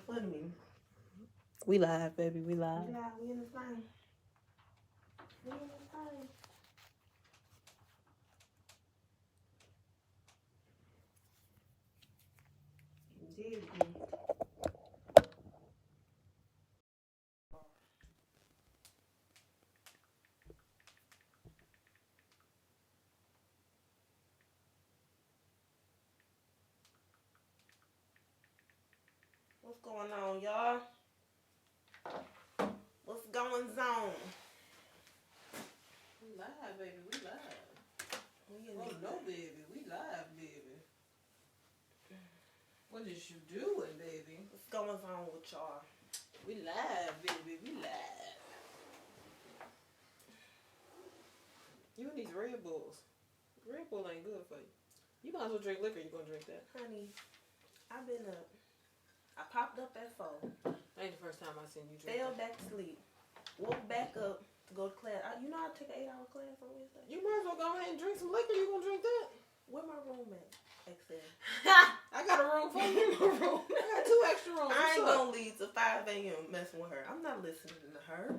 funny me. We live, baby. We live. We live. We in this thing. We in this thing. Indeed. What's going on, y'all? What's going on? We live, baby. We live. Oh, no, baby. We live, baby. What is you doing, baby? What's going on with y'all? We live, baby. We live. You and these Red Bulls. Red Bull ain't good for you. You might as well drink liquor. You gonna drink that? Honey, I've been up. I popped up at 4. That ain't the first time I seen you drink. Fell back to sleep. Woke back up to go to class. I take an 8-hour class on Wednesday. You might as well go ahead and drink some liquor. You gonna drink that? Where my room at? Excel. I got a room for you. I got 2 extra rooms. I ain't gonna leave till 5 a.m. messing with her. I'm not listening to her.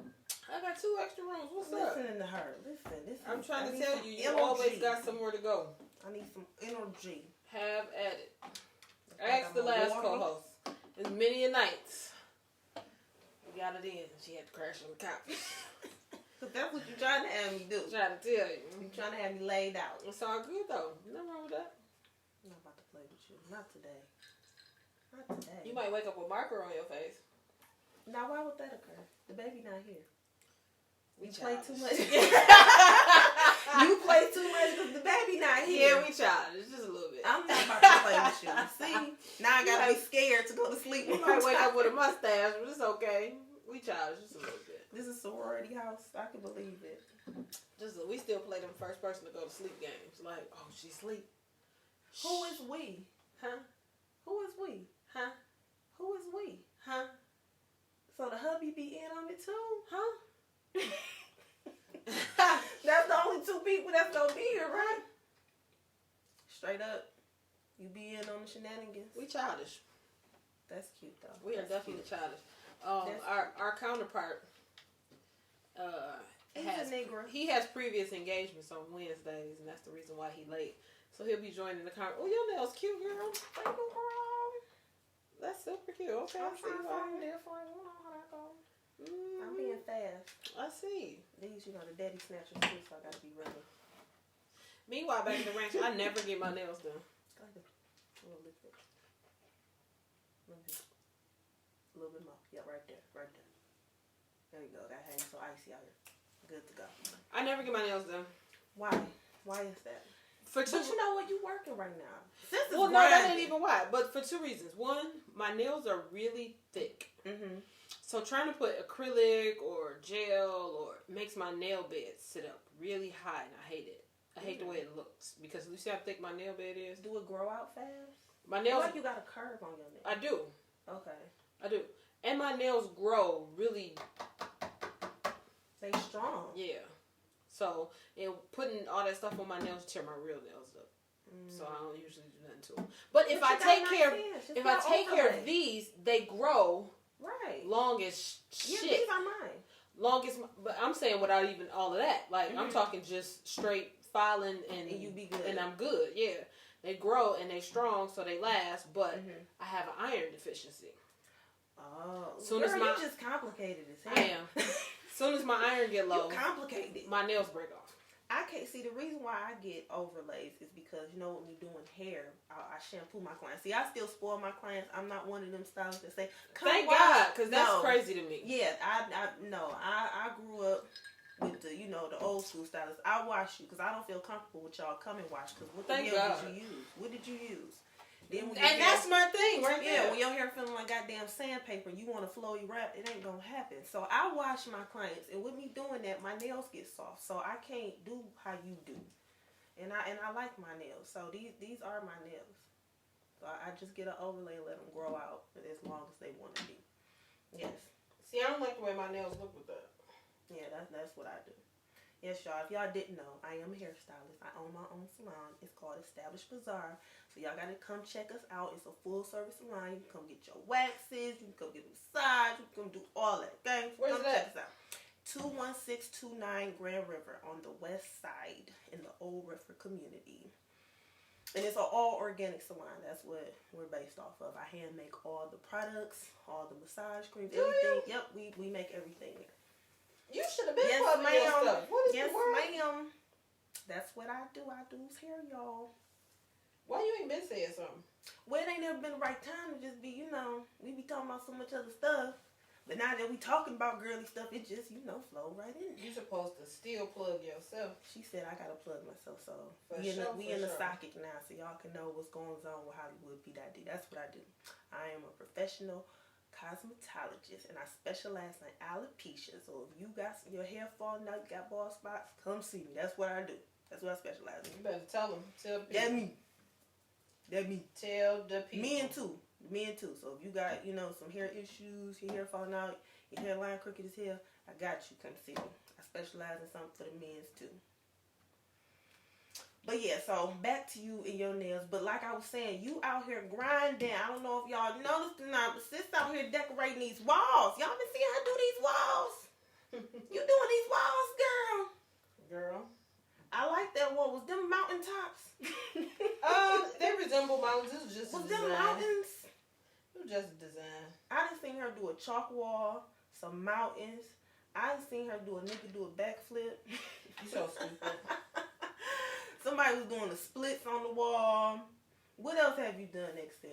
I got 2 extra rooms. What's up? Listening to her. Listen. I'm trying to tell you, you always got somewhere to go. I need some energy. Have at it. Ask the last co-host. It's many a nights. We got it in. She had to crash on the couch. Cause that's what you're trying to have me do. Trying to tell you. You're trying to have me laid out. It's all good though. Nothing wrong with that. I'm not about to play with you. Not today. Not today. You might wake up with marker on your face. Now why would that occur? The baby not here. We play too much. You You play too much because the baby not here. Yeah, we childish. Just a little bit. I'm not about to play with you. See? Now I gotta be scared to go to sleep. You might wake up with a mustache, but it's okay. We childish just a little bit. This is a sorority house. I can believe it. We still play them first person to go to sleep games. Like, oh, she sleep. Who is we? Huh? Who is we? Huh? Who is we? Huh? So the hubby be in on it too? Huh? That's the only 2 people that's gonna be here, right? Straight up. You be in on the shenanigans. We childish. That's cute though. We are definitely childish. Our counterpart He's a Negro. He has previous engagements on Wednesdays, and that's the reason why he late. So he'll be joining the conversation. Oh, your nails cute, girl. Thank you, girl. That's super cute. Okay, I'm I see trying why. different. You know how that goes. Mm-hmm. I'm being fast. I see. These, the daddy snatchers too, so I gotta be ready. Meanwhile, back in the ranch, I never get my nails done. Go ahead. A little liquid. A little bit more. Yeah, right there. Right there. There you go. That hangs so icy out here. Good to go. I never get my nails done. Why? Why is that? But you know what? You working right now. Well, no, that ain't even why. But for 2 reasons. One, my nails are really thick. Mm-hmm. So trying to put acrylic or gel or makes my nail bed sit up really high, and I hate it. I hate the way it looks because you see how thick my nail bed is. Do it grow out fast? My nails. Like you got a curve on your nail. I do. Okay. I do, and my nails grow really. They strong. Yeah. So putting all that stuff on my nails tear my real nails up. So I don't usually do nothing to them. But if I take care of these, they grow. Right. Long as shit. Yeah, these are mine. Long as, but I'm saying without even all of that. Like, I'm talking just straight filing and you be good. And I'm good, yeah. They grow and they strong, so they last, but I have an iron deficiency. Oh. Soon Girl, as you just complicated as hell. I am. Soon as my iron get low, complicated. My nails break off. I can't see the reason why I get overlays is because with me doing hair, I shampoo my clients. See, I still spoil my clients. I'm not one of them stylists that say, "Thank God," because that's crazy to me. Yeah, I grew up with the the old school stylists. I wash you because I don't feel comfortable with y'all come and wash. Because what the hell did you use? What did you use? Then that's my thing, right there. Yeah, when your hair feeling like goddamn sandpaper and you want a flowy wrap, it ain't gonna happen. So I wash my clients, and with me doing that, my nails get soft. So I can't do how you do, and I like my nails. So these are my nails. So I just get an overlay and let them grow out as long as they want to be. Yes. See, I don't like the way my nails look with that. Yeah, that's what I do. Yes, y'all. If y'all didn't know, I am a hairstylist. I own my own salon. It's called Established Bazaar. So y'all gotta come check us out. It's a full service salon. You can come get your waxes. You can come get a massage. You can come do all that. Okay? Where's come that? Check us out. 21629 Grand River on the west side in the Old River community. And it's an all organic salon. That's what we're based off of. I hand make all the products, all the massage creams, everything. Yep, we make everything there. You should have been plugging your stuff. What is yes, the word? ma'am. That's what I do. I do's hair, y'all. Why you ain't been saying something? Well, it ain't never been the right time to just be, we be talking about so much other stuff. But now that we talking about girly stuff, it just, flow right in. You supposed to still plug yourself. She said I gotta plug myself, so we in the socket now, so y'all can know what's going on with Hollywood P.D. That's what I do. I am a professional cosmetologist, and I specialize in alopecia. So if you got your hair falling out, you got bald spots, come see me. That's what I do. That's what I specialize in. You better tell them. Tell the people. That me. Tell the people. Men too. So if you got, some hair issues, your hair falling out, your hairline crooked as hell, I got you. Come see me. I specialize in something for the men's too. But yeah, so back to you and your nails. But like I was saying, you out here grinding. I don't know if y'all noticed or not, but sis out here decorating these walls. Y'all been seeing her do these walls? You doing these walls, Girl. I like that one. Was them mountaintops? They resemble mountains. It was just was a them design. mountains? It was just a design. I done seen her do a chalk wall, some mountains. I done seen her do a nigga do a backflip. You so stupid. Somebody was doing the splits on the wall. What else have you done, Excel?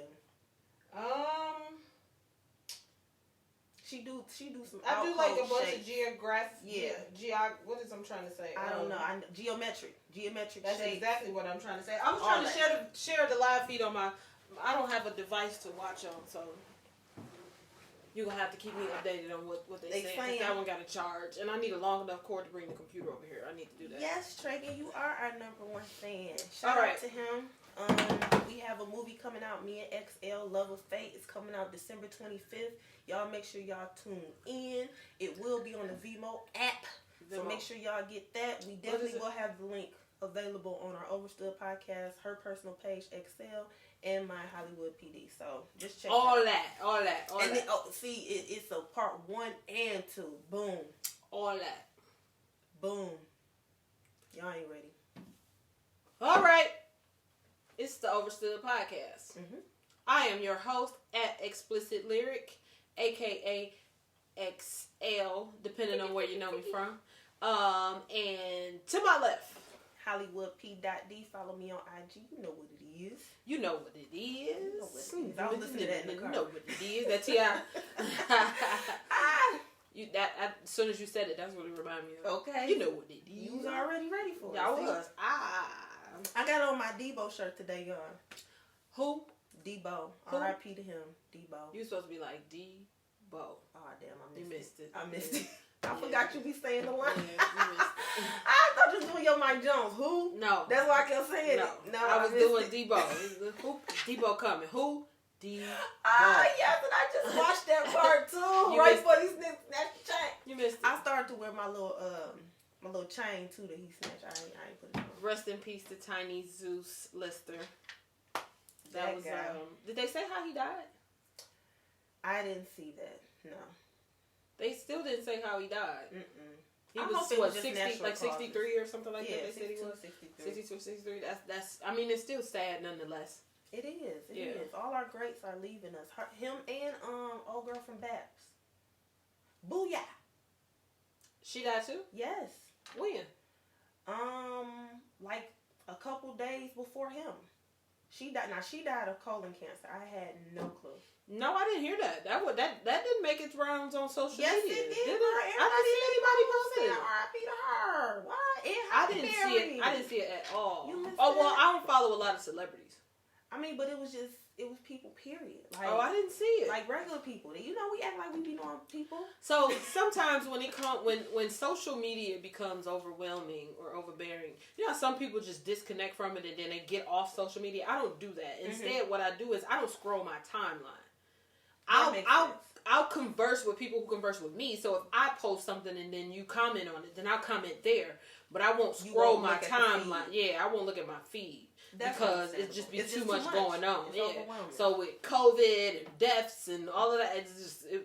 She do some. I do like a bunch shapes. of geographic. Yeah. What is I'm trying to say? I don't know. Geometric That's shapes. exactly what I'm trying to say. I was trying to share the live feed on my. I don't have a device to watch on, so you're gonna have to keep me updated on what they say. Because that one got a charge, and I need a long enough cord to bring the computer over here. I need to do that. Yes, Tragan, you are our #1 fan. Shout out to him. We have a movie coming out, Me and XL, Love of Fate. It's coming out December 25th. Y'all make sure y'all tune in. It will be on the Vimo app. So make sure y'all get that. We definitely will have the link available on our Overstood podcast, her personal page, XL, and my Hollywood PD. So just check all out. that. And then, it's a part 1 and 2. Boom. All that. Boom. Y'all ain't ready. All right. It's the Overstood podcast. Mm-hmm. I am your host at Explicit Lyric, aka XL, depending on where you know me from. And to my left, Hollywood P.D. Follow me on IG. You know what it is. You know what it is. I was listening to that in the car. You know what it is. That's T.I. As soon as you said it, that's what it reminded me of. Okay. You know what it is. You was already ready for it. I was. I got on my Debo shirt today, y'all. Who? Debo. R.I.P. to him. Debo. You supposed to be like Debo. Oh, damn. You missed it. I missed it. I forgot you be saying the line. Yeah, you missed it. I thought you was doing your Mike Jones. Who? No. That's why I kept saying it. No, I was doing Debo. Who? Debo coming. Who? Debo. Ah, yes, and I just watched that part too. Right before he snatched the chain. You missed it. I started to wear my little chain too that he snatched. I ain't put it on. Rest in peace to Tiny Zeus Lister. That was guy. Did they say how he died? I didn't see that. No. They still didn't say how he died. He I was hope it was just 60, natural like 63 or something like that. They said he was 63. 63. That's. I mean, it's still sad nonetheless. It is. It is. All our greats are leaving us. Him and old girl from Babs. Booyah. She died too? Yes. When? Like a couple days before him. She died. Now she died of colon cancer. I had no clue. No, I didn't hear that. That didn't make its rounds on social media. Yes, it did. I didn't see anybody posting it. R.I.P. to her. Why? I didn't see it at all. Well, I don't follow a lot of celebrities. I mean, but it was people, period. Like, I didn't see it. Like regular people. We act like we be knowing people. So sometimes when social media becomes overwhelming or overbearing, some people just disconnect from it and then they get off social media. I don't do that. Instead, what I do is I don't scroll my timeline. I'll converse with people who converse with me. So if I post something and then you comment on it, then I'll comment there. But I won't scroll my timeline. Yeah, I won't look at my feed. Because it's just too much going on. So with COVID and deaths and all of that,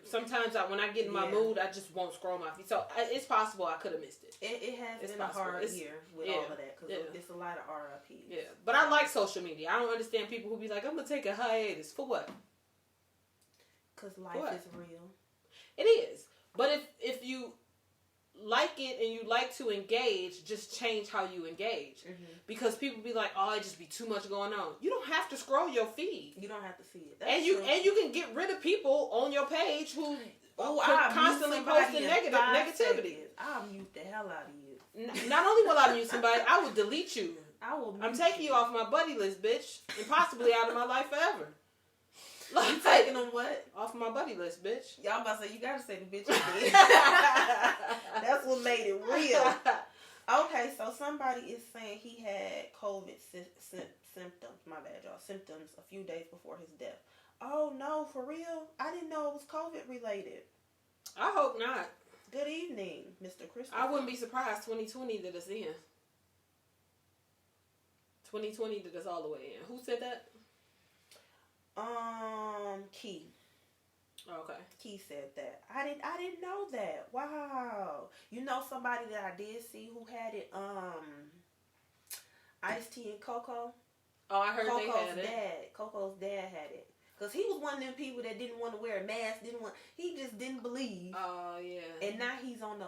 sometimes when I get in my mood, I just won't scroll my feed. So it's possible I could have missed it. It has been a hard year with all of that because it's a lot of RIPs. Yeah, but I like social media. I don't understand people who be like, I'm gonna take a hiatus for what? Because life is real. It is, but if you like it and you like to engage, just change how you engage. Because people be like, oh, it just be too much going on. You don't have to scroll your feed. You don't have to see it. And you can get rid of people on your page who constantly posting negativity. I'll mute the hell out of you. Not only will I mute somebody, I will delete you. I'm taking you off my buddy list, bitch, and possibly out of my life forever. You taking them what? Off my buddy list, bitch. Y'all about to say, you gotta say the bitch again. That's what made it real. Okay, so somebody is saying he had COVID symptoms. My bad, y'all. Symptoms a few days before his death. Oh, no, for real? I didn't know it was COVID related. I hope not. Good evening, Mr. Christopher. I wouldn't be surprised 2020 did us in. 2020 did us all the way in. Who said that? Key. Okay. Key said that. I didn't know that. Wow. You know somebody that I did see who had it, iced tea and Coco? Oh, I heard they had it. Coco's dad had it. Because he was one of them people that didn't want to wear a mask, he just didn't believe. Oh, yeah. And now he's on the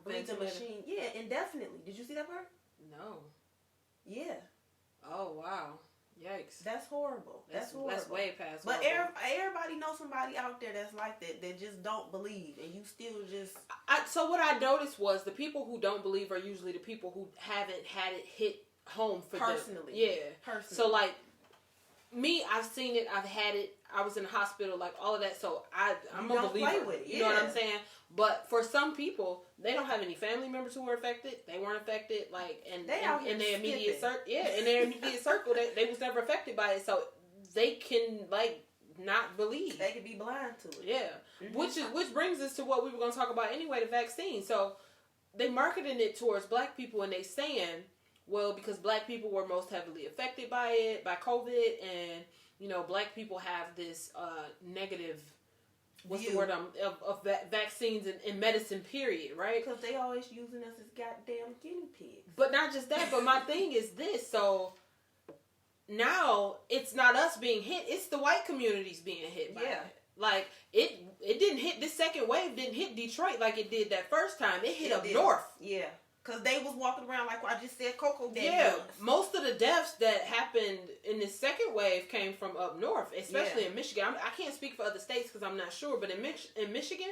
breathing machine. Yeah, indefinitely. Did you see that part? No. Yeah. Oh, wow. Yikes. That's horrible. That's horrible. That's way past. But everybody knows somebody out there that's like that just don't believe, and you still just. So what I noticed was the people who don't believe are usually the people who haven't had it hit home for personally. Them. Yeah. Personally. So like me, I've seen it. I've had it. I was in the hospital, like all of that. So I'm a believer. Play with it. You know what I'm saying? But for some people, they don't have any family members who were affected. They weren't affected, like, and in their immediate circle, in their immediate circle, they was never affected by it. So they can like not believe. They can be blind to it. Yeah, which brings us to what we were going to talk about anyway, the vaccine. So they marketing it towards black people, and they saying, well, because black people were most heavily affected by COVID, and you know, black people have this negative. What's the word? Of vaccines and medicine, period, right? Because they always using us as goddamn guinea pigs. But not just that, but my thing is this. So now it's not us being hit, it's the white communities being hit by it. Like, it didn't hit, this second wave didn't hit Detroit like it did that first time. It hit up north. Yeah. Because they was walking around like I just said, Coco Daddy. Yeah, most of the deaths that happened in this second wave came from up north, especially in Michigan. I can't speak for other states because I'm not sure, but in Michigan,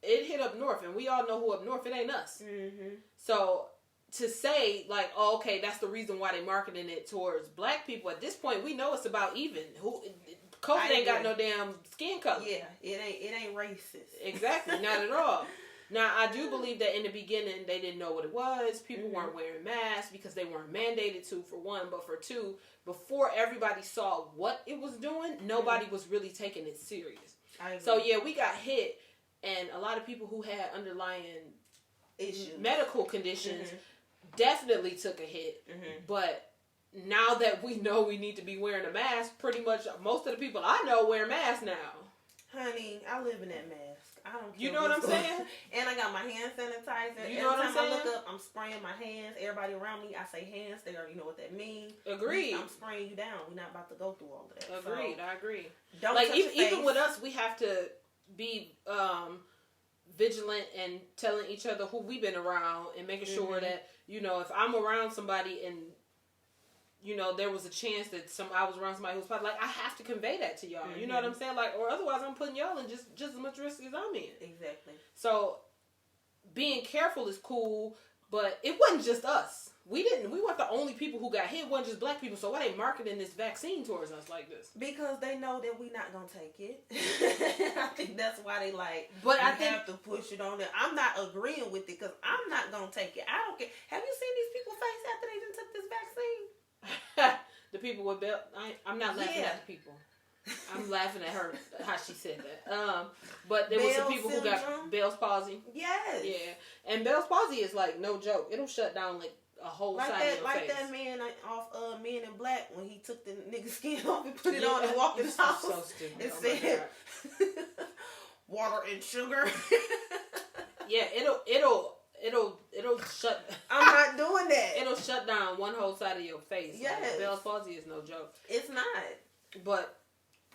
it hit up north, and we all know who up north. It ain't us. Mm-hmm. So to say like, oh, okay, that's the reason why they marketing it towards black people. At this point, we know it's about even. COVID ain't got no damn skin color. Yeah, it ain't racist. Exactly, not at all. Now, I do believe that in the beginning, they didn't know what it was. People weren't wearing masks because they weren't mandated to, for one. But for two, before everybody saw what it was doing, nobody was really taking it serious. So, yeah, we got hit. And a lot of people who had underlying medical conditions definitely took a hit. But now that we know we need to be wearing a mask, pretty much most of the people I know wear masks now. Honey, I live in that mask. I don't care. You know what I'm saying? And I got my hand sanitizer. You know what I'm saying? Every time I look up, I'm spraying my hands. Everybody around me, I say hands. They already know what that means. Agreed. I'm spraying you down. We're not about to go through all of that. Agreed. I agree. Don't like even with us, we have to be vigilant and telling each other who we've been around and making sure that, you know, if I'm around somebody and, you know, there was a chance that I was around somebody who was probably like, I have to convey that to y'all. You know what I'm saying? Like, or otherwise I'm putting y'all in just as much risk as I'm in. Exactly. So being careful is cool, but it wasn't just us. We weren't the only people who got hit. It wasn't just black people. So why they marketing this vaccine towards us like this? Because they know that we're not gonna take it. I think that's why they like. But I think have to push it on them. I'm not agreeing with it because I'm not gonna take it. I don't care. Have you seen these people's face after they done took this vaccine? The people with I'm not laughing at the people. I'm laughing at her how she said that. But there was some people who got Bell's palsy. Yes. Yeah, and Bell's palsy is like no joke. It'll shut down like a whole side of your face. Like that man off Men in Black when he took the nigga skin off and put it on and walked in the house. So stupid. It said water and sugar. Yeah, it'll shut. I'm not doing that. It'll shut down one whole side of your face. Yes. Like, Bell's palsy is no joke. It's not. But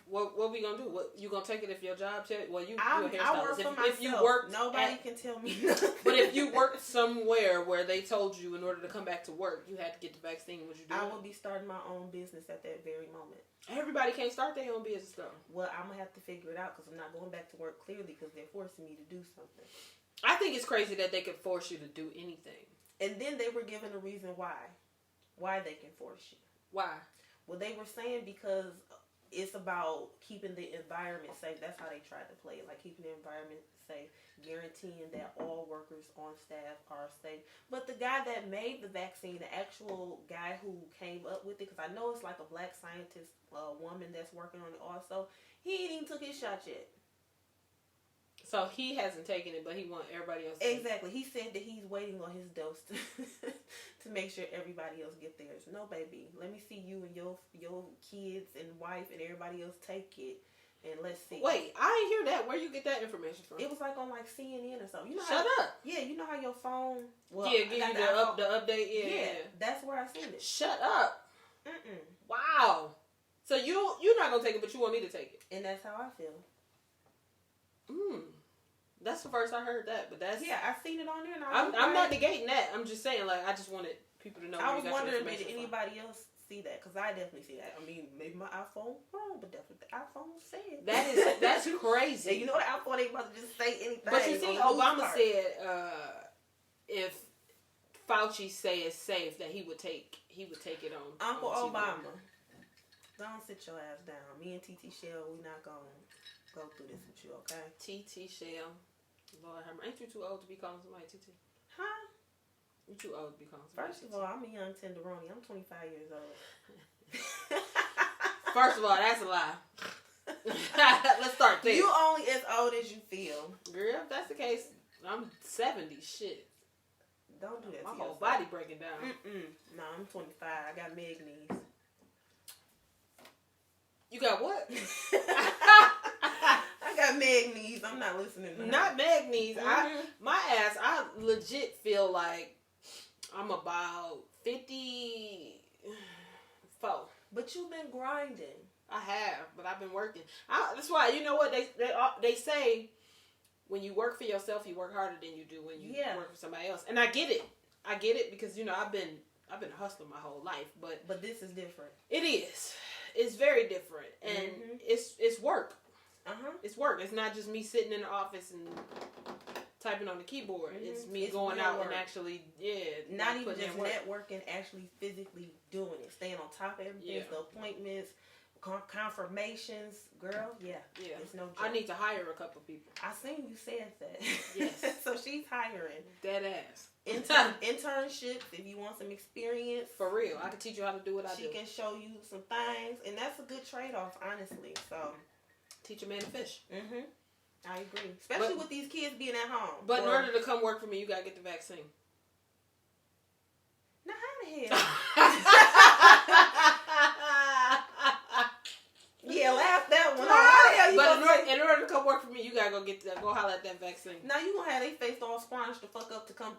what we gonna do? What you gonna take it if your job? Well, you're a hairstylist. I work for myself. If you work, nobody can tell me nothing. But if you worked somewhere where they told you in order to come back to work you had to get the vaccine, would you do it? I would be starting my own business at that very moment. Everybody can't start their own business though. Well, I'm gonna have to figure it out because I'm not going back to work clearly because they're forcing me to do something. I think it's crazy that they could force you to do anything. And then they were given a reason why they can force you. Why? Well, they were saying because it's about keeping the environment safe. That's how they tried to play it, like keeping the environment safe, guaranteeing that all workers on staff are safe. But the guy that made the vaccine, the actual guy who came up with it, because I know it's like a black scientist, woman that's working on it also, he ain't even took his shot yet. So he hasn't taken it, but he wants everybody else to Exactly. He said that he's waiting on his dose to make sure everybody else get theirs. No, baby. Let me see you and your kids and wife and everybody else take it, and let's see. Wait, I didn't hear that. Where you get that information from? It was like on like CNN or something. You know Shut up. Yeah, you know how your phone. Well, yeah, give you the update. Yeah, that's where I seen it. Shut up. Wow. So you're not gonna take it, but you want me to take it, and that's how I feel. That's the first I heard that, but that's I seen it on there. And I'm not negating that. I'm just saying, like, I just wanted people to know. I was wondering did anybody else see that, because I definitely see that. I mean, maybe my iPhone wrong, but definitely the iPhone said that's crazy. And you know the iPhone ain't about to just say anything. But you see, Obama said if Fauci say it's safe, that he would take it on. Uncle on Obama, don't sit your ass down. Me and TT Shell, we not gonna go through this with you, okay? TT Shell. Lord have mercy. Ain't you too old to be calling somebody TT? Huh? You too old to be calling somebody First of all, I'm a young tenderoni. I'm 25 years old. First of all, that's a lie. Let's start there. You only as old as you feel. Girl, if that's the case, I'm 70. Shit. Don't do that. My whole body breaking down. No, I'm 25. I got Meg knees. You got what? I got Meg knees. I'm not listening to her. Not Meg knees. I legit feel like I'm about 54. But you've been grinding. I have, but I've been working. That's why, you know what, they say when you work for yourself, you work harder than you do when you work for somebody else. And I get it. because, you know, I've been hustling my whole life, but this is different. It is. It's very different, and it's work. It's work. It's not just me sitting in the office and typing on the keyboard. It's me going out work. And actually, not even just networking, actually physically doing it, staying on top of everything, the appointments, confirmations, girl. It's no joke. I need to hire a couple people. I seen you said that. Yes. So she's hiring. Dead ass. Internships, if you want some experience. For real. I can teach you how to do what I do. She can show you some things, and that's a good trade-off, honestly. So, teach a man to fish. I agree. Especially with these kids being at home. But in order to come work for me, you gotta get the vaccine. Now, how the hell? Yeah, laugh that one off. But in order to come work for me, you gotta go holler at that vaccine. Now you gonna have their face all scrunched the fuck up to come.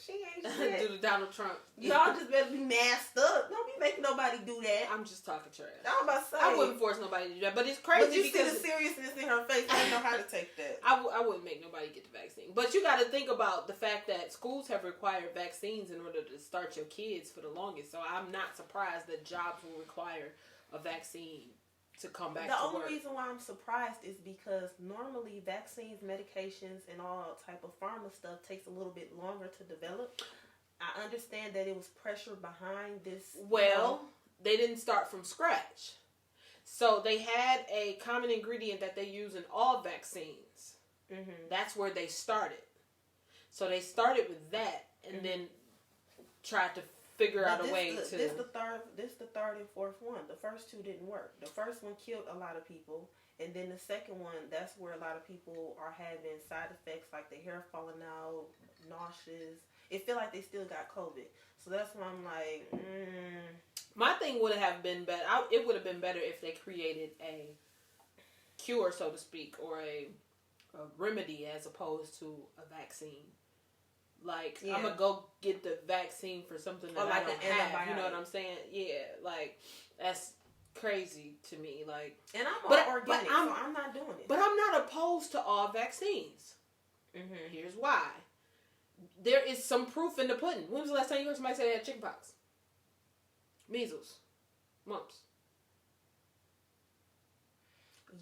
She ain't shit. Do the Donald Trump. Y'all just better be masked up. Don't be making nobody do that. I'm just talking trash. I was about to say. I wouldn't force nobody to do that, but it's crazy but you because see the seriousness in her face. I don't know how to take that. I wouldn't make nobody get the vaccine. But you got to think about the fact that schools have required vaccines in order to start your kids for the longest. So I'm not surprised that jobs will require a vaccine to come back to work. The only reason why I'm surprised is because normally vaccines, medications, and all type of pharma stuff takes a little bit longer to develop. I understand that it was pressure behind this. Well, they didn't start from scratch. So they had a common ingredient that they use in all vaccines. That's where they started. So they started with that and then tried to figure out a way to. This the third and fourth one. The first two didn't work. The first one killed a lot of people, and then the second one, that's where a lot of people are having side effects like the hair falling out, nauseous. It feel like they still got COVID. So that's why I'm like, My thing would have been better. It would have been better if they created a cure, so to speak, or a remedy as opposed to a vaccine. Like, I'm going to go get the vaccine for something that I don't have. You know what I'm saying? Yeah, like, that's crazy to me. Like, and I'm organic, so I'm not doing it. But I'm not opposed to all vaccines. Mm-hmm. Here's why. There is some proof in the pudding. When was the last time you heard somebody say they had chickenpox? Measles. Mumps.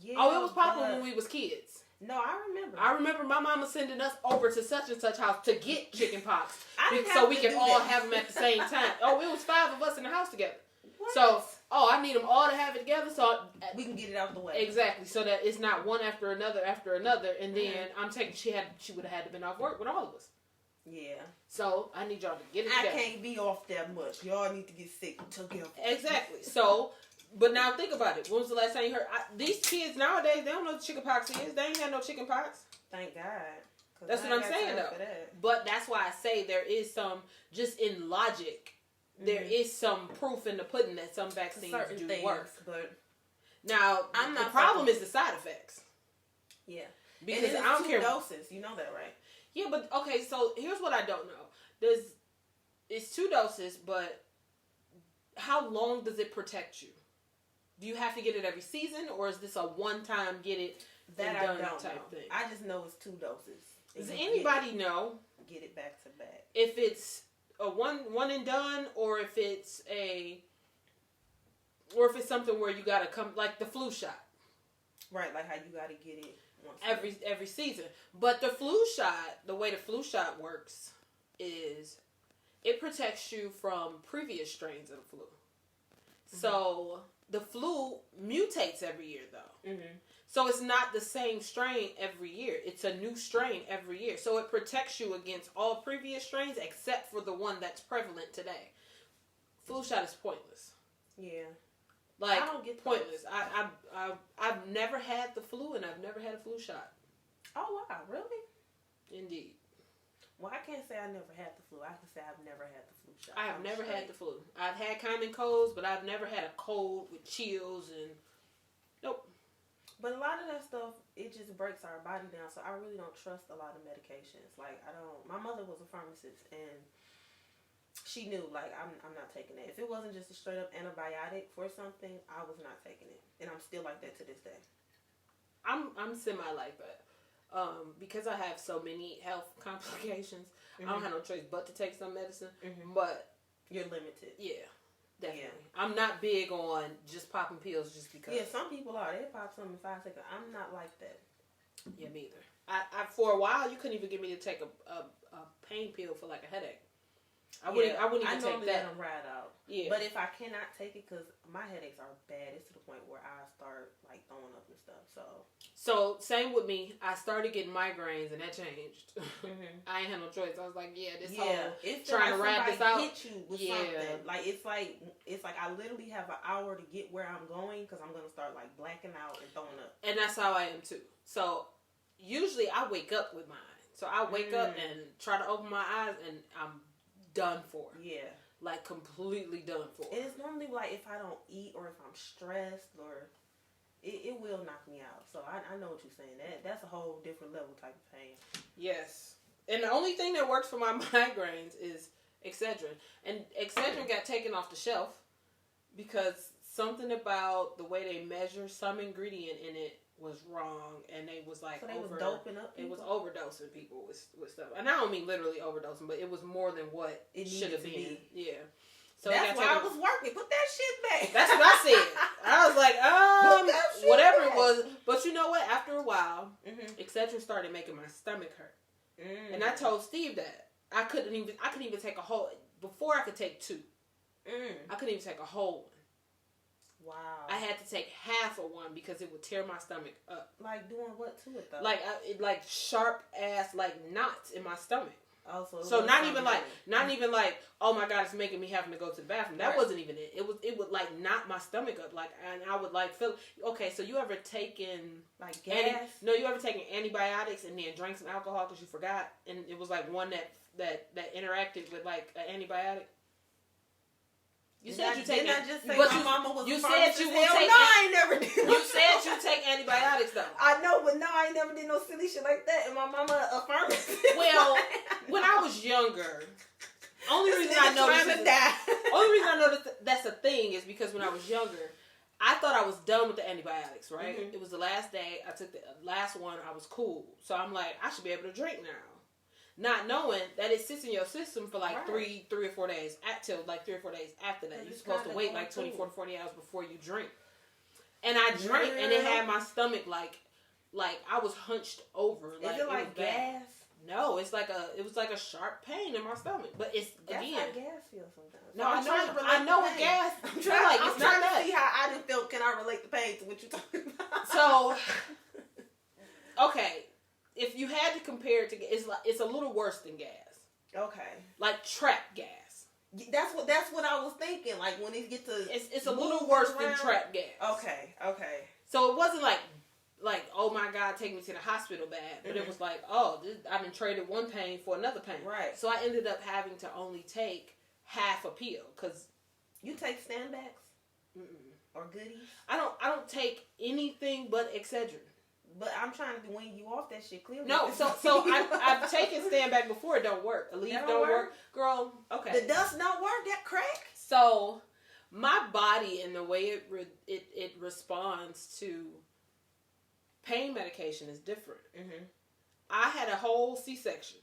Yeah, it was popular when we was kids. No, I remember. I remember my mama sending us over to such and such house to get chickenpox so we could all have them at the same time. Oh, it was 5 of us in the house together. What? So, I need them all to have it together so we can get it out of the way. Exactly, so that it's not one after another, and then I'm taking. She would have had to been off work with all of us. Yeah. So I need y'all to get it together. I can't be off that much. Y'all need to get sick together. Exactly. So. But now think about it. When was the last time you heard? These kids nowadays, they don't know what chickenpox is. They ain't had no chickenpox. Thank God. That's what I'm saying, though. But that's why I say there is some, just in logic, there is some proof in the pudding that some vaccines do work. But now, the problem is the side effects. Yeah. Because I don't care. Doses. You know that, right? Yeah, but okay. So here's what I don't know. It's 2 doses, but how long does it protect you? Do you have to get it every season, or is this a one-time get it that and done I don't type know. Thing? I just know it's 2 doses. Does anybody know? Get it back to back. If it's a one and done, or if it's something where you gotta come, like the flu shot. Right, like how you gotta get it once every season. But the flu shot, the way the flu shot works is it protects you from previous strains of the flu. Mm-hmm. So the flu mutates every year, though. Mm-hmm. So it's not the same strain every year. It's a new strain every year. So it protects you against all previous strains except for the one that's prevalent today. Flu shot is pointless. Yeah. Like, I don't get pointless. I've never had the flu, and I've never had a flu shot. Oh, wow. Really? Indeed. Well, I can't say I never had the flu. I can say I've never had the flu shot. I have never had the flu. I've had common colds, but I've never had a cold with chills and nope. But a lot of that stuff, it just breaks our body down. So I really don't trust a lot of medications. Like, I don't. My mother was a pharmacist, and she knew, like, I'm not taking it. If it wasn't just a straight up antibiotic for something, I was not taking it, and I'm still like that to this day. I'm semi like that. Because I have so many health complications, I don't have no choice but to take some medicine. Mm-hmm. But you're limited. Yeah, definitely. Yeah. I'm not big on just popping pills just because. Yeah, some people are. They pop something in 5 seconds. I'm not like that. Yeah, me either. I for a while, you couldn't even get me to take a pain pill for like a headache. I wouldn't even take that. I normally let them ride out. Yeah. But if I cannot take it, because my headaches are bad, it's to the point where I start like throwing up and stuff. So same with me. I started getting migraines, and that changed. Mm-hmm. I ain't had no choice. I was like, this whole trying to ride this out. Hit you with something. Like it's like I literally have an hour to get where I'm going because I'm gonna start like blacking out and throwing up. And that's how I am too. So usually I wake up with mine. So I wake up and try to open my eyes, and I'm done for. Yeah. Like completely done for. And it's normally like if I don't eat or if I'm stressed or it will knock me out. So I know what you're saying. That's a whole different level type of pain. Yes. And the only thing that works for my migraines is Excedrin. And Excedrin got taken off the shelf because something about the way they measure some ingredient in it was wrong, and they was like, so they was doping up people? It was overdosing people with stuff. And I don't mean literally overdosing, but it was more than what it should have been. Yeah. So that's why I was working. Put that shit back. That's what I said. I was like, whatever it was. But you know what? After a while, Excedrin started making my stomach hurt. Mm. And I told Steve that I couldn't even take a whole. Before I could take 2. I couldn't even take a whole one. Wow. I had to take half of one because it would tear my stomach up. Like doing what to it though? Like sharp ass like knots in my stomach. Oh, so not even like, oh my God, it's making me having to go to the bathroom. That wasn't even it. It would like knock my stomach up, like, and I would like feel. Okay, so you ever taken like gas? You ever taken antibiotics and then drank some alcohol because you forgot, and it was like one that interacted with like an antibiotic. You said you take. My mama was. You said you will take. No, I ain't never did. You said you take antibiotics though. I know, but no, I ain't never did no silly shit like that. And my mama affirmed it. Well, when I was younger, only reason I know that's a thing is because when I was younger, I thought I was done with the antibiotics. Right? Mm-hmm. It was the last day. I took the last one. I was cool. So I'm like, I should be able to drink now. Not knowing that it sits in your system for like 3 or 4 days, till like 3 or 4 days after that. You're supposed to wait like 24 to 40 hours before you drink. And I drank, and it had my stomach like I was hunched over. Is it like gas? No, it was like a sharp pain in my stomach. But it's that's how gas feels sometimes. No, I know what gas. I'm trying to see how I didn't feel. Can I relate the pain to what you're talking about? So, okay. If you had to compare it to, it's a little worse than gas. Okay. Like trap gas. That's what I was thinking. Like when it gets to, it's a little worse than trap gas. Okay. So it wasn't like oh my God, take me to the hospital bad, but it was like, oh, I've been traded one pain for another pain. Right. So I ended up having to only take half a pill because you take Stanbacks or goodies. I don't take anything but Excedrin. But I'm trying to wean you off that shit clearly. No, so I've taken Stanback before. It don't work. Aleve don't work. Girl, okay. The dust don't work. That crack. So my body and the way it responds to pain medication is different. Mm-hmm. I had a whole C-section.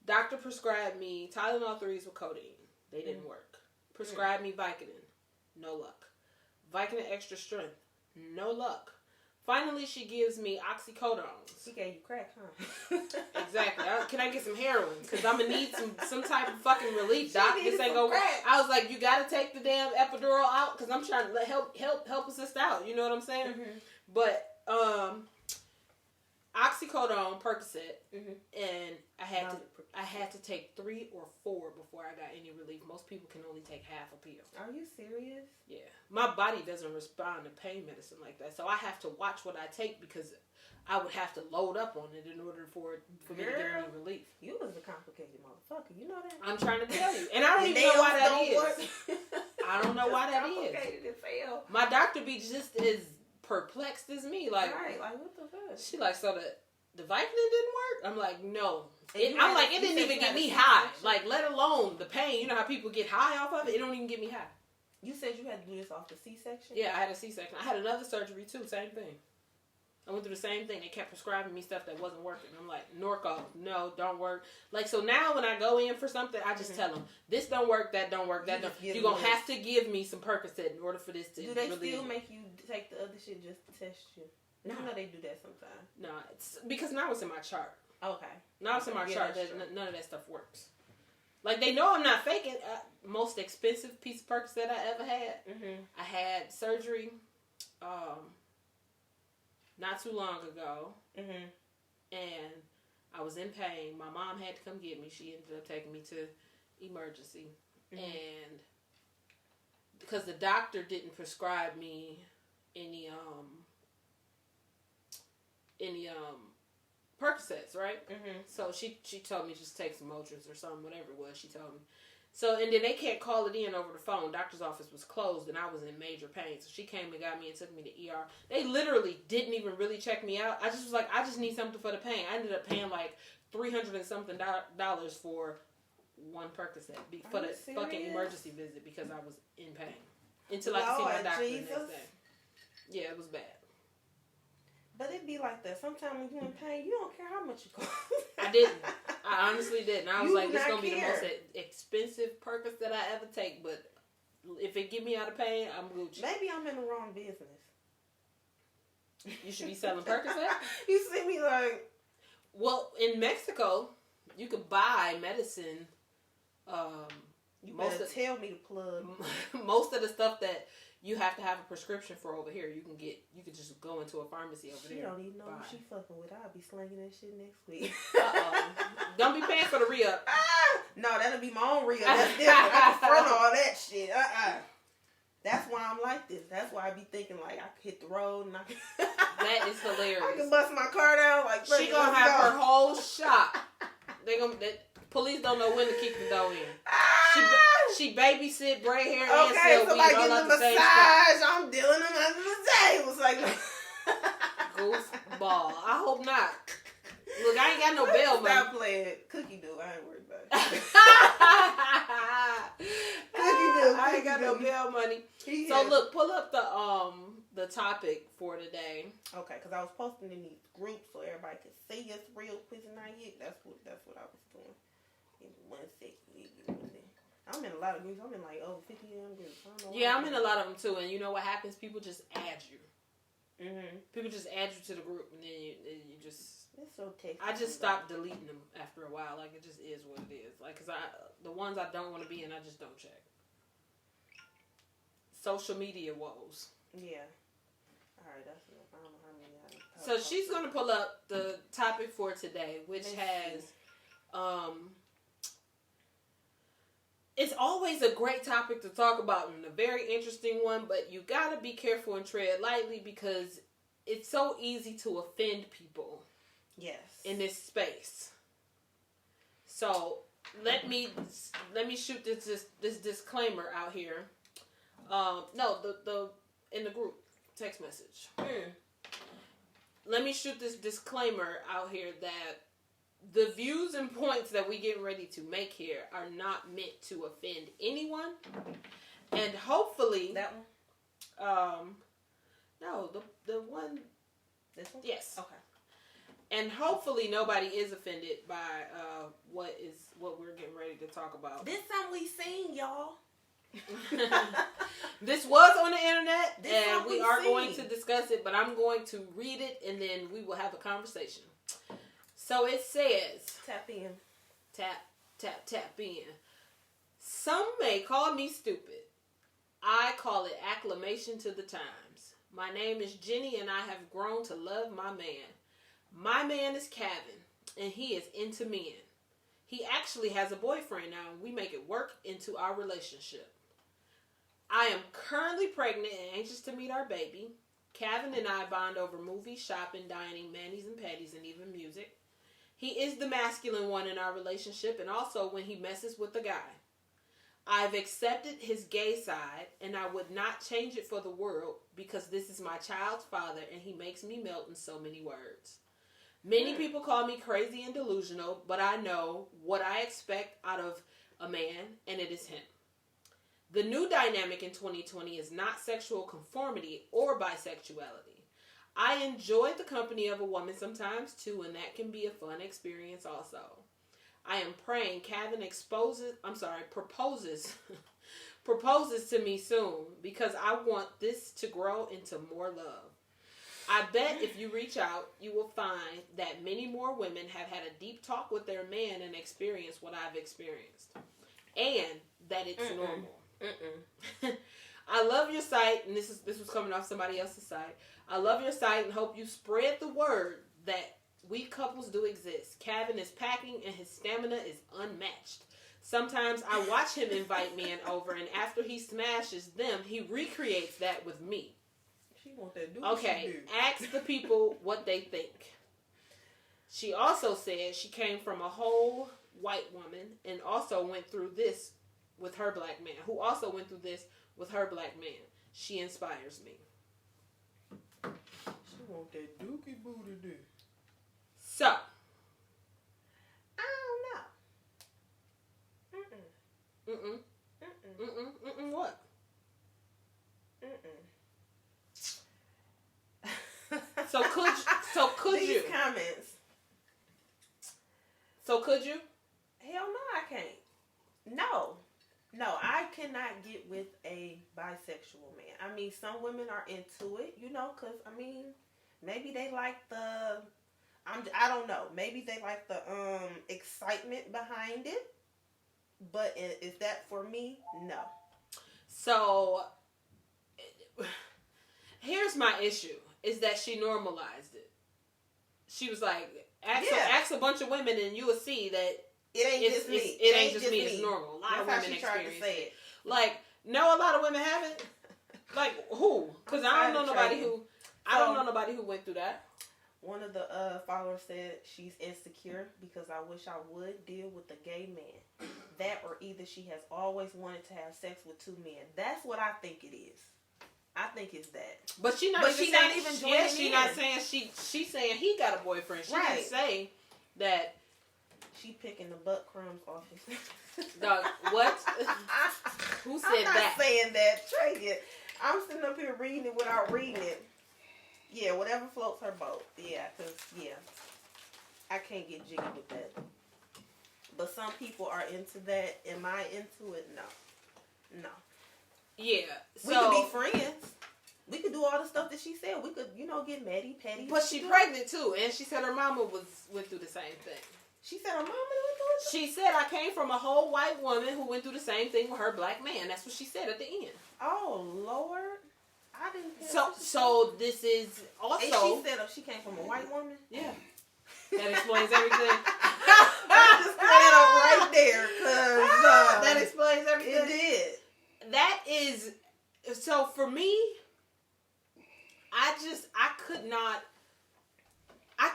Doctor prescribed me Tylenol 3s with codeine. They didn't work. Prescribed me Vicodin. No luck. Vicodin extra strength. No luck. Finally, she gives me oxycodone. She gave you crack, huh? Exactly. Can I get some heroin? Because I'm going to need some type of fucking relief, doc. This ain't going to work. I was like, you got to take the damn epidural out because I'm trying to help assist out. You know what I'm saying? Mm-hmm. But oxycodone, Percocet, and I had to take 3 or 4 before I got any relief. Most people can only take half a pill. Are you serious? Yeah. My body doesn't respond to pain medicine like that. So I have to watch what I take because I would have to load up on it in order for me to get any relief. You was a complicated motherfucker. You know that? I'm trying to tell you. And I don't even know why that is. I don't know why that is. Complicated as hell. My doctor be just as perplexed as me. Like what the fuck? She like, so the Vicodin didn't work? I'm like, no. I'm like, it didn't even get me high. Like, let alone the pain. You know how people get high off of it? It don't even get me high. You said you had to do this off the C-section? Yeah, I had a C-section. I had another surgery too, same thing. I went through the same thing. They kept prescribing me stuff that wasn't working. I'm like, Norco, no, don't work. Like, so now when I go in for something, I just tell them, this don't work, that don't work, that don't. You're going to have to give me some Percocet in order for this to do they still make you take the other shit just to test you? No. You know they do that sometimes. No, it's because now it's in my chart. Okay. Now it's in my chart. None of that stuff works. Like, they know I'm not faking. Most expensive piece of Percocet I ever had. Mm-hmm. I had surgery not too long ago. Mm-hmm. And I was in pain. My mom had to come get me. She ended up taking me to emergency. Mm-hmm. And because the doctor didn't prescribe me any Percocets, right? Mm-hmm. So she told me just take some Motrin or something, whatever it was, she told me. So, and then they can't call it in over the phone. Doctor's office was closed, and I was in major pain. So she came and got me and took me to ER. They literally didn't even really check me out. I just was like, I just need something for the pain. I ended up paying like $300 and something for one Percocet for the fucking emergency visit because I was in pain. Until I could see my doctor the next day. Yeah, it was bad. But it'd be like that. Sometimes when you're in pain, you don't care how much you cost. I didn't. I honestly didn't. I was like, this is going to be the most expensive Percocet that I ever take. But if it get me out of pain, I'm Gucci. Maybe I'm in the wrong business. You should be selling Percocet? You see me like... Well, in Mexico, you could buy medicine. You better tell me to plug. Most of the stuff that you have to have a prescription for over here. You can just go into a pharmacy over there. She don't even know who she fucking with. I'll be slinging that shit next week. Don't be paying for the re-up. No, that'll be my own re-up. That's different. I can front all that shit. That's why I'm like this. That's why I be thinking like I could hit the road and I can. That is hilarious. I can bust my car down like. She gonna have her whole shop. Police don't know when to kick the door in. She babysit, braid hair, and sell weed all at the same massage. I'm dealing them under the table. Like goofball. I hope not. Look, I ain't got no bail money. Stop playing. Cookie do. I ain't worried about it. Cookie do. I ain't got no bail money. So look, pull up the topic for today. Okay, because I was posting in these groups so everybody could see us real quick and not yet. That's what I was doing. In 1 second. I'm in a lot of groups. I'm in like over 50 groups. I'm in a lot of them too. And you know what happens? People just add you. Mm-hmm. People just add you to the group, and then you just. It's so tasty. I just stopped deleting them after a while. Like, it just is what it is. Like, cause the ones I don't want to be in, I just don't check. Social media woes. Yeah. All right, that's enough. I don't know how many. So she's gonna pull up the topic for today, which has, it's always a great topic to talk about and a very interesting one, but you gotta be careful and tread lightly because it's so easy to offend people. Yes. In this space. So let me shoot this disclaimer out here. In the group text message. Let me shoot this disclaimer out here that the views and points that we get ready to make here are not meant to offend anyone. And hopefully that one? No, the one. This one? Yes. Okay. And hopefully nobody is offended by what we're getting ready to talk about. This something we seen, y'all. This was on the internet, and we are going to discuss it, but I'm going to read it, and then we will have a conversation. So it says... Tap in. Tap in. Some may call me stupid. I call it acclamation to the times. My name is Jenny, and I have grown to love my man. My man is Kevin, and he is into men. He actually has a boyfriend now, and we make it work into our relationship. I am currently pregnant and anxious to meet our baby. Kevin and I bond over movies, shopping, dining, manis and petties, and even music. He is the masculine one in our relationship, and also when he messes with the guy. I've accepted his gay side, and I would not change it for the world because this is my child's father, and he makes me melt in so many words. Many people call me crazy and delusional, but I know what I expect out of a man, and it is him. The new dynamic in 2020 is not sexual conformity or bisexuality. I enjoy the company of a woman sometimes too, and that can be a fun experience also. I am praying Kevin proposes to me soon because I want this to grow into more love. I bet if you reach out, you will find that many more women have had a deep talk with their man and experienced what I've experienced. And that it's normal. I love your site, and this was coming off somebody else's site. I love your site and hope you spread the word that we couples do exist. Kevin is packing and his stamina is unmatched. Sometimes I watch him invite men over, and after he smashes them, he recreates that with me. She want that dude. Okay, ask the people what they think. She also said she came from a whole white woman and also went through this with her black man, who also went through this with her black man. She inspires me. She want that dookie booty dude. So. I don't know. What? So could These you? comments. So could you? Hell no, I can't. No, I cannot get with a bisexual man. I mean, some women are into it, because, maybe they like I don't know. Maybe they like the excitement behind it. But is that for me? No. So, Here's my issue, is that she normalized it. She was like, ask a bunch of women and you will see that it ain't just me. It ain't just me. It's normal. A lot of women experience it. Like, no, a lot of women haven't. Like, who? Because I don't know nobody who went through that. One of the followers said she's insecure because I wish I would deal with a gay man. That or either she has always wanted to have sex with two men. That's what I think it is. I think it's that. But she's not even joining in. She's not saying she's saying he got a boyfriend. She didn't say that. She picking the butt crumbs off his. Dog, what? Who said that? I'm not saying that. Trey it. I'm sitting up here reading it without reading it. Yeah, whatever floats her boat. Yeah, because, I can't get jiggy with that. But some people are into that. Am I into it? No. Yeah. So, we could be friends. We could do all the stuff that she said. We could, get petty. But she's pregnant, too. And she said her mama went through the same thing. She said her mama went through it? She said, I came from a whole white woman who went through the same thing with her black man. That's what she said at the end. Oh, Lord. I didn't hear So this is also... And she said she came from a white woman? Yeah. That explains everything. Just put it up right there, because... that explains everything. It did. That is... So for me, I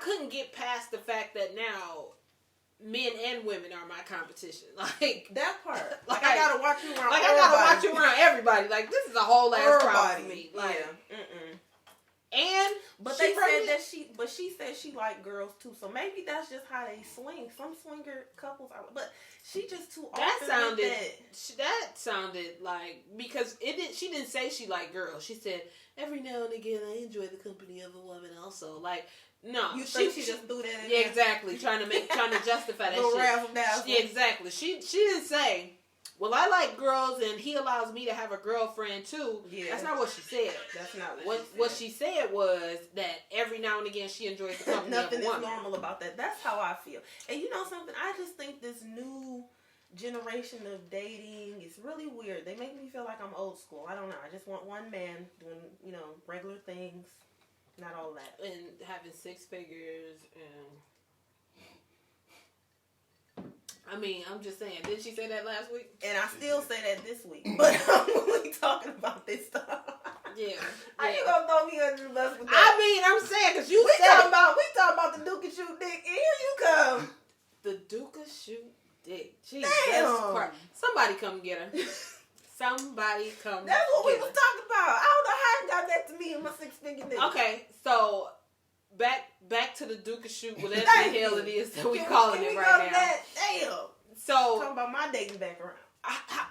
couldn't get past the fact that now men and women are my competition. Like that part. Like I gotta watch you around. Like everybody. I gotta watch you around everybody. Like this is a whole ass problem for me. Like, And she said she liked girls too. So maybe that's just how they swing. Some swinger couples are, but she just too often. That sounded like, because she didn't say she liked girls. She said every now and again I enjoy the company of a woman also. Like, no, you think she just threw that in there? Exactly. Trying to justify that shit. Yeah, exactly. She didn't say, well, I like girls and he allows me to have a girlfriend too. Yeah. That's not what she said. That's not what she said was that every now and again she enjoys the company of a woman. Nothing is normal about that. That's how I feel. And you know something? I just think this new generation of dating is really weird. They make me feel like I'm old school. I don't know. I just want one man doing, regular things. Not all that. And having 6 figures and... I mean, I'm just saying. Didn't she say that last week? And I still say that this week. But we talking about this stuff. Yeah. How you gonna throw me under the bus with that? I mean, I'm saying, because we talking about the Duke and shoot dick. And here you come. The Duke and shoot dick. Jesus Christ. Somebody come get her. Somebody come. That's what we was talking about. I don't know how you got that to me in my 6-figure nigga. Okay, so back to the Duke and shoot, whatever the hell it is that we calling it right now. Damn. So talking about my dating background.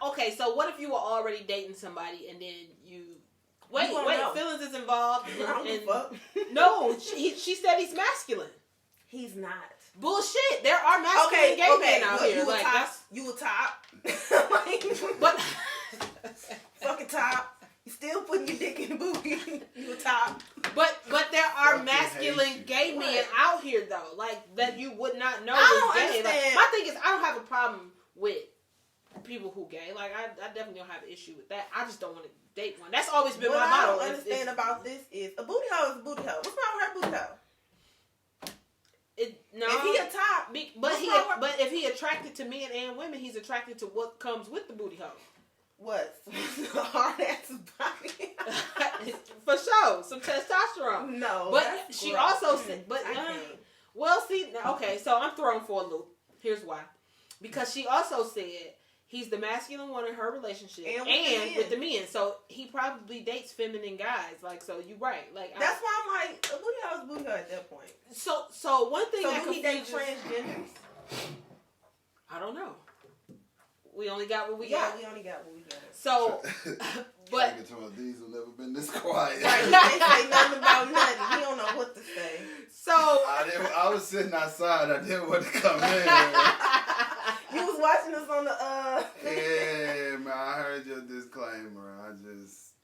Okay, so what if you were already dating somebody and then you wait, feelings is involved. No, she said he's masculine. He's not. Bullshit. There are masculine gay men out here. You a top. But fucking top. You still putting your dick in the booty. You a top. But there are masculine gay men out here though, like that you would not know is gay. Like, my thing is, I don't have a problem with people who gay. Like I definitely don't have an issue with that. I just don't want to date one. That's always been my motto. What I don't understand about this is a booty hole is a booty hole. What's wrong with her booty hole? If he a top, but if he attracted to men and women, he's attracted to what comes with the booty hole. What? Hard ass body. For sure, some testosterone. No, but she also said, well, see, okay, so I'm thrown for a loop. Here's why, because she also said he's the masculine one in her relationship and with the men, so he probably dates feminine guys. Like, so you right, like that's why I'm like, a booty hole is booty hole at that point. So one thing that do he date transgenders? I don't know. We only got what we got. Yeah, we only got what we got. So, but these have never been this quiet. Right, he didn't say nothing about nothing. He don't know what to say. So I was sitting outside. I didn't want to come in. You was watching us on the Yeah, man. I heard your disclaimer. I just.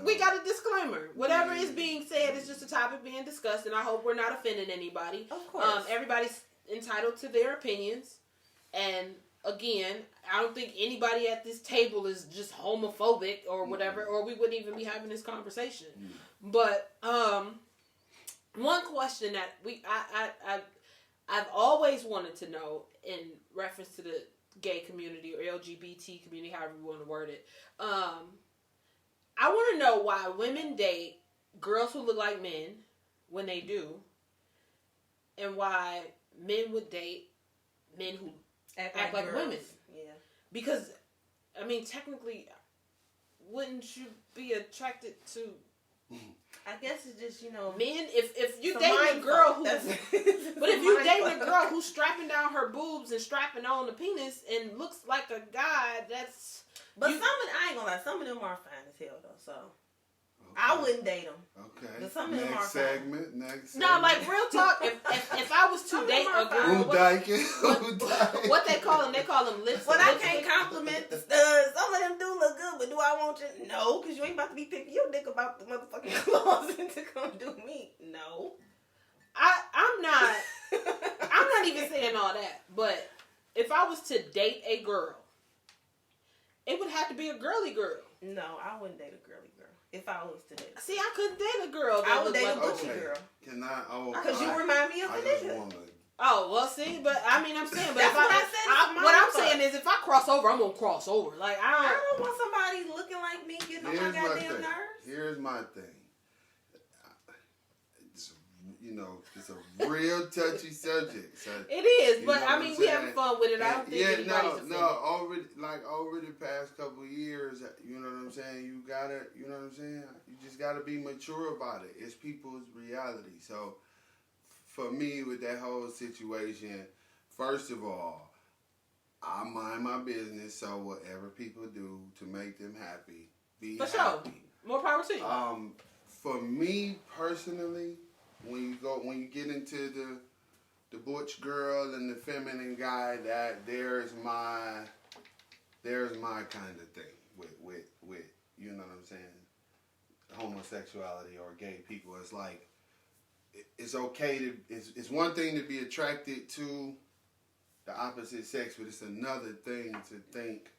We got a disclaimer. Whatever is being said is just a topic being discussed, and I hope we're not offending anybody. Of course. Everybody's entitled to their opinions, and again, I don't think anybody at this table is just homophobic or whatever, or we wouldn't even be having this conversation. But one question that I've always wanted to know in reference to the gay community or LGBT community, however you want to word it, I want to know why women date girls who look like men when they do, and why men would date men who act like women. Yeah. Because, I mean, technically, wouldn't you be attracted to... I guess it's just, you know... Men, if you dating a girl who... But if you dating a girl who's strapping down her boobs and strapping on the penis and looks like a guy, that's... But I ain't gonna lie, some of them are fine as hell, though, so... Okay. I wouldn't date them. Okay. But some of them are next segment. No, like real talk. If I was to date a girl, what they call them? They call them lips. But I can't compliment the studs. Some of them do look good, but do I want you? No, because you ain't about to be picking your dick about the motherfucking clothes to come do me. No, I'm not. I'm not even saying all that. But if I was to date a girl, it would have to be a girly girl. No, I wouldn't date a girly girl. If I was to date. See, I couldn't date a girl. I would date a butchy girl. Can I? Because you remind me of a nigga. Oh, well, see, but I mean, I'm saying, but that's what I said. What I'm saying is, if I cross over, I'm gonna cross over. Like I don't want somebody looking like me getting on my goddamn nerves. Here's my thing. It's a real touchy subject. So, it is, but I mean, we having fun with it. I don't think anybody's offended. Over the past couple of years, you know what I'm saying? You gotta, you know what I'm saying? You just gotta be mature about it. It's people's reality. So, for me, with that whole situation, first of all, I mind my business. So whatever people do to make them happy, be happy. Sure. More power to you. For me personally, when you get into the butch girl and the feminine guy, that there's my kind of thing with you know what I'm saying, homosexuality or gay people. It's like it's okay to it's one thing to be attracted to the opposite sex, but it's another thing to think.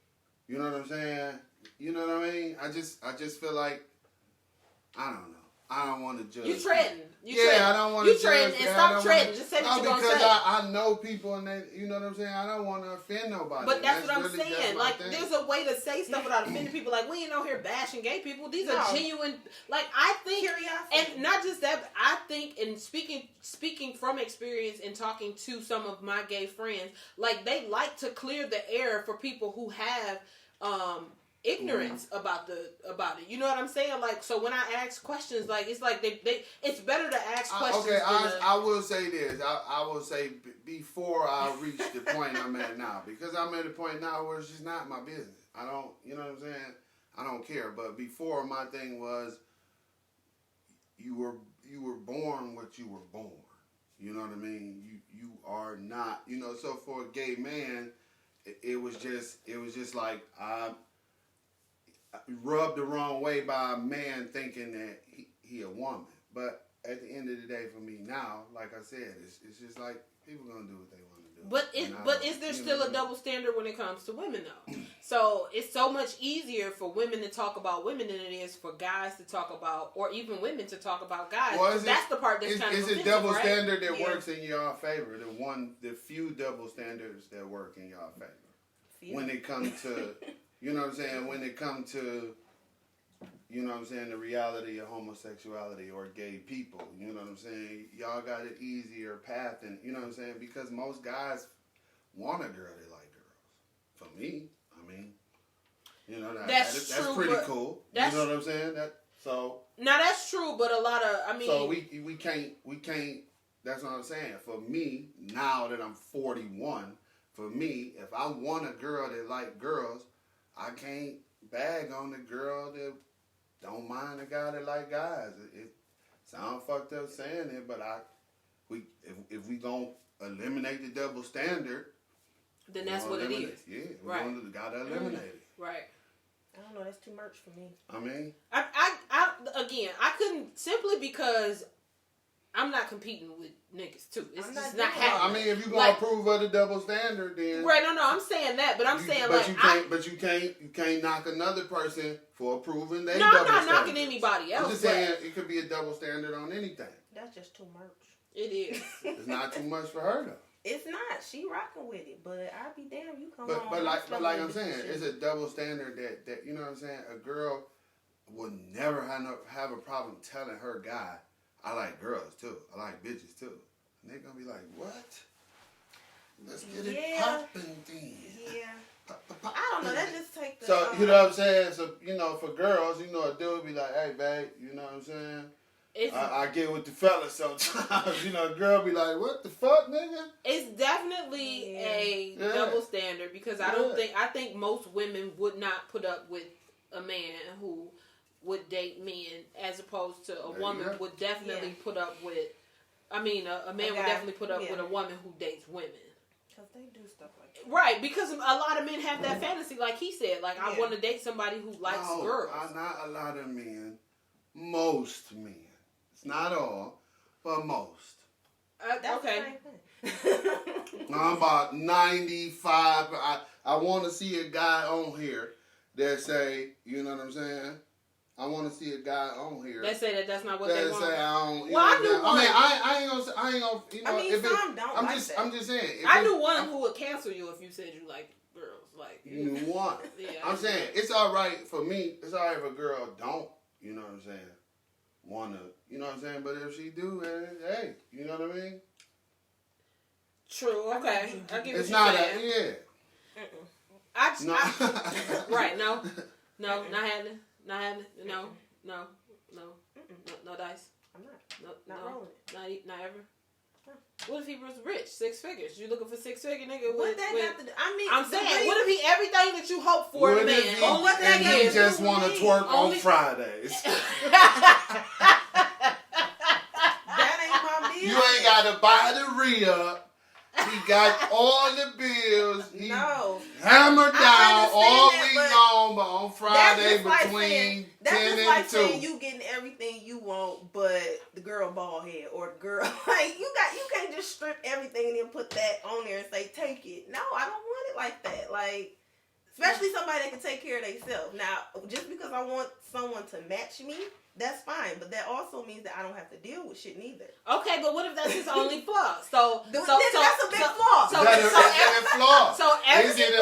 You know what I'm saying? You know what I mean? I just feel like I don't know. I don't want to judge. You treading. I don't want to judge. You treading and stop treading. Just say what you're going to say. Because I know people and they, you know what I'm saying? I don't want to offend nobody. But that's what I'm saying. Like, there's a way to say stuff without offending people. Like, we ain't out here bashing gay people. These are genuine, like, I think, curiosity. And not just that, but I think, in speaking from experience and talking to some of my gay friends, like, they like to clear the air for people who have, ignorance about it. You know what I'm saying? Like, so when I ask questions, like, it's like it's better to ask questions. Okay, I will say this. I will say before I reach the point I'm at now, because I'm at a point now where it's just not my business. I don't, you know what I'm saying? I don't care. But before, my thing was, you were born what you were born. You know what I mean? You are not. You know, so for a gay man, it was just like rubbed the wrong way by a man thinking that he a woman. But at the end of the day, for me now, like I said, it's just like people gonna do what they want to do. But is there still a double standard when it comes to women though? So it's so much easier for women to talk about women than it is for guys to talk about, or even women to talk about guys. Well, that's the part that's kind of offensive, it's a double right? standard that works in your favor. The few double standards that work in your favor. When it comes to you know what I'm saying? When it comes to, you know what I'm saying, the reality of homosexuality or gay people, you know what I'm saying? Y'all got an easier path, and you know what I'm saying? Because most guys want a girl that like girls. For me, I mean, you know, that's pretty cool. You know what I'm saying? Now that's true, but a lot of, I mean. So we can't, that's what I'm saying. For me, now that I'm 41, for me, if I want a girl that like girls, I can't bag on the girl that don't mind a guy that like guys. It sounds fucked up saying it, but if we gonna eliminate the double standard, then that's what it is. Yeah, we gotta eliminate it. Right. I don't know. That's too much for me. I mean, I couldn't, simply because I'm not competing with niggas too. It's I'm just not not happening. I mean, if you gonna approve of the double standard, then right. No, I'm saying that, but I'm saying like you can't knock another person for approving they No, double I'm not standard. knocking anybody else. I'm just saying it could be a double standard on anything. That's just too much. It is. It's not too much for her though. It's not. She rocking with it, but I'd be damn. You come But on. like I'm saying, it's a double standard that you know what I'm saying. A girl would never have a problem telling her guy, I like girls too. I like bitches too. And they're gonna be like, what? Let's get it poppin' then. Yeah. I don't know. That just take the. So you know what I'm saying. So you know, for girls, you know, a dude be like, hey babe, you know what I'm saying. I get with the fellas sometimes. You know, a girl be like, what the fuck, nigga? It's definitely a double standard because I think most women would not put up with a man who would date men as opposed to a woman would definitely put up with, a man would definitely put up with a woman who dates women. Because they do stuff like that. Right, because a lot of men have that fantasy, like he said. Like, I want to date somebody who likes girls. Not a lot of men. Most men. It's not all, but most. Okay. I'm about 95. I want to see a guy on here that say, you know what I'm saying? I want to see a guy on here that say that's not what they want. Say I don't. Well, I knew one. I ain't gonna. You know, I mean, some don't I'm like just, that. I'm just saying. I knew one who would cancel you if you said you like girls. Like you knew one. Yeah. I'm saying it's all right for me. It's all right if a girl don't. You know what I'm saying? Wanna. You know what I'm saying? But if she do, hey, you know what I mean? True. Okay. I get it's what not you're saying. Right. No, not happening. Not happening. No dice. I'm not rolling it. Not ever. What if he was rich, 6 figures? You looking for 6 figure nigga? What that got to do? I mean, I'm saying, what if he everything that you hope for in a man? What that got to do? Just want to twerk on Fridays. That ain't my business. You ain't got to buy the re-up. He got all the bills. He hammered down all week long, but on Friday between 10 and 2. Saying you getting everything you want, but the girl bald head or the girl like you can't just strip everything and then put that on there and say take it. No, I don't want it like that. Like, especially somebody that can take care of themselves. Now, just because I want someone to match me, that's fine, but that also means that I don't have to deal with shit neither. Okay, but what if that's his only flaw? So that's a big flaw. Is it a flaw? So is it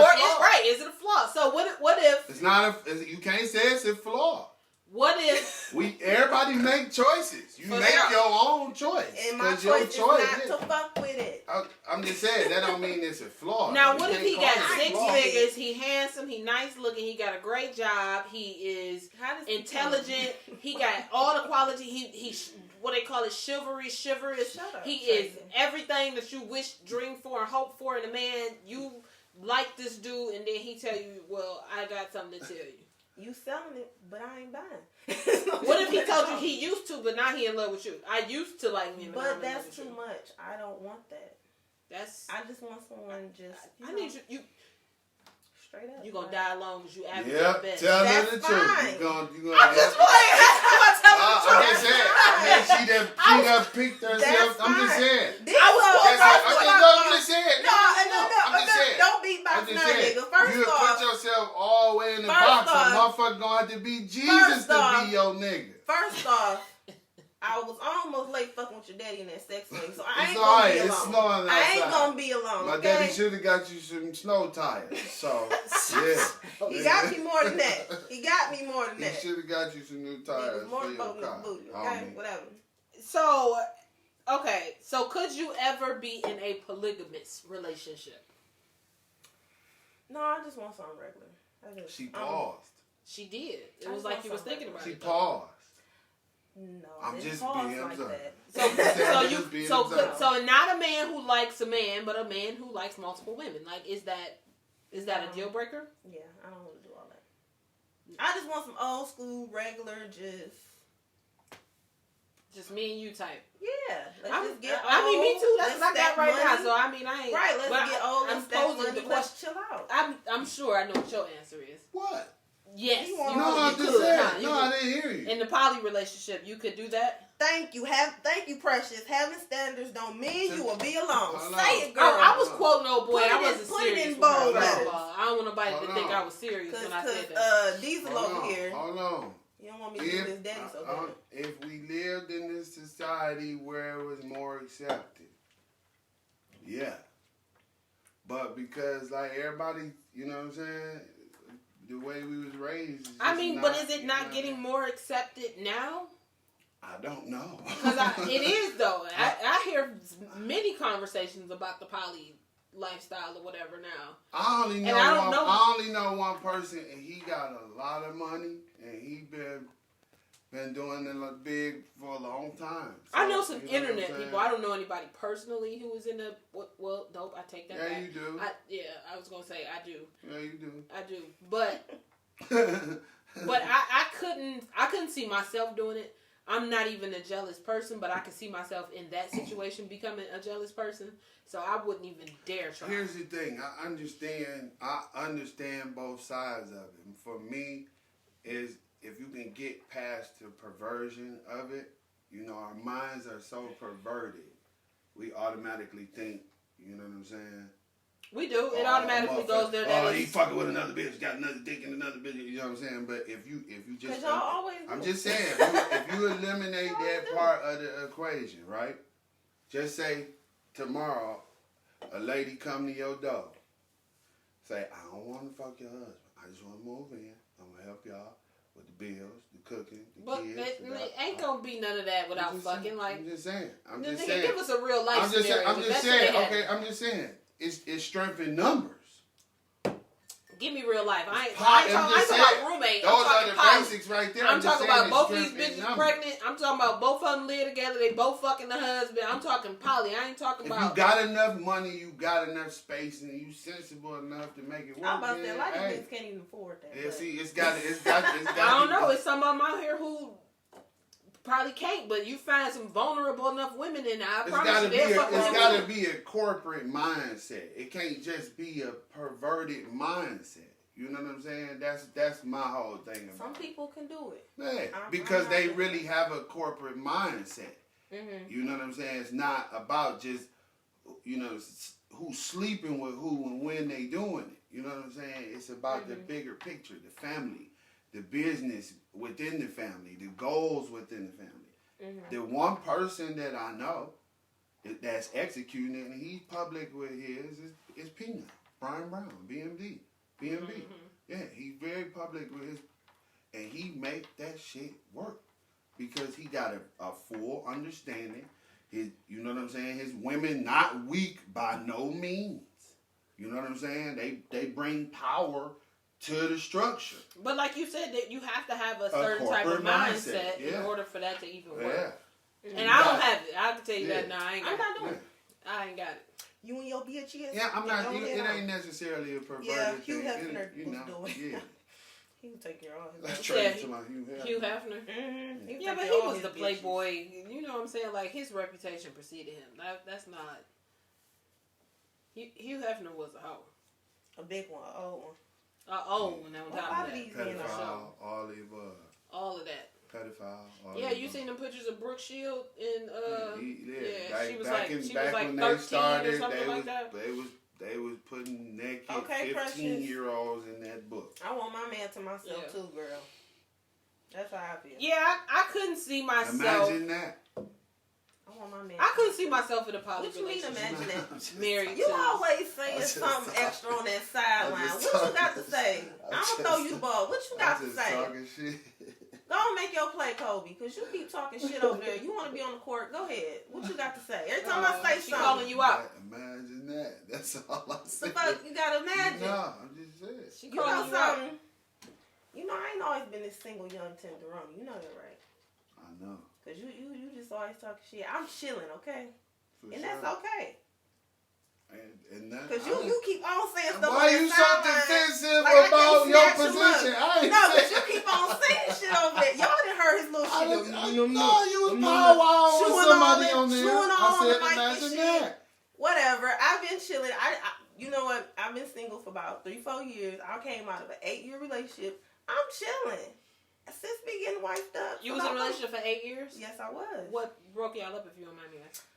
a flaw? So what if it's not you can't say it's a flaw. What if everybody make choices? You make your own choice. And my choice is not to fuck with it. I'm just saying that don't mean it's a flaw. Now what if he got 6 figures? He handsome. He nice looking. He got a great job. He is intelligent. He got all the quality. He what they call it chivalrous. He is everything that you wish, dream for, and hope for in a man. You like this dude, and then he tell you, "Well, I got something to tell you." You selling it, but I ain't buying. What if he told you he used to, but now he in love with you? I used to like him, but that's too much. I don't want that. I just want someone I need you. Straight up. You gonna die alone because you average the best. Tell her the truth. I'm just playing. I'm telling the truth. I'm just saying. She done picked herself. I'm just saying. I'm just saying. Don't beat box now, nigga. First you off, put yourself all the way in the box. A motherfucker gonna have to be Jesus to be your nigga. First off, I was almost late fucking with your daddy in that sex thing, so I ain't gonna be alone. It's snowing outside. I ain't gonna be alone. My daddy should have got you some snow tires. So yeah, he got me more than that. He should have got you some new tires for your car. Okay, whatever. So, okay, so could you ever be in a polygamous relationship? No, I just want something regular. She paused. She did. It was like you was thinking about it. She paused. No, I'm just being like that. So not a man who likes a man, but a man who likes multiple women. Like, is that a deal breaker? Yeah, I don't want to do all that. I just want some old school, regular, just me and you type. Yeah, let's get old. I mean, me too. That's what I got right now. So I mean, I ain't right. Let's get old. I'm posing the question. Let's chill out. I'm sure I know what your answer is. What? Yes. I didn't hear you. In the poly relationship, you could do that? Thank you, Precious. Having standards don't mean you will be alone. Say it, girl. I was quoting old boy. I wasn't put serious. It in bold letters. I don't want nobody to think I was serious when I said that. Diesel over here. Hold on. You don't want me to do this daddy so bad. If we lived in this society where it was more accepted, yeah. But because like everybody, you know what I'm saying, the way we was raised. I mean, but is it not getting more accepted now? I don't know. Because it is though. I hear many conversations about the poly lifestyle or whatever now. I only know one person, and he got a lot of money, and he been doing it big for a long time. So, I know some internet people. I don't know anybody personally who was in the. Well, nope. I take that back. Yeah, you do. I was gonna say I do. Yeah, you do. I do, but I couldn't see myself doing it. I'm not even a jealous person, but I could see myself in that situation becoming a jealous person. So I wouldn't even dare try. Here's the thing. I understand both sides of it. And for me, is if you can get past the perversion of it, you know, our minds are so perverted. We automatically think, you know what I'm saying? We do. It automatically goes there. Oh, he fucking with another bitch, got another dick in another bitch. You know what I'm saying? But if you just, I'm just saying, if you eliminate that part of the equation, right? Just say tomorrow, a lady come to your door, say, I don't want to fuck your husband. I just want to move in. I'm gonna help y'all with the bills, the cooking, the kids. But it ain't gonna be none of that without fucking. I'm just saying. Give us a real life scenario. I'm just saying. Okay, I'm just saying. It's strength in numbers. Give me real life. I ain't talking about roommate. Those are the basics right there. I'm talking about both these bitches pregnant. I'm talking about both of them live together. They both fucking the husband. I'm talking poly. I ain't talking about. If you got enough money, you got enough space, and you sensible enough to make it work. I'm about to say, a lot of niggas can't even afford that. Yeah, see, it's got. I don't know. It's some of them out here who probably can't, but you find some vulnerable enough women in there. It's got to be a corporate mindset. It can't just be a perverted mindset. You know what I'm saying? That's my whole thing about it. Some people can do it. Yeah, because they really have a corporate mindset. Mm-hmm. You know what I'm saying? It's not about just, you know, who's sleeping with who and when they doing it. You know what I'm saying? It's about the bigger picture, the family, the business within the family, the goals within the family. Mm-hmm. The one person that I know that's executing it, and he's public with his, is Peanut, Brian Brown, BMD. BMB. Mm-hmm. Yeah, he's very public with his, and he make that shit work because he got a full understanding. You know what I'm saying? His women not weak by no means. You know what I'm saying? They bring power to the structure. But like you said, that you have to have a certain type of mindset in order for that to even work. Yeah. And I don't have it. I can tell you that now. I'm not doing it. I ain't got it. You and your bitches. Yeah, I'm not. It ain't necessarily a perverted thing. Hugh Hefner was doing. Yeah. He would take care of That's his true. Hugh Hefner. Mm-hmm. Yeah, but he was the playboy. You know what I'm saying? Like his reputation preceded him. That's not. Hugh Hefner was a hoe. A big one, an old one. An old one. A lot of these men are all the above. All of that. Pedophile. Yeah, you seen them pictures of Brooke Shield in she was back like when 13 they started, or something like that. They was putting naked 15-year-olds in that book. I want my man to myself too, girl. That's how I feel. Yeah, I couldn't see myself. Imagine that. I want my man. I couldn't see myself in a poly relationship. What you mean imagine that? Married. You always saying something extra on that sideline. What you got to say? I'm gonna throw you the ball. What you got to say? Talking shit. Go and make your play, Kobe, because you keep talking shit over there. You want to be on the court? Go ahead. What you got to say? Every time I say something, calling you out. Imagine that. That's all I say. The fuck you gotta imagine. No, I'm just saying. She calling you out. You know, I ain't always been this single young tenderoni. You know that, right? I know. Cause you just always talking shit. I'm chilling, okay, For and sure. that's okay. And that, Cause you keep on saying stuff. Why you so defensive about your position? No, cause you keep on saying shit over there. Y'all done heard his little shit. No, you was powwow with somebody on there. I said imagine that. Whatever. I've been chilling. I you know what? I've been single for about 3-4 years. I came out of an 8-year relationship. I'm chilling. Since we getting wiped up. You was in a relationship for 8 years? Yes, I was. What broke y'all up, if you don't mind me asking?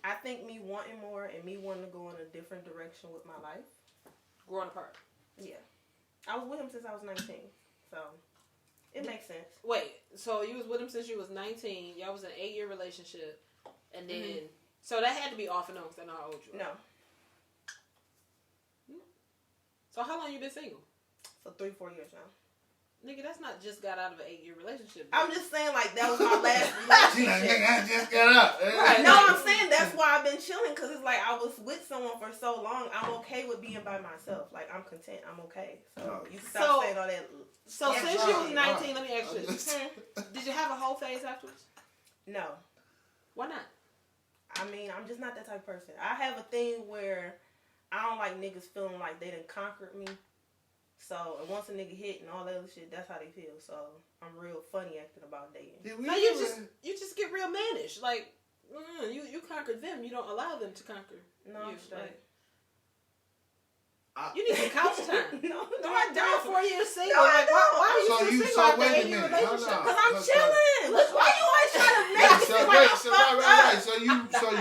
I think me wanting more and me wanting to go in a different direction with my life. Growing apart. Yeah. I was with him since I was 19. So, it makes sense. Wait, so you was with him since you was 19. Y'all was in an 8-year relationship. And then, so that had to be off and on because I know how old you are. No. So how long you been single? For 3-4 years now. Nigga, that's not just got out of an 8-year relationship. I'm just saying, like, that was my last relationship. Nigga, I just got up. Right. No, I'm saying that's why I've been chilling, because it's like I was with someone for so long. I'm okay with being by myself. Like, I'm content. I'm okay. So, you can stop saying all that. So, since you was 19, let me ask you this. Did you have a whole phase afterwards? No. Why not? I mean, I'm just not that type of person. I have a thing where I don't like niggas feeling like they done conquered me. So, and once a nigga hit and all that other shit, that's how they feel. So, I'm real funny acting about dating. No, you just get real mannish. Like, you conquered them. You don't allow them to conquer No, you. I'm straight. You need some couch time. No, I don't. 4 years single. No, I like, why are you still single after wait a 8-year minute. relationship? Because I'm chilling. Look, why you always trying to make it seem like I'm fucked up? So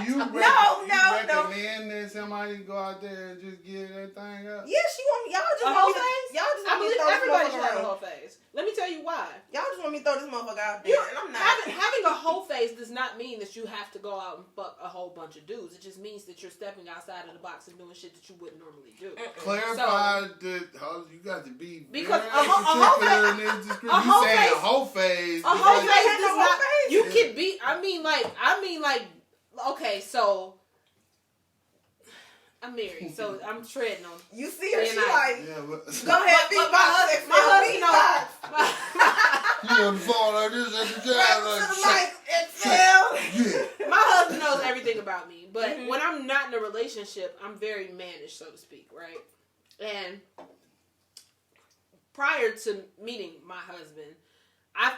you recommend that somebody go out there and just get that thing up? Yeah, she want me. Y'all just A want whole me. phase? Y'all just want me to throw this everybody should motherfucker have a around. whole phase. Let me tell you why. Y'all just want me to throw this motherfucker out there, and I'm not. Having a whole phase does not mean that you have to go out and fuck a whole bunch of dudes. It just means that you're stepping outside of the box and doing shit that you wouldn't normally do. Clarify that you got to be because very particular in this description. You saying a whole phase. A whole phase does not. You can be. I mean, like. Okay, so. I'm married, so I'm treading on. You see her, she like, go ahead, be my husband knows. You on the phone like this at the job, My husband knows everything about me, but when I'm not in a relationship, I'm very mannish, so to speak, right? And prior to meeting my husband, I've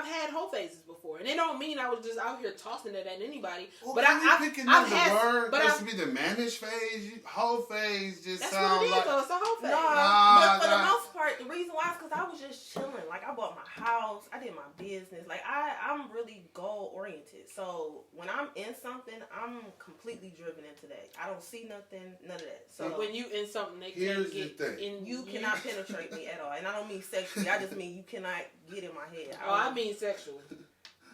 had whole phases before, and it don't mean I was just out here tossing it at anybody. Well, but I've had word. But That's to be the mannish phase. Whole phase just that's sound what it is, like. though. It's a whole phase. But for the most part, the reason why is because I was just chilling. Like, I bought my house, I did my business. Like, I'm really goal oriented. So when I'm in something, I'm completely driven into that. I don't see nothing, none of that. So when you in something, they here's can't the get thing. in. You cannot penetrate me at all, and I don't mean sexually. I just mean you cannot get in my head. I mean sexual.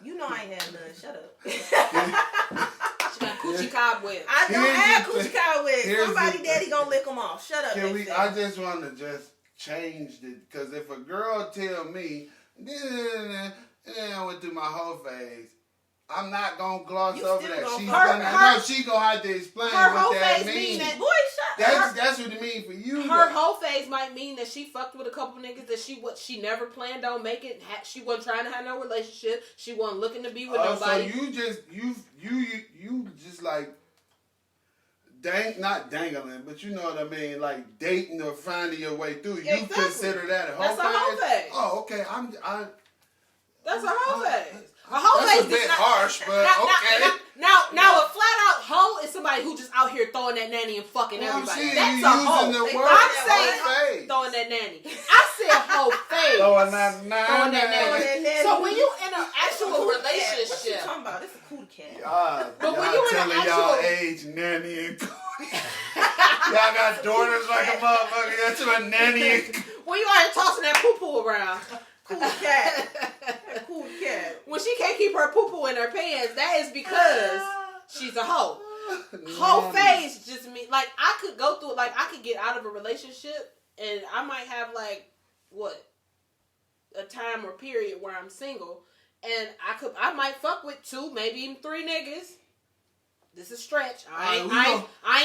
You know I ain't had none. Shut up. She got coochie cobwebs. I don't have coochie cobwebs. Somebody daddy gonna lick them off. Shut up. I just want to just change it, because if a girl tell me, then I went through my whole phase, I'm not gonna gloss over that. She gonna have to explain what that means. Boy, shut up. That's what it means for you. Her whole phase might mean that she fucked with a couple niggas that she never planned on making. She wasn't trying to have no relationship. She wasn't looking to be with nobody. So you just like not dangling, but you know what I mean, like dating or finding your way through. You consider that a whole phase? That's a whole phase. Oh, okay. That's a whole phase. A whole phase is a bit harsh, but okay. Now a flat out hoe is somebody who just out here throwing that nanny and fucking everybody. That's a hoe. I'm saying throwing that nanny. I said whole phase. Throwing that nanny. So when you in an actual relationship, what you talking about? It's a cool cat. But when you in an actual y'all age nanny and y'all got daughters like a motherfucker. That's a nanny. When you out here tossing that poo poo around. Cool cat. Cool cat. When she can't keep her poo-poo in her pants, that is because she's a hoe. Whole phase just mean, like, I could go through, like, I could get out of a relationship and I might have, like, a time or period where I'm single, and I might fuck with 2, maybe even 3 niggas. This is stretch. I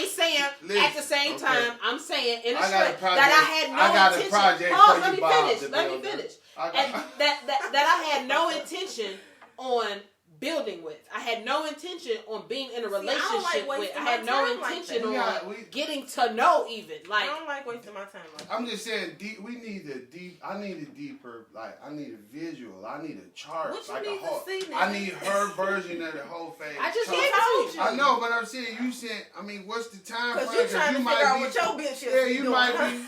ain't saying at the same time. I'm saying in a stretch that I had no intention. Pause. Let me finish. And that I had no intention on building with. I had no intention on being in a relationship with. I had no intention on getting to know even. Like, I don't like wasting my time like that. I'm just saying, I need a deeper, like, I need a visual. I need a chart. What you like need a whole, to see, I need her version of the whole phase. I just told you. I know, but I'm saying, you said, I mean, what's the time frame? Because you're trying to figure out what your bitch is. Yeah, you might be.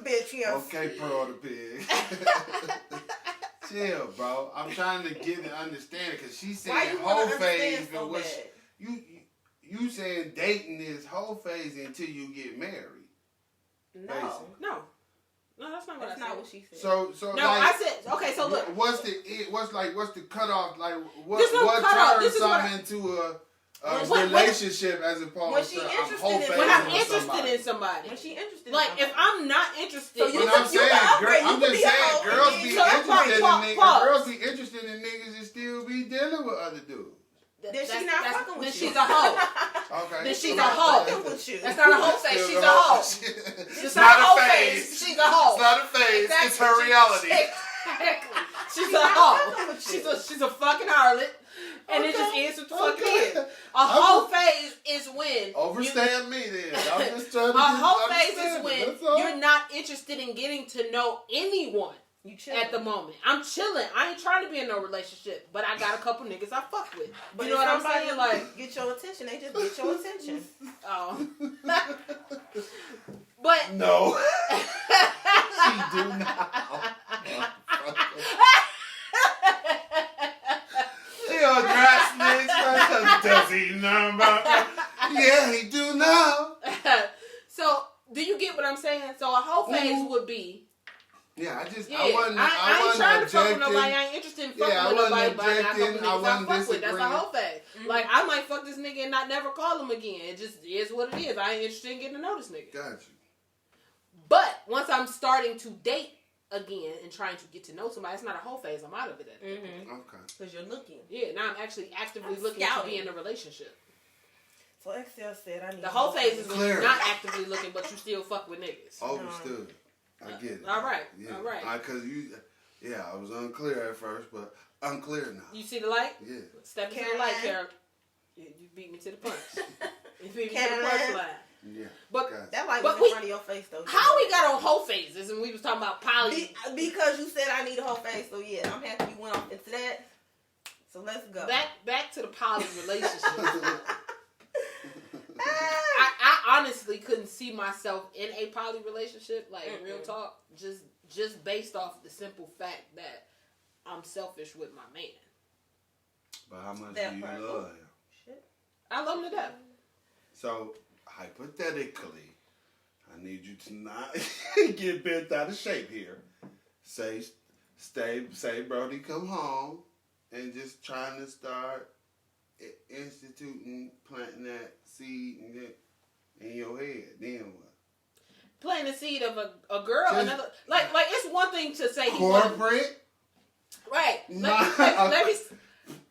bitch, yes. Okay, Pearl the pig. Chill, bro. I'm trying to get and understand it because she said whole phase, but what you saying dating is whole phase until you get married. No. Basically. No, that's not what I said. That's not what she said. So no, like, I said okay. So look, what's the cutoff? Like what turns something into a relationship as opposed to I'm whole phase when I'm interested in somebody. When she interested, like in if I'm not interested, I'm just saying, girls be interested in niggas and still be dealing with other dudes. Then she's not fucking with you. Then she's a hoe. Okay. Then she's a hoe. That's not a hoe phase. She's a hoe. It's not a hoe phase. She's a hoe. It's not a phase. Exactly. It's her reality. Exactly. She's a hoe. She's a fucking harlot. And it just is what the fuck it is. A whole phase is when overstand me then. I'm just trying to a whole phase is when you're not interested in getting to know anyone. You chilling. At the moment. I'm chilling. I ain't trying to be in no relationship, but I got a couple niggas I fuck with. But you know what I'm saying? Like get your attention. They just get your attention. Oh. But no. She do not. She on dry snakes. Does he know about that? Yeah, he do now. So, do you get what I'm saying? So, a whole phase would be. Yeah, I wasn't trying to fuck with nobody. I ain't interested in fucking with nobody. But I got a couple niggas I fuck with. That's a whole phase. Mm-hmm. Like, I might fuck this nigga and not never call him again. It just is what it is. I ain't interested in getting to know this nigga. Got you. But once I'm starting to date again and trying to get to know somebody, it's not a whole phase. I'm out of it at that point. Okay. Because you're looking. Yeah, now I'm actually actively looking to be in a relationship. So Excel said I need the whole phase is when you're not actively looking, but you still fuck with niggas. Overstood. I get it. All right. Yeah. All right. Because I was unclear at first, but I'm clear now. You see the light? Yeah. Step into the light, Carol. You beat me to the punch. You beat me to the punch line. Yeah. But that light was in front of your face, though. How we got on whole phases and we was talking about poly? Because you said I need a whole phase, so yeah, I'm happy you went off into that. So let's go. Back to the poly relationship. I honestly couldn't see myself in a poly relationship, like real talk, just based off the simple fact that I'm selfish with my man. But how much do you love him? Shit. I love him to death. So, hypothetically, I need you to not get bent out of shape here. Say, Brody, come home and just trying to start planting that seed in your head. Then what? Planting the seed of a girl, another like it's one thing to say corporate. Right.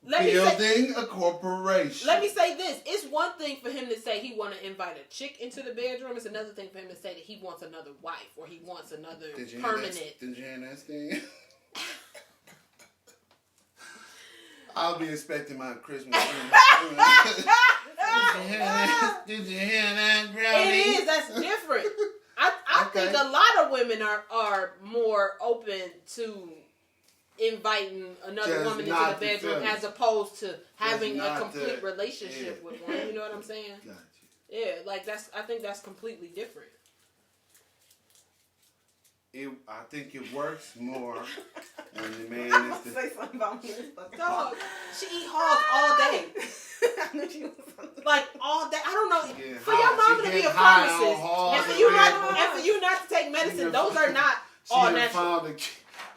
Building a corporation. Let me say this. It's one thing for him to say he want to invite a chick into the bedroom. It's another thing for him to say that he wants another wife or he wants another permanent. Did you hear that thing? I'll be expecting my Christmas. Did you hear that, Brownie? It is. That's different. I think a lot of women are more open to inviting another woman into the bedroom as opposed to having a complete relationship with one. You know what I'm saying? Gotcha. Yeah, like I think that's completely different. I think it works more when the man is the... Say something about me. Dog, she eat hogs all day. I knew she was something. Like all day. I don't know. For your mom to be a pharmacist and for you not to take medicine, those are not all natural.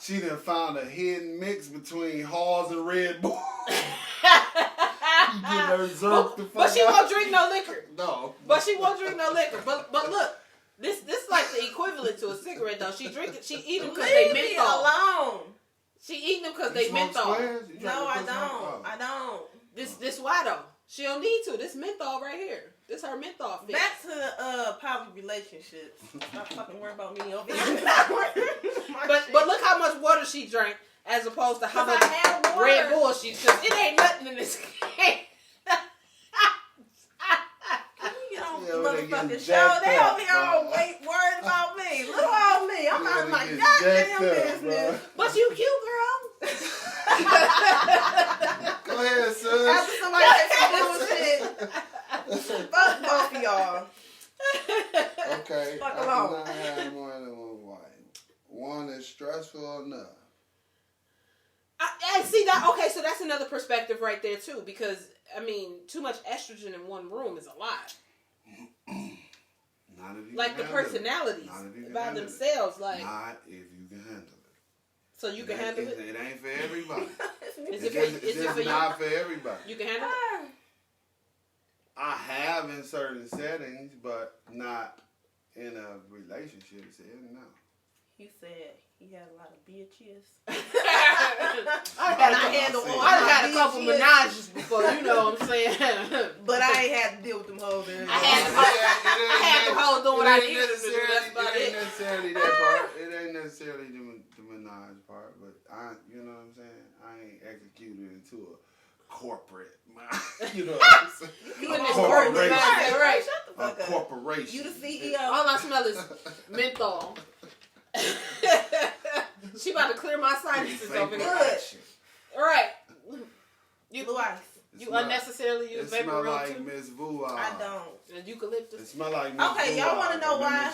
She done found a hidden mix between Halls and Red Bull. But she won't drink no liquor. No. But she won't drink no liquor. But look. This like the equivalent to a cigarette though. She eat them because they menthol. Leave me alone. She eat them because they menthol. No, I don't. This why though? She don't need to. This menthol right here. This her menthol fix. Back to the poly relationships. Stop fucking worrying about me over here. but look how much water she drank as opposed to how much Red Bull she took. It ain't nothing in this can. Motherfucking show. They over here all worried about me. Look on me. I'm out of my goddamn business. But you cute, girl. Go ahead, sis. After somebody said some bullshit. Fuck both of y'all. Okay. Fuck alone. I have more than one wife. one is stressful enough. I see that. Okay, so that's another perspective right there too, because I mean, too much estrogen in one room is a lot. Not if you like the personalities by themselves, like not if you can handle it. So you can handle it. It ain't for everybody. It's just not for everybody. You can handle it. I have in certain settings, but not in a relationship setting. No. He said he had a lot of bitches. I had a couple menages before, you know what I'm saying. But I ain't had to deal with them hoes. I had them hoes doing what I needed to do. That's about it. It ain't necessarily that part. It ain't necessarily the menage part, but you know what I'm saying? I ain't executed into a corporate, you know what I'm saying? You in this corporate mindset, right? Shut the fuck up. Corporation. You the CEO. All I smell is menthol. She about to clear my sinuses over here. Good. All right. You blue ice. You unnecessarily use vapor rub rub like too? Miss Vu. I don't. And eucalyptus. It smell like Miss Okay, Vu. y'all want to know why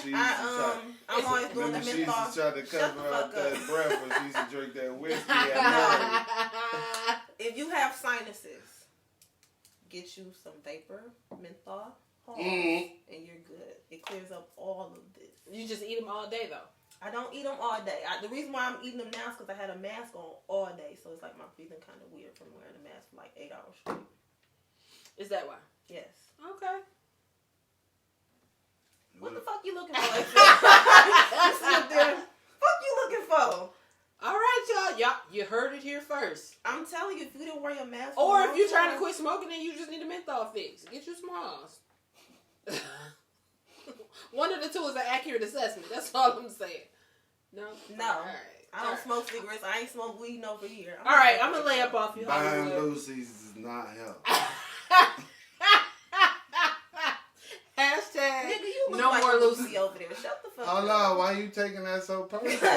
I'm always doing the menthol. She used menthol? to try to cover up that breath when she used to drink that whiskey. If you have sinuses, get you some vapor menthol, and you're good. It clears up all of this. You just eat them all day though. I don't eat them all day. The reason why I'm eating them now is because I had a mask on all day. So it's like my breathing kind of weird from wearing a mask for like 8 hours straight. Is that why? Yes. Okay. What the fuck you looking for? You sit there. Fuck you looking for? All right, y'all. You heard it here first. I'm telling you, if you didn't wear your mask, or if you're trying to quit smoking, then you just need a menthol fix. Get you smalls. One of the two is an accurate assessment. That's all I'm saying. No. All right. I don't smoke cigarettes. I ain't smoked weed in over a year. All right, I'm gonna lay up off you. Buying Lucy's does not help. Hashtag nigga, you look no like more Lucy over there. Shut the fuck up. Hold on, why you taking that so personal? You buy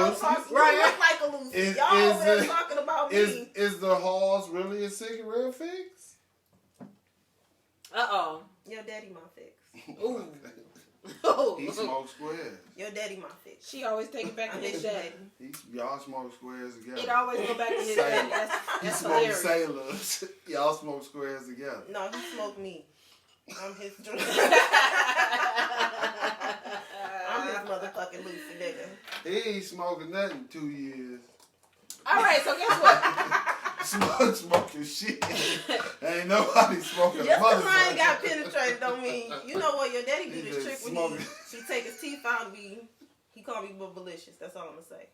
Lucy's? You look like a Lucy. Y'all over there talking about me. Is the Halls really a cigarette fix? Uh-oh. Your daddy my fix. Ooh. He smokes squares. Your daddy my fix. She always take it back to his daddy. Y'all smoke squares together. It always go back to his daddy. He That's smokes hilarious. sailors. Y'all smoke squares together. No, he smoked me. I'm his drink. I'm his motherfucking Lucy nigga. He ain't smoking nothing in 2 years. All right, so guess what? Smoking shit. Ain't nobody smoking just motherfucker. because I ain't got penetrated don't mean, you know what, your daddy do this trick when he take his teeth out and he call me Bubblicious. That's all I'm going to say.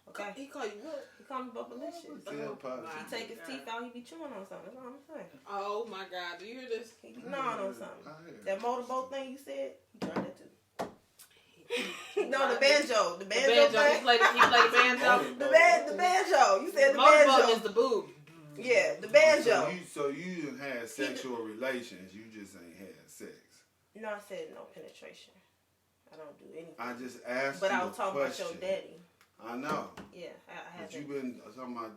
Okay? He call you what? He call me Bubblicious. He take his teeth out, he be chewing on something. That's all I'm saying. Oh my God, do you hear this? He be gnawing on something. That motorboat thing you said, he tried that too. No, the banjo. The banjo thing. He played the banjo. The banjo. You said the banjo. banjo. Is the boob. Yeah, the banjo. So you had sexual relations. You just ain't had sex. No, I said no penetration. I don't do anything. I just asked but you I was talking about your daddy. I know. Yeah, I had. But you've been talking about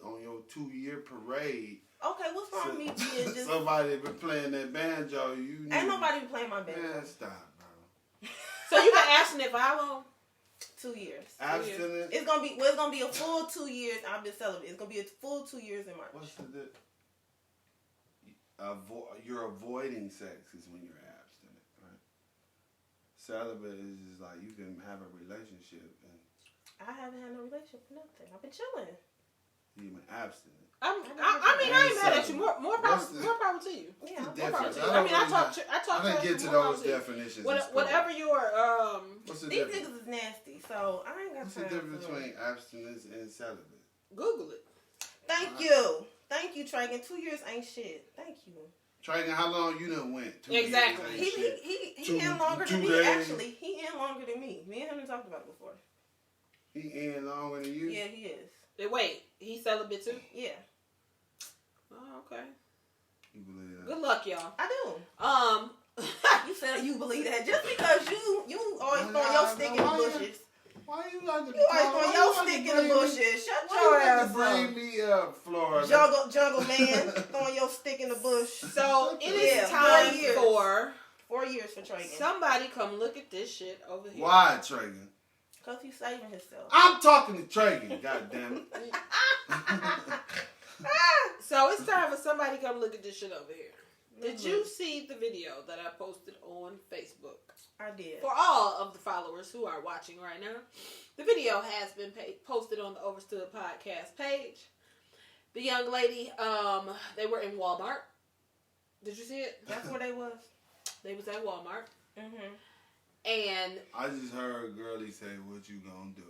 on your 2-year parade. Okay, what's wrong with me being just... Somebody been playing that banjo. Ain't nobody been playing my banjo. Man, stop, bro. So you been abstinent for how long? 2 years. Abstinent? It's gonna be a full 2 years. I've been celibate. It's gonna be a full 2 years in March. What's the you're avoiding sex is when you're abstinent, right? Celibate is just like you can have a relationship and I haven't had no relationship for nothing. I've been chilling. you've been abstinent. I ain't mad at you. More power to you. Yeah, the difference? I didn't get to those definitions. Whatever your What's the these difference? niggas is nasty, so I ain't got What's time. the difference between abstinence and celibate? Google it. Thank you, Tragan. 2 years ain't shit. Thank you. Tragan, how long you done went? 2 Exactly. years ain't shit. He in longer than 2 me. days. Actually, he in longer than me. Me and him have talked about it before. He in longer than you? Yeah, he is. Wait, he's celibate too? Yeah. Oh, okay. You believe that? Good luck, y'all. I do. You said you believe that just because you always throwing your stick in the bushes. Why you like to You always throwing your stick in the bushes. Shut your ass up. Bring me up, Florida. Jungle man, throwing your stick in the bush. So it is time 4 years. for 4 years for Tragan. somebody come look at this shit over here. Why, Tragan? Because he's saving himself. I'm talking to Tragan, goddamn it. So it's time for somebody to come look at this shit over here. Did you see the video that I posted on Facebook? I did. For all of the followers who are watching right now, the video has been posted on the Overstood podcast page. The young lady, they were in Walmart. Did you see it? That's where they was. They was at Walmart. Mm-hmm. And I just heard Girlie say, "What you gonna do?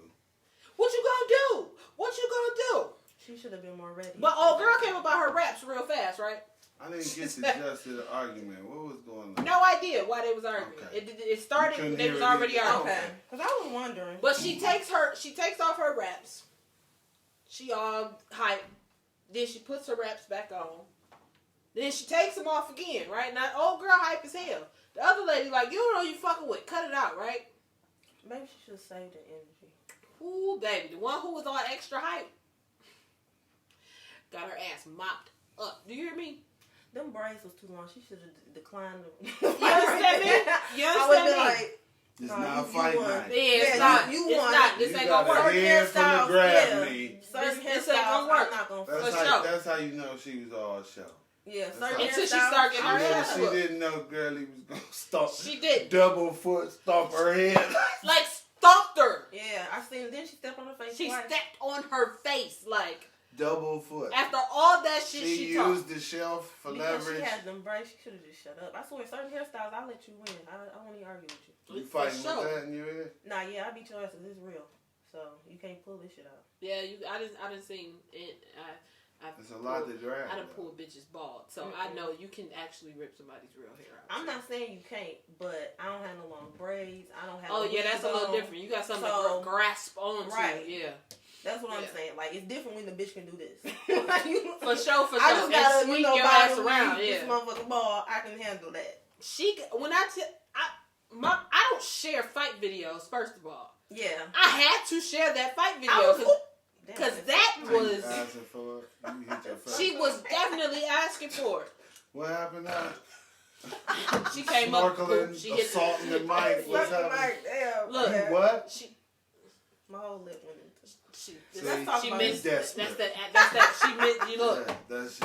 What you gonna do? What you gonna do?" She should have been more ready. But old girl came about her raps real fast, right? I didn't get the gist of the argument. What was going on? No idea why they was arguing. Okay. It started when they was already arguing. Okay. Because I was wondering. But she takes off her wraps. She all hype. Then she puts her wraps back on. Then she takes them off again, right? Now, old girl hype as hell. The other lady like, you don't know you fucking with. Cut it out, right? Maybe she should have saved the energy. Ooh, baby. The one who was all extra hype got her ass mopped up. Do you hear me? Them braids was too long. She should have declined them. You understand me? You understand me? Like, It's not a fight night. Yeah, it's not. You it's won. not. This ain't gonna work. Head from the grab me. Certain This ain't gonna hairstyles, work. I'm not gonna That's fuck. For how, sure. that's how you know she was all show. Yeah, That's certain how- Until she hairstyles, started getting her I'm hair not- She Look. didn't know Girlie was gonna stomp. She did. Double foot stomp her head. Like, stomped her. Yeah, I seen. Then she stepped on her face. She twice. stepped on her face, like, Double foot. after all that shit She she talked. used the shelf for Because leverage. she had them braids, she should have just shut up. I swear, certain hairstyles, I'll let you win. I won't even argue with you. You fighting For sure. with that in your head? Nah, yeah, I beat your ass because it's real. So you can't pull this shit out. Yeah, I didn't see it. It's a lot to drag. I done pulled bitches bald, so I know you can actually rip somebody's real hair out. I'm not saying you can't, but I don't have no long braids. I don't have. Oh no yeah, that's a wigs little on. different. You got something So- to grasp onto. Right. Yeah. That's what I'm Yeah. saying. Like it's different when the bitch can do this. For sure. I just And gotta, swing you know, your ass bottom around. this Yeah. motherfucking ball. I can handle that. I don't share fight videos. First of all, Yeah. I had to share that fight I video was because Damn, that You was asking for it. You hit your face. she was definitely asking for it. What happened now? She came up. Snorkeling, She hit assaulting the mic. What's Fucking happening? Mike, damn. Look. man. What? She My whole lip went into. she See, talk she about missed. this. That's that. She missed. You look. Yeah, that's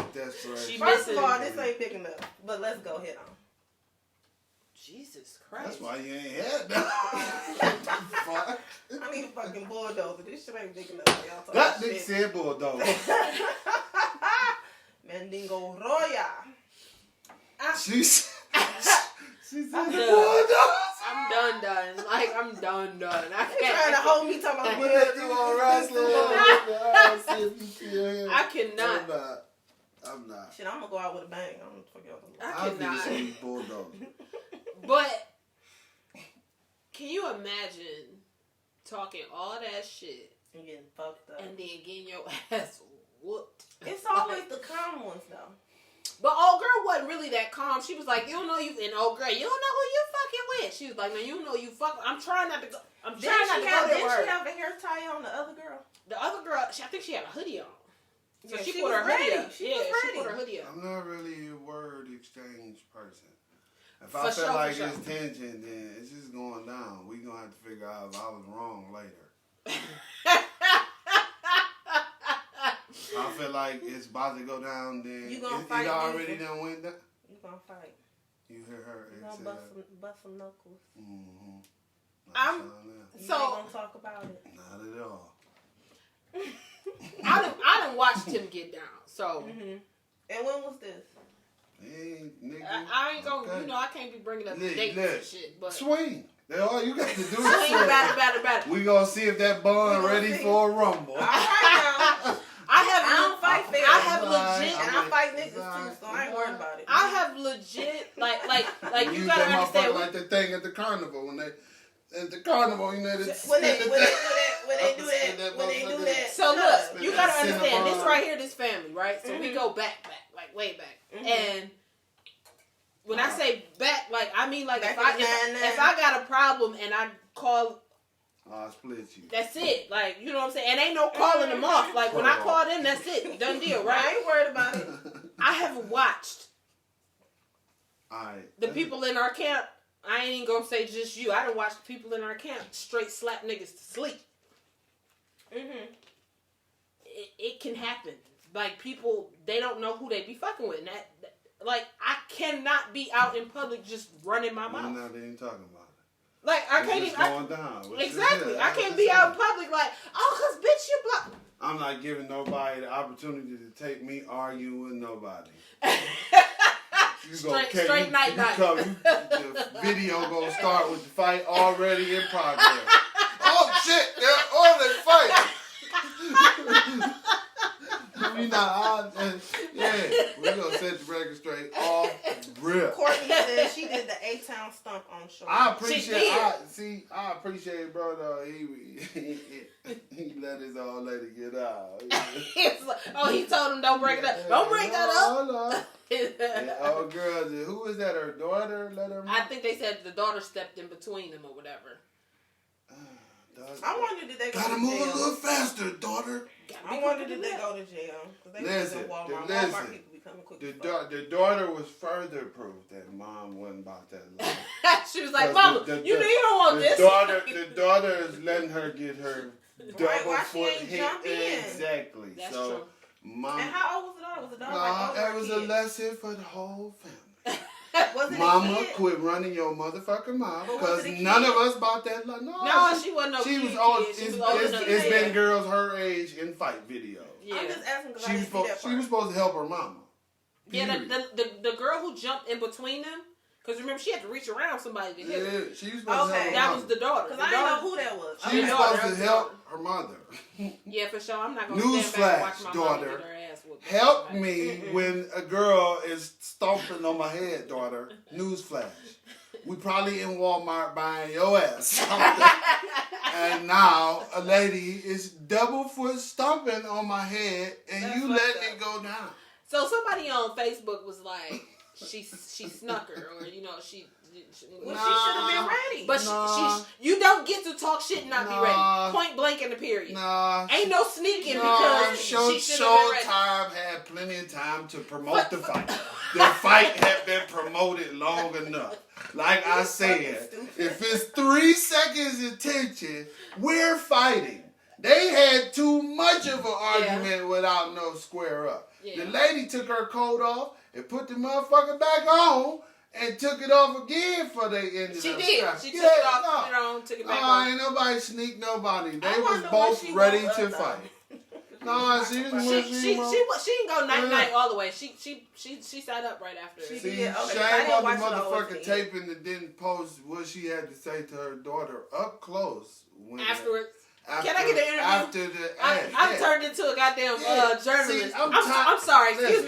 right. She First of missing. all, this ain't big enough. But let's go head on. Jesus Christ. That's why you ain't had that. Fuck. I need a fucking bulldozer. This shit ain't big enough. Y'all talking That shit. nigga said bulldog. Mandingo Roya. She said I'm the done. bulldog. I'm done. Like I'm done. I You can't. trying to hold me talking about Yeah, you want wrestling? I cannot. I'm not. Shit, I'm gonna go out with a bang. I'm gonna forget all the I I'll be the cannot. same bulldog. But can you imagine talking all that shit and getting fucked up. and then getting your ass whooped? It's always the calm ones though. But old girl wasn't really that calm. She was like, you don't know you, and old girl, you don't know who you fucking with. She was like, man, you don't know you fucking. I'm trying not to go. I'm trying not to go there. Did she have a hair tie on the other girl? The other girl, I think she had a hoodie on. So Yeah, she she put her was hoodie ready. up. She Yeah, was she ready. put her hoodie up. I'm not really a word exchange person. If For I feel sure, like for it's tension, then it's just going down. We gonna have to figure out if I was wrong later. I feel like it's about to go down. Then You gonna it fight already Lisa. done went down. You gonna fight? You hear her? You gonna bust some knuckles? Mm-hmm. I'm- You So- ain't gonna talk about it. Not at all. I done watched him get down. So Mhm. And when was this? Hey, nigga. I ain't gonna, Okay. you know, I can't be bringing up Look, dates look. and shit. But Swing. That's all you got to do is swing swing. batter. We gonna see if that bun We gonna ready see. for a rumble. All right now. I don't fight fair. I have Alright, legit. And I fight niggas too, so I ain't worried alright. about it. I have legit like you use gotta that understand. motherfucker like the thing at the carnival when they at the carnival, you know, when they do that. So look, you gotta Cinnabon. understand this right here, this family, right? So we Mhm. go back, like way back, Mhm. and when I say back, like I mean like Back if in the 99. I got a problem and I call, I'll split you. that's it. Like you know what I'm saying, and ain't no calling them off. Like when I call them, that's it, done deal, I right? ain't worried about it. I have watched Alright. the people in our camp I ain't even gonna say just you. I done watched people in our camp straight slap niggas to sleep. Mm-hmm. It can happen. Like, people, they don't know who they be fucking with. And that, like, I cannot be out in public just running my mouth. We're not even talking about it. Like, I can't even. Going down. Exactly. I can't be out in public like, oh, cause bitch, you block. I'm not giving nobody the opportunity to take me arguing with nobody. Straight night. The video gonna start with the fight already in progress. Oh shit! They're on the fight. We not. We're gonna set the record straight off rip. Courtney said she did the A-Town stump on shore. I appreciate it, bro. Though he let his old lady get out. He told him don't break it up. Don't break that up. Oh, girl, who is that? Her daughter? Let her. I think they said the daughter stepped in between them or whatever. I wondered did they go to jail. Gotta move a little faster, daughter. I wondered did they go to jail. Listen, Walmart people be coming quick. The daughter was further proof that mom wasn't about that life. She was like, Mama, you don't want this. The daughter is letting her get her double foot hit. Exactly. That's so, true. Mom. And how old was the daughter? Was the daughter it was a lesson for the whole family. Was it Mama, quit running your motherfucking mouth, because none of us about that life. No, she wasn't no she kid. Was old. It's been girls her age in fight videos. Yeah. I'm just asking because I didn't see that part. She was supposed to help her mama. Yeah, the girl who jumped in between them, because remember she had to reach around somebody to hit her. Yeah, she was supposed to help her that mama. was the daughter. Because I didn't know who that was. She was supposed to help her mother. Yeah, for sure. I'm not going to stand back and watch my mom get her ass whooped. Help me when a girl is stomping on my head, daughter. Newsflash. We probably in Walmart buying your ass something. And now a lady is double foot stomping on my head and you letting it go down. So somebody on Facebook was like, she snuck her, or she should have been ready. But you don't get to talk shit and not be ready. Point blank in the period. Ain't no sneaking because she should have been ready. Showtime had plenty of time to promote the fight. The fight had been promoted long enough. Like I said, if it's 3 seconds attention, we're fighting. They had too much of an argument without no square up. Yeah. The lady took her coat off and put the motherfucker back on and took it off again for they ended up. She did. She took it off, put it on, took it back on. Ain't nobody sneak nobody. They was both ready to fight. No, she was. She didn't go night all the way. She sat up right after. She did. Shame on the motherfucker taping that didn't post what she had to say to her daughter up close. Afterwards. Can I get an interview? After the I turned into a goddamn journalist. See, I'm sorry. Excuse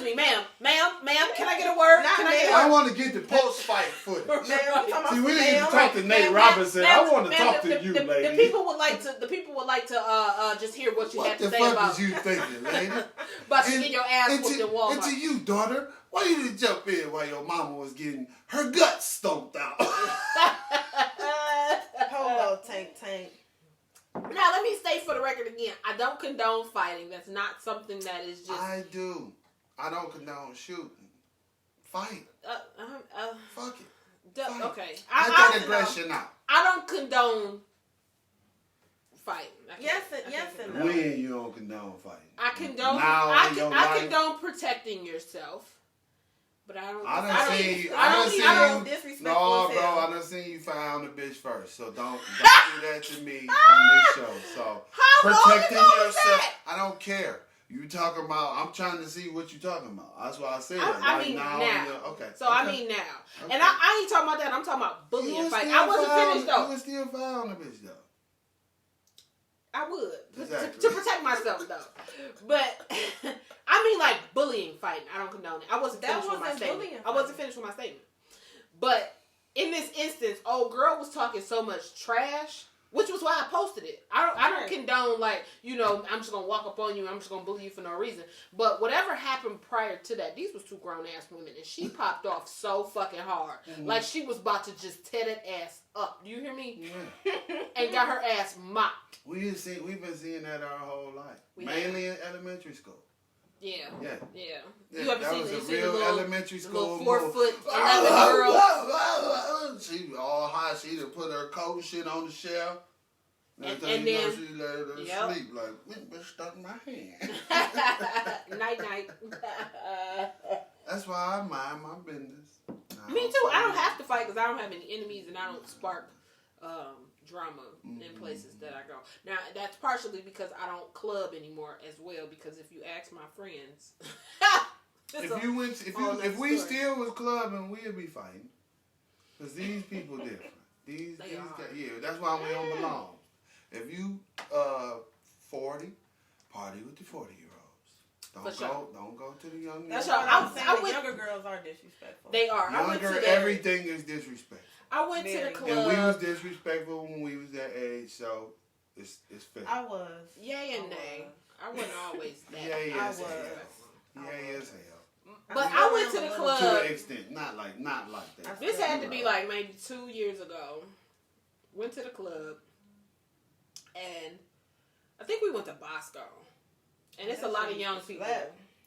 me, ma'am, can I get a word? I want to get the post-fight footage. See, we didn't even talk to Nate Robinson. I want to talk to you, lady. The people would like to just hear what you had to say about. What the fuck is you thinking, lady? About to get your ass whooped in Walmart. And to you, daughter, why you didn't jump in while your mama was getting her guts stomped out? Hold on, tank. Now, let me say for the record again, I don't condone fighting. That's not something that is just... I do. I don't condone shooting. Fight. Fuck it. Fight. Okay. Let that aggression out. I don't condone fighting. Yes and no. When you don't condone fighting. I condone protecting yourself. But I don't disrespect. No, bro, I done seen you found a bitch first. So don't do that to me on this show. So protecting yourself, I don't care. You talking about? I'm trying to see what you talking about. That's why I said that. I mean now. Okay. So I mean now, and I ain't talking about that. I'm talking about bullying and fighting. I wasn't finished though. You would still found a bitch though. I would. Exactly. To protect myself, though. But, I mean, like, bullying, fighting. I don't condone it. I wasn't finished with my statement. But, in this instance, old girl was talking so much trash, which was why I posted it. I don't condone, like, I'm just going to walk up on you and I'm just going to bully you for no reason. But whatever happened prior to that, these was 2 grown-ass women, and she popped off so fucking hard. Mm-hmm. Like, she was about to just tear that ass up. Do you hear me? Yeah. And got her ass mopped. We've been seeing that our whole life. Mainly in elementary school. Yeah. Yeah. You ever seen was the a real elementary school? 4'11" girl. She all hot. She done put her coat shit on the shelf. And then she let her sleep like, bitch, stuck in my hand. Night. That's why I mind my business. Me too. I don't have to fight because I don't have any enemies and I don't spark drama in places that I go. Now, that's partially because I don't club anymore as well, because if you ask my friends... if we still was clubbing, we'd be fighting. Because these people different. These guys, that's why we don't belong. If you 40, party with the 40-year-olds. Don't go to the young. That's right. The younger girls are disrespectful. They are. Everything is disrespectful. I went to the club. And we was disrespectful when we was that age, so it's fair. I was. Yay and nay. I wasn't always that. Yay as hell. Yay as hell. But I went to the club. To an extent. Not like that. This had to be like maybe 2 years ago. Went to the club. And I think we went to Bosco. And it's a lot of young people.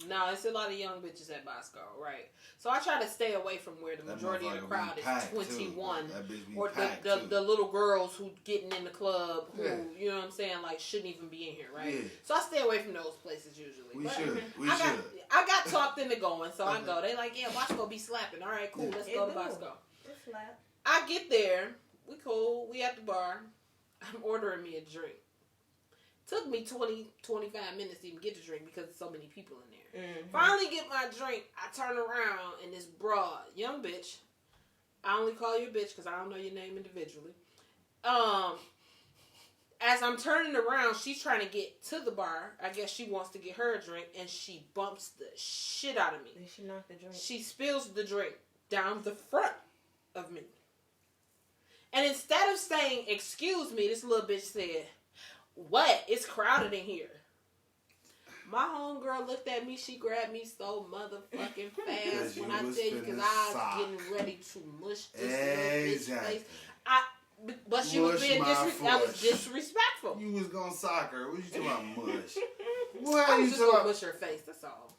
No, it's a lot of young bitches at Bosco, right? So I try to stay away from where the majority of the crowd is 21. Or the little girls who getting in the club who, you know what I'm saying, like shouldn't even be in here, right? Yeah. So I stay away from those places usually. We should. I got talked into going, so I go. They like, yeah, Bosco be slapping. All right, cool, let's go to Bosco. Slap. I get there. We cool. We at the bar. I'm ordering me a drink. Took me 20, 25 minutes to even get the drink because there's so many people in there. Mm-hmm. Finally get my drink. I turn around and this broad, young bitch. I only call you a bitch because I don't know your name individually. As I'm turning around, she's trying to get to the bar. I guess she wants to get her a drink, and she bumps the shit out of me. Did she knock the drink? She spills the drink down the front of me. And instead of saying, excuse me, this little bitch said, what? It's crowded in here. My homegirl looked at me. She grabbed me so motherfucking fast when I tell you, because I was getting ready to mush this little bitch face. But she was being disrespectful. You was gonna sock her. What you talking about mush? What I was just gonna mush her face. That's all.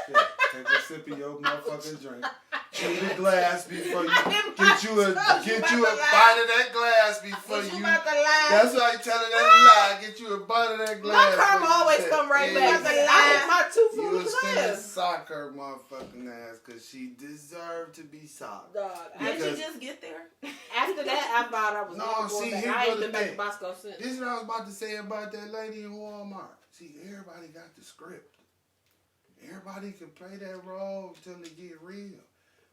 Yeah, take a sip of your motherfucking drink. Chew the glass before you get you a bite of that glass before you. That's why I telling that lie. Get you a bite of that glass. My karma always come right back. I hit my tooth on the glass. You was finna sock her motherfucking ass because she deserved to be socked. Did you just get there? After that, I thought I was going back. I ain't been back to Bosco since. This is what I was about to say about that lady in Walmart. See, everybody got the script. Everybody can play that role until they get real.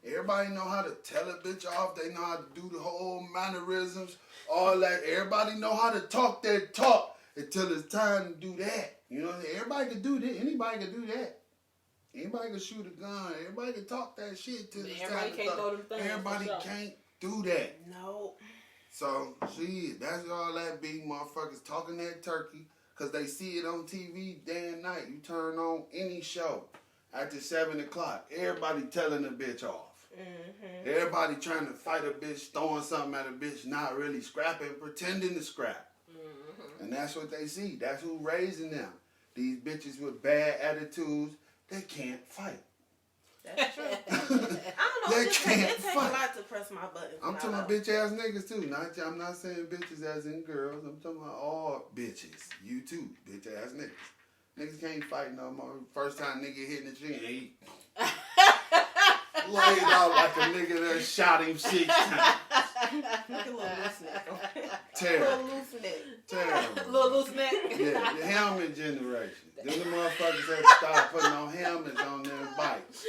Everybody know how to tell a bitch off. They know how to do the whole mannerisms, all that. Everybody know how to talk that talk until it's time to do that. You know what I'm saying? Everybody can do that. Anybody can do that. Anybody can shoot a gun. Everybody can talk that shit till it's time to talk. Everybody can't do that. No. So, that's all that big motherfuckers talking that turkey. Because they see it on TV day and night. You turn on any show after 7 o'clock. Everybody telling a bitch off. Mm-hmm. Everybody trying to fight a bitch, throwing something at a bitch, not really scrapping, pretending to scrap. Mm-hmm. And that's what they see. That's who raising them. These bitches with bad attitudes, they can't fight. That's true. I don't know. It takes a lot to press my button. I'm talking about bitch ass niggas too. I'm not saying bitches as in girls. I'm talking about all bitches. You too, bitch ass niggas. Niggas can't fight no more. First time nigga hitting the chin, he laid out like a nigga that shot him 6 times. Look a little loose neck. Terrible. Little loose neck. Yeah, the helmet generation. Then the motherfuckers had to start putting on helmets on their bikes.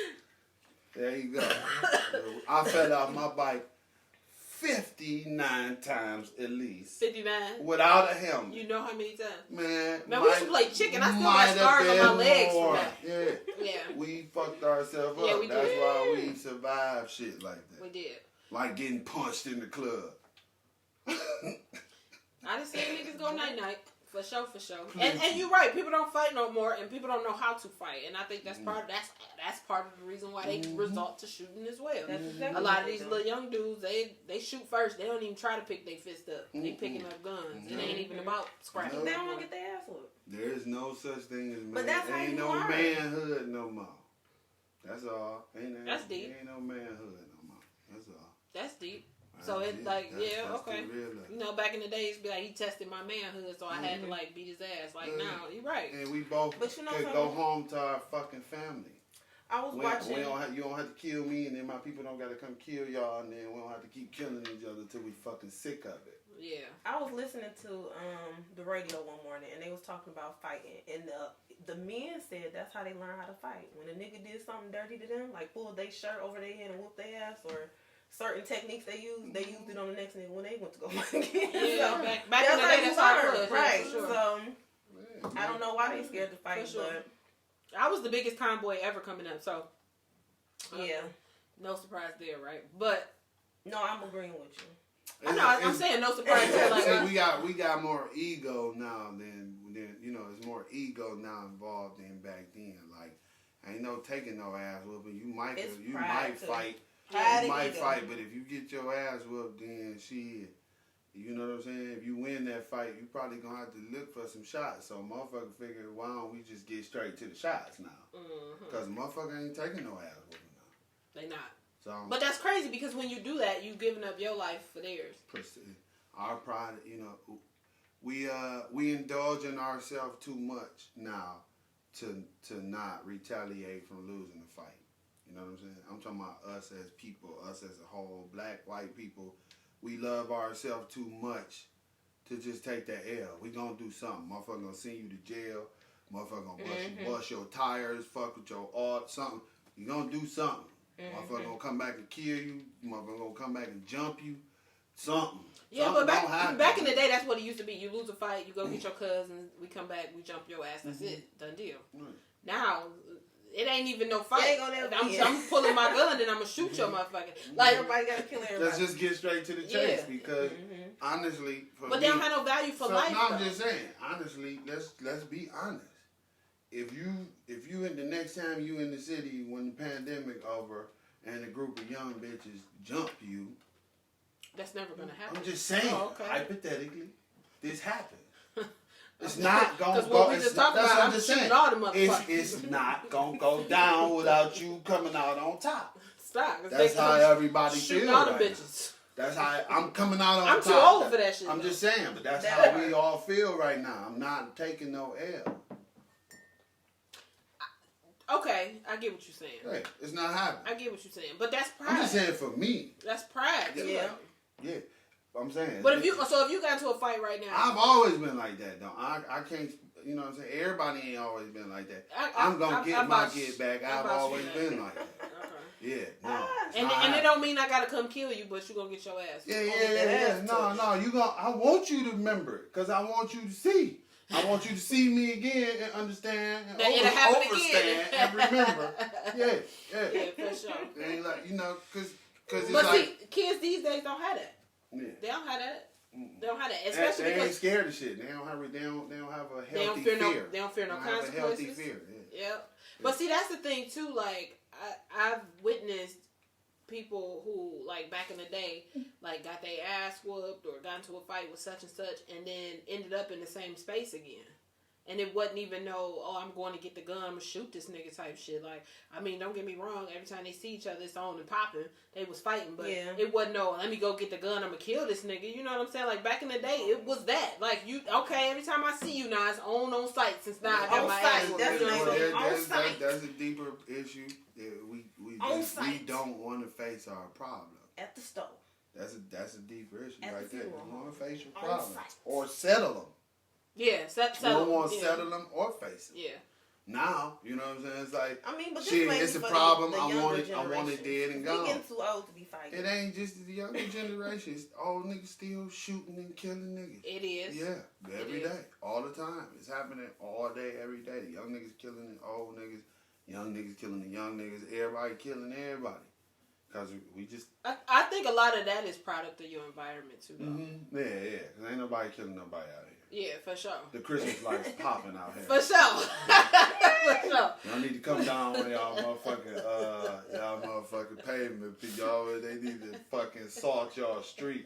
There you go. I fell off my bike 59 times at least. 59? Without a helmet. You know how many times? Man, we used to play chicken. I still got scars on my legs from that. Yeah. We fucked ourselves up. Yeah, That's why we survived shit like that. We did. Like getting punched in the club. I done seen niggas go night-night. For sure. And you're right. People don't fight no more, and people don't know how to fight. And I think that's part of the reason why they resort to shooting as well. Exactly a lot of these little young dudes, they shoot first. They don't even try to pick their fist up. They picking up guns. It ain't even about scrapping. They don't want to get their ass whooped. There is no such thing as man. But that's how ain't you no are. manhood no more. That's all. That's deep. Ain't no manhood no more. That's all. That's deep. So it's like, that's okay. You know, back in the days, be like, he tested my manhood, so I had to like beat his ass. Like, now, you're right. And we both could go home to our fucking family. I was watching. You don't have to kill me, and then my people don't got to come kill y'all, and then we don't have to keep killing each other till we fucking sick of it. Yeah. I was listening to the radio one morning, and they was talking about fighting, and the men said that's how they learn how to fight. When a nigga did something dirty to them, like pulled their shirt over their head and whooped their ass, or certain techniques they used it on the next nigga when they went to go fight again. Yeah, so, back in the day, that's how it was. Right. Yeah, sure. So, I don't know why they scared to fight, but... I was the biggest tomboy ever coming up, so... yeah. No surprise there, right? But... No, I'm agreeing with you. I'm saying no surprise there. Like, we got more ego now than you know. There's more ego now involved than back then. Like, ain't no taking no ass whooping. You might fight. You might fight, but if you get your ass whooped, then shit. You know what I'm saying? If you win that fight, you probably gonna have to look for some shots. So motherfucker figure, why don't we just get straight to the shots now? Because motherfucker ain't taking no ass whooping now. They not. So, but that's crazy because when you do that, you giving up your life for theirs. Our pride, you know, we indulge in ourselves too much now to not retaliate from losing the fight. You know what I'm saying? I'm talking about us as people, us as a whole, black, white people. We love ourselves too much to just take that L. We gonna do something. Motherfucker gonna send you to jail. Motherfucker gonna bust your tires, fuck with your art, something. You gonna do something. Motherfucker gonna come back and kill you. Motherfucker gonna come back and jump you. Something. Yeah, something but back in the day, that's what it used to be. You lose a fight, you go get your cousins, we come back, we jump your ass. That's it. Done deal. Right. Now, it ain't even no fight. I'm pulling my gun and I'm gonna shoot your motherfucker. Like, everybody gotta kill everybody. Let's just get straight to the chase because honestly, but they don't have no value for life. No, I'm just saying. Honestly, let's be honest. If you in the next time you in the city when the pandemic over and a group of young bitches jump you, that's never gonna happen. I'm just saying, hypothetically, this happens. It's not gonna go. That's what I'm just saying. It's not gonna go down without you coming out on top. Stop. That's how everybody feels all the right bitches. Now. That's how I'm coming out on top. I'm too old for that shit. I'm just saying, but that's how we all feel right now. I'm not taking no L. Okay, I get what you're saying. Hey, it's not happening. I get what you're saying, but that's pride. I'm just saying for me. That's pride. Yeah. I'm saying. But if you got into a fight right now, I've always been like that, though. I can't. You know what I'm saying? Everybody ain't always been like that. I'm gonna get my get back. I've always been like that. Okay. Yeah. No. And it don't mean I gotta come kill you, but you gonna get your ass. Yeah. No. You gonna. I want you to remember it because I want you to see. I want you to see me again and understand and overstand and remember. Yeah, for sure. And like, you know, because it's but like... see, kids these days don't have that. Yeah. They don't have that. They don't have that. Especially they because... ain't scared of shit. They don't have a healthy fear. They don't fear no consequences. Have a healthy fear. Yep. But see, that's the thing, too. Like, I've witnessed people who, like, back in the day, like, got their ass whooped or got into a fight with such and such and then ended up in the same space again. And it wasn't even I'm going to get the gun, I'm going to shoot this nigga type shit. Like, I mean, don't get me wrong, every time they see each other, it's on and popping. They was fighting, but it wasn't let me go get the gun, I'm going to kill this nigga. You know what I'm saying? Like, back in the day, it was that. Like, every time I see you now, it's on site since now I got my ass whooped. That's a deeper issue. We don't want to face our problem. At the stove. That's a deeper issue right there. You want to face your problems or settle them. Yeah, settle. You don't want to settle them or face them. Yeah. Now, you know what I'm saying? It's like, but shit, it's a problem. I want it dead and gone. We getting too old to be fighting. It ain't just the younger generation. It's old niggas still shooting and killing niggas. It is. Yeah, every day, all the time. It's happening all day, every day. The young niggas killing the old niggas. Young niggas killing the young niggas. Everybody killing everybody. Because we just... I think a lot of that is product of your environment, too, though. Mm-hmm. Yeah. Because ain't nobody killing nobody out here. Yeah, for sure. The Christmas lights popping out here. For sure. For sure. Y'all need to come down on y'all motherfucking pavement. Y'all, they need to fucking salt y'all street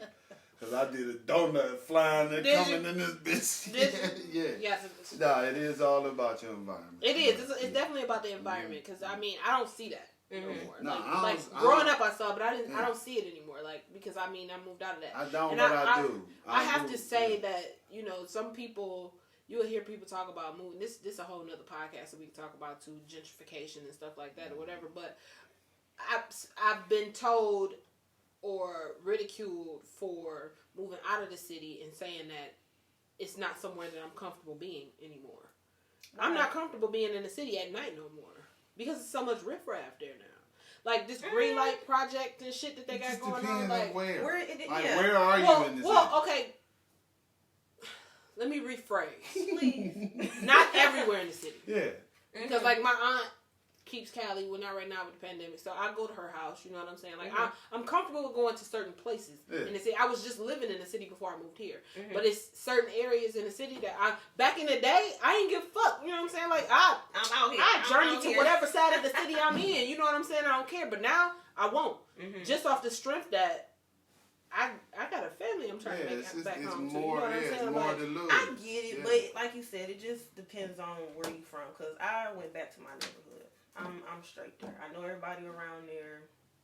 Cause I did a donut flying and coming in this bitch. Yeah. Nah, it is all about your environment. It is. It's definitely about the environment. Cause I mean, I don't see that anymore. No, growing up, I saw, but I don't see it anymore. Like because I mean, I moved out of that. I don't, but I do. I have to say that some people. You'll hear people talk about moving. This is a whole nother podcast that we can talk about too, gentrification and stuff like that or whatever. But I've been told or ridiculed for moving out of the city and saying that it's not somewhere that I'm comfortable being anymore. Right. I'm not comfortable being in the city at night no more because there's so much riffraff there now. Like this green light project and shit that they got going on. Like where are you in the city? Well, okay. Let me rephrase. Please. Not everywhere in the city. Yeah. Because, like, my aunt keeps Cali, well, not right now with the pandemic, so I go to her house, you know what I'm saying? Like, I'm comfortable with going to certain places in the city. I was just living in the city before I moved here. Mm-hmm. But it's certain areas in the city that back in the day, I ain't give a fuck, you know what I'm saying? Like, I'm out here. I journey to whatever side of the city I'm in, you know what I'm saying? I don't care. But now, I won't. Mm-hmm. Just off the strength that I got a family I'm trying to make back home too. You know what I'm saying? More to lose. I get it, but like you said, it just depends on where you from. Cause I went back to my neighborhood. I'm straight there. I know everybody around there.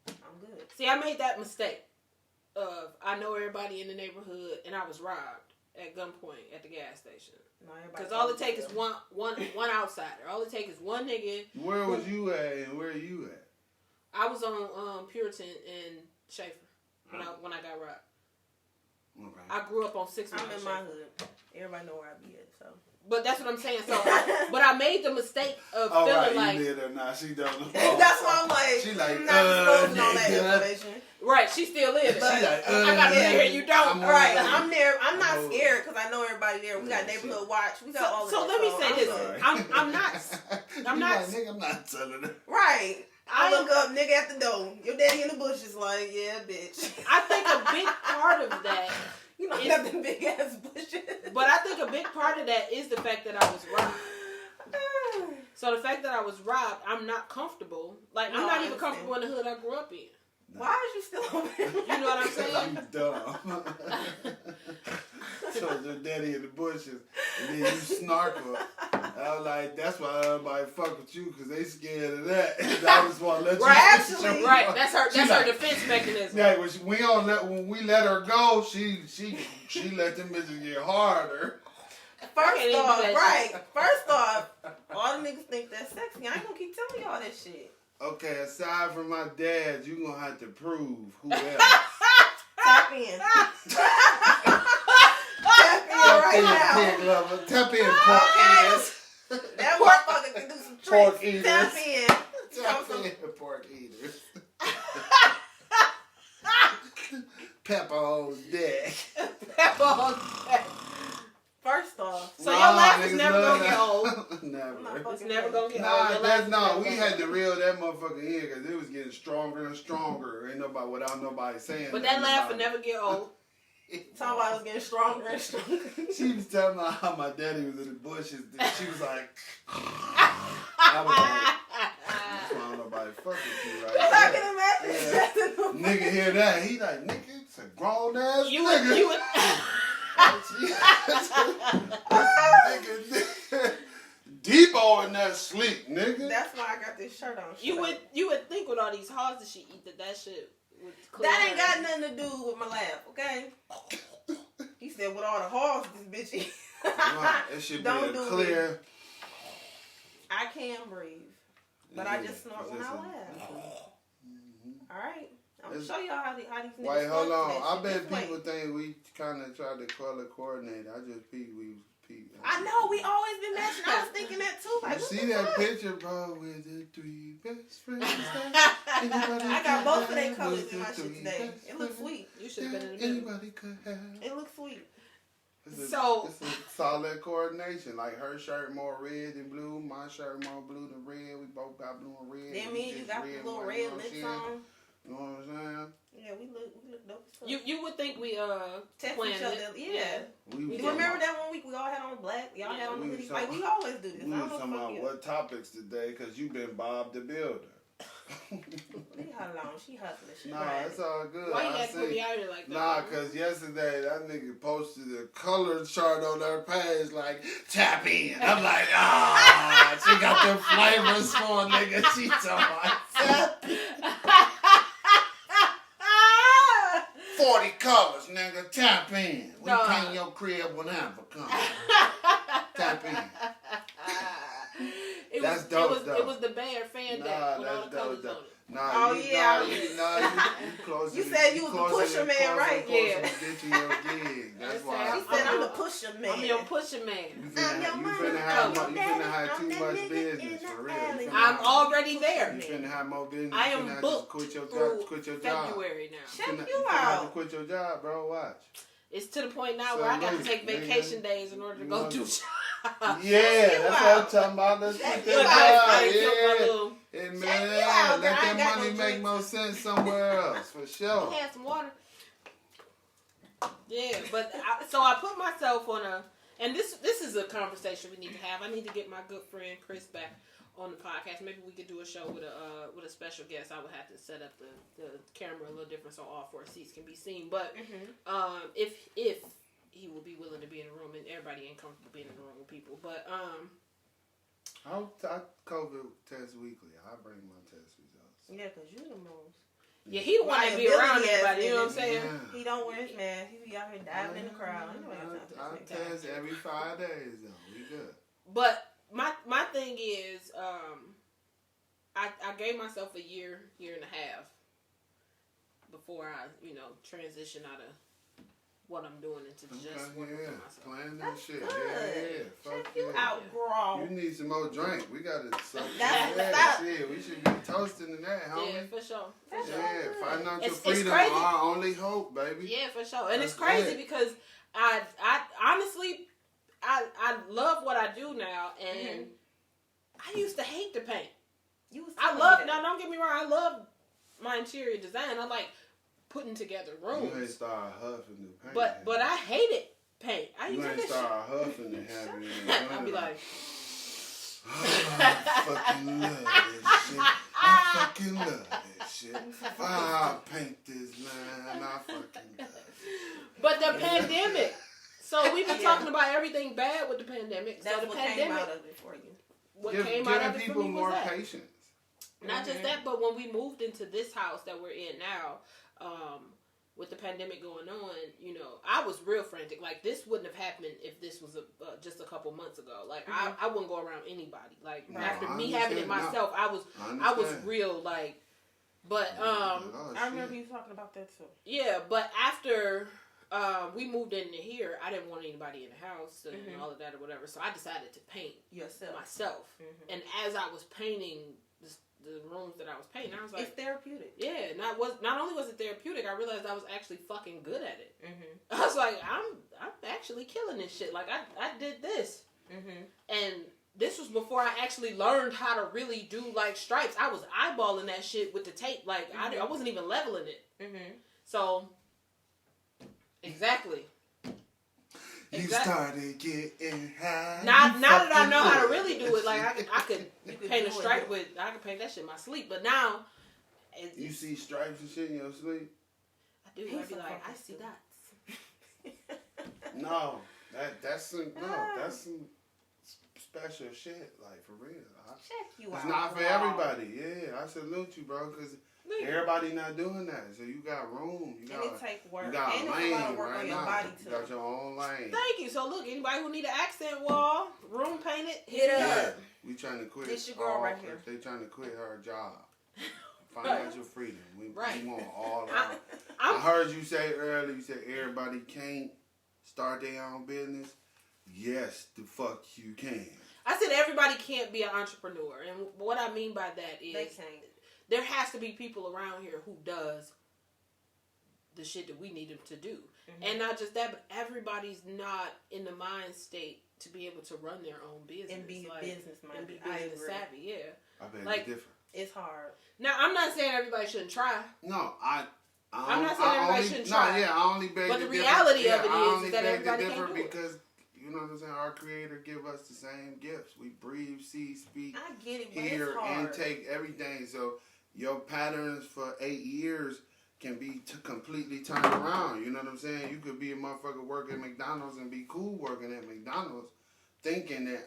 I'm good. See, I made that mistake of I know everybody in the neighborhood, and I was robbed at gunpoint at the gas station. Because all it takes is one outsider. All it takes is one nigga. Where was you at, and where are you at? I was on Puritan and Schaefer. When I got robbed. Okay. I grew up on 6 Mile. I'm in my hood. Everybody know where I be at, so. But that's what I'm saying. So, but I made the mistake of feeling like. You did or not? She don't know. That's why I'm like. She like. I'm not disclosing all that information. Right, she still is. But she like, I got there and you don't. Right, I'm there. I'm not scared because I know everybody there. We got neighborhood watch. We got all of that. So let me say this. I'm not. I'm not. Like, nigga, I'm not telling her. Right. I look up, nigga at the door. Your daddy in the bushes, like, yeah, bitch. I think a big part of that. You don't have the big ass bushes. But I think a big part of that is the fact that I was robbed. So the fact that I was robbed, I'm not comfortable. Like, I'm not even comfortable in the hood I grew up in. Why is you still over there? You know what I'm saying? You dumb. So your daddy in the bushes, and then you snarkle. I was like, that's why everybody fuck with you, because they scared of that. And I just want to let you actually, right, that's her defense mechanism. Yeah, when we let her go, she let them bitches get harder. First off, all the niggas think that's sexy. I ain't gonna keep telling y'all that shit. Okay, aside from my dad, you gonna have to prove who else. Tap in. Tap in right now. Pig lover. Tap in, pork eaters. That motherfucker can do some tricks. Pork eaters. Tap in. Tap in, pork eaters. Pepper on deck. Pepper on deck. First off, so your laugh is never gonna get old. Never. It's never gonna get old. We had to reel that motherfucker in because it was getting stronger and stronger. Ain't nobody without nobody saying. But that laugh will never get old. Talking about it was getting stronger and stronger. She was telling me how my daddy was in the bushes. She was like, I was like, that's why don't nobody fuck with you right now. I can imagine. Yeah. Nigga hear that. He like, nigga, it's a grown ass nigga. You would nigga, Debo in that sleep, nigga. That's why I got this shirt on. You would think with all these hogs that she eat that shit would clear. That ain't got nothing to do with my laugh, okay? He said with all the hogs this bitch eat. Right. It should be clear. I can breathe, but I just snort when I laugh. All right. I'm gonna show y'all how these niggas. Wait, hold on. I bet people think we kind of tried to color coordinate. I just peeped. I know, we always been matching. I was thinking that too. Like, you see that picture, bro, with the three best friends? I got both of their colors in my shit today. It looks sweet. You should have been in the middle. Anybody could have. It looks sweet. It's a solid coordination. Like her shirt more red than blue, my shirt more blue than red. We both got blue and red. Then me and you got the little red lips on. You know what I'm saying? Yeah, we look dope as fuck. You would think we text planned each other. it. Yeah. You remember that one week we all had on black? Y'all had on hoodies. Like we always do this. We was talking about what topics today because you've been Bob the Builder. Leave her alone. She hustling. She it's all good. Why you had to put me out here like that? Nah, because yesterday that nigga posted a color chart on her page like, tap in. I'm like, she got them flavors for a nigga. She told me, tap in. 40 colors, nigga. Tap in. We paint your crib whenever. Come on. Tap in. That's dope, though. It was the Bayer fan day with all the colors on it. You close. You said you was the pusher man, right? Yeah. Ditching your gig. That's why. He said I'm the pusher man. I'm your pusher man. You finna have too much business for real. I'm already there. You finna have more business. I am booked quit your job. February now. Check you out. out. Have to quit your job, bro. Watch. It's to the point now where I got to take vacation days in order to go do jobs. Yeah, that's what I'm talking about. Let's quit that job. Yeah, man, let that money make more sense somewhere else, for sure. I had some water. Yeah, but so I put myself on and this is a conversation we need to have. I need to get my good friend Chris back on the podcast. Maybe we could do a show with a special guest. I would have to set up the camera a little different so all 4 seats can be seen. But if he will be willing to be in the room, and everybody ain't comfortable being in the room with people, but I COVID test weekly. I bring my test results. Yeah, because you the most. Yeah, he the one that be around everybody, you know what I'm saying? Yeah. He don't wear his mask. He be out here diving in the crowd. I test every 5 days, though. We good. But my thing is, I gave myself a year and a half before I, transition out of what I'm doing into just working for myself. Playing that shit. Good. Yeah. Check you out, girl. You need some more drink. We got to suck. That's shit. We should be toasting in that, homie. Yeah, for sure. Yeah, financial It's freedom, crazy. our only hope, baby. Yeah, for sure. And it's crazy because I honestly, I love what I do now, and I used to hate the paint. Don't get me wrong, I love my interior design. I like putting together rooms. You ain't start huffing the paint. But I hated paint. You ain't start huffing and having it. I'd be like, I fucking love this shit. I fucking love this shit. I'll paint this, man. I fucking love it. But the pandemic. So we've been talking about everything bad with the pandemic. That's so the what pandemic came out of it for you. What came out of it people for me more was that. patience. Not just that, but when we moved into this house that we're in now, with the pandemic going on, I was real frantic. Like, this wouldn't have happened if this was just a couple months ago. Like, I wouldn't go around anybody. Like, after me having it myself, I was real, like, but, I remember you talking about that too. Yeah, but after, we moved into here, I didn't want anybody in the house and all of that or whatever, so I decided to paint myself. And as I was painting the rooms that I was painting, I was like, it's therapeutic. Yeah, not only was it therapeutic, I realized I was actually fucking good at it. I was like, I'm actually killing this shit. Like, I did this. And this was before I actually learned how to really do, like, stripes. I was eyeballing that shit with the tape. Like, I wasn't even leveling it. So, exactly. You started getting high. Now that I know how to really do it, like, I could paint a stripe I could paint that shit in my sleep. But now, you see stripes and shit in your sleep? I do. I'd be like, I see dots. No, that's some special shit, like, for real. Check you out. It's not for everybody. Yeah, I salute you, bro, because everybody not doing that. So you got room. And it take work. You got and a it's lane a lot of work right on your now. body too. You got your own lane. Thank you. So look, anybody who need an accent wall, room painted, hit it up. Yeah, we trying to quit. This your girl right here. They trying to quit her job. Financial freedom. We want all that. I heard you say earlier, you said everybody can't start their own business. Yes, the fuck you can. I said everybody can't be an entrepreneur. And what I mean by that is they can't. There has to be people around here who does the shit that we need them to do. And not just that, but everybody's not in the mind state to be able to run their own business. And be business-minded. And be business savvy, yeah. I bet like, it's different. It's hard. Now, I'm not saying everybody shouldn't try. No, I'm not saying everybody shouldn't try. No, yeah, I only beg But the the reality of it is that everybody can't do because, you know what I'm saying, our Creator give us the same gifts. We breathe, see, speak, I get it, but hear, it's hard. intake, everything. So your patterns for 8 years can be completely turned around. You know what I'm saying? You could be a motherfucker working at McDonald's and be cool working at McDonald's, thinking that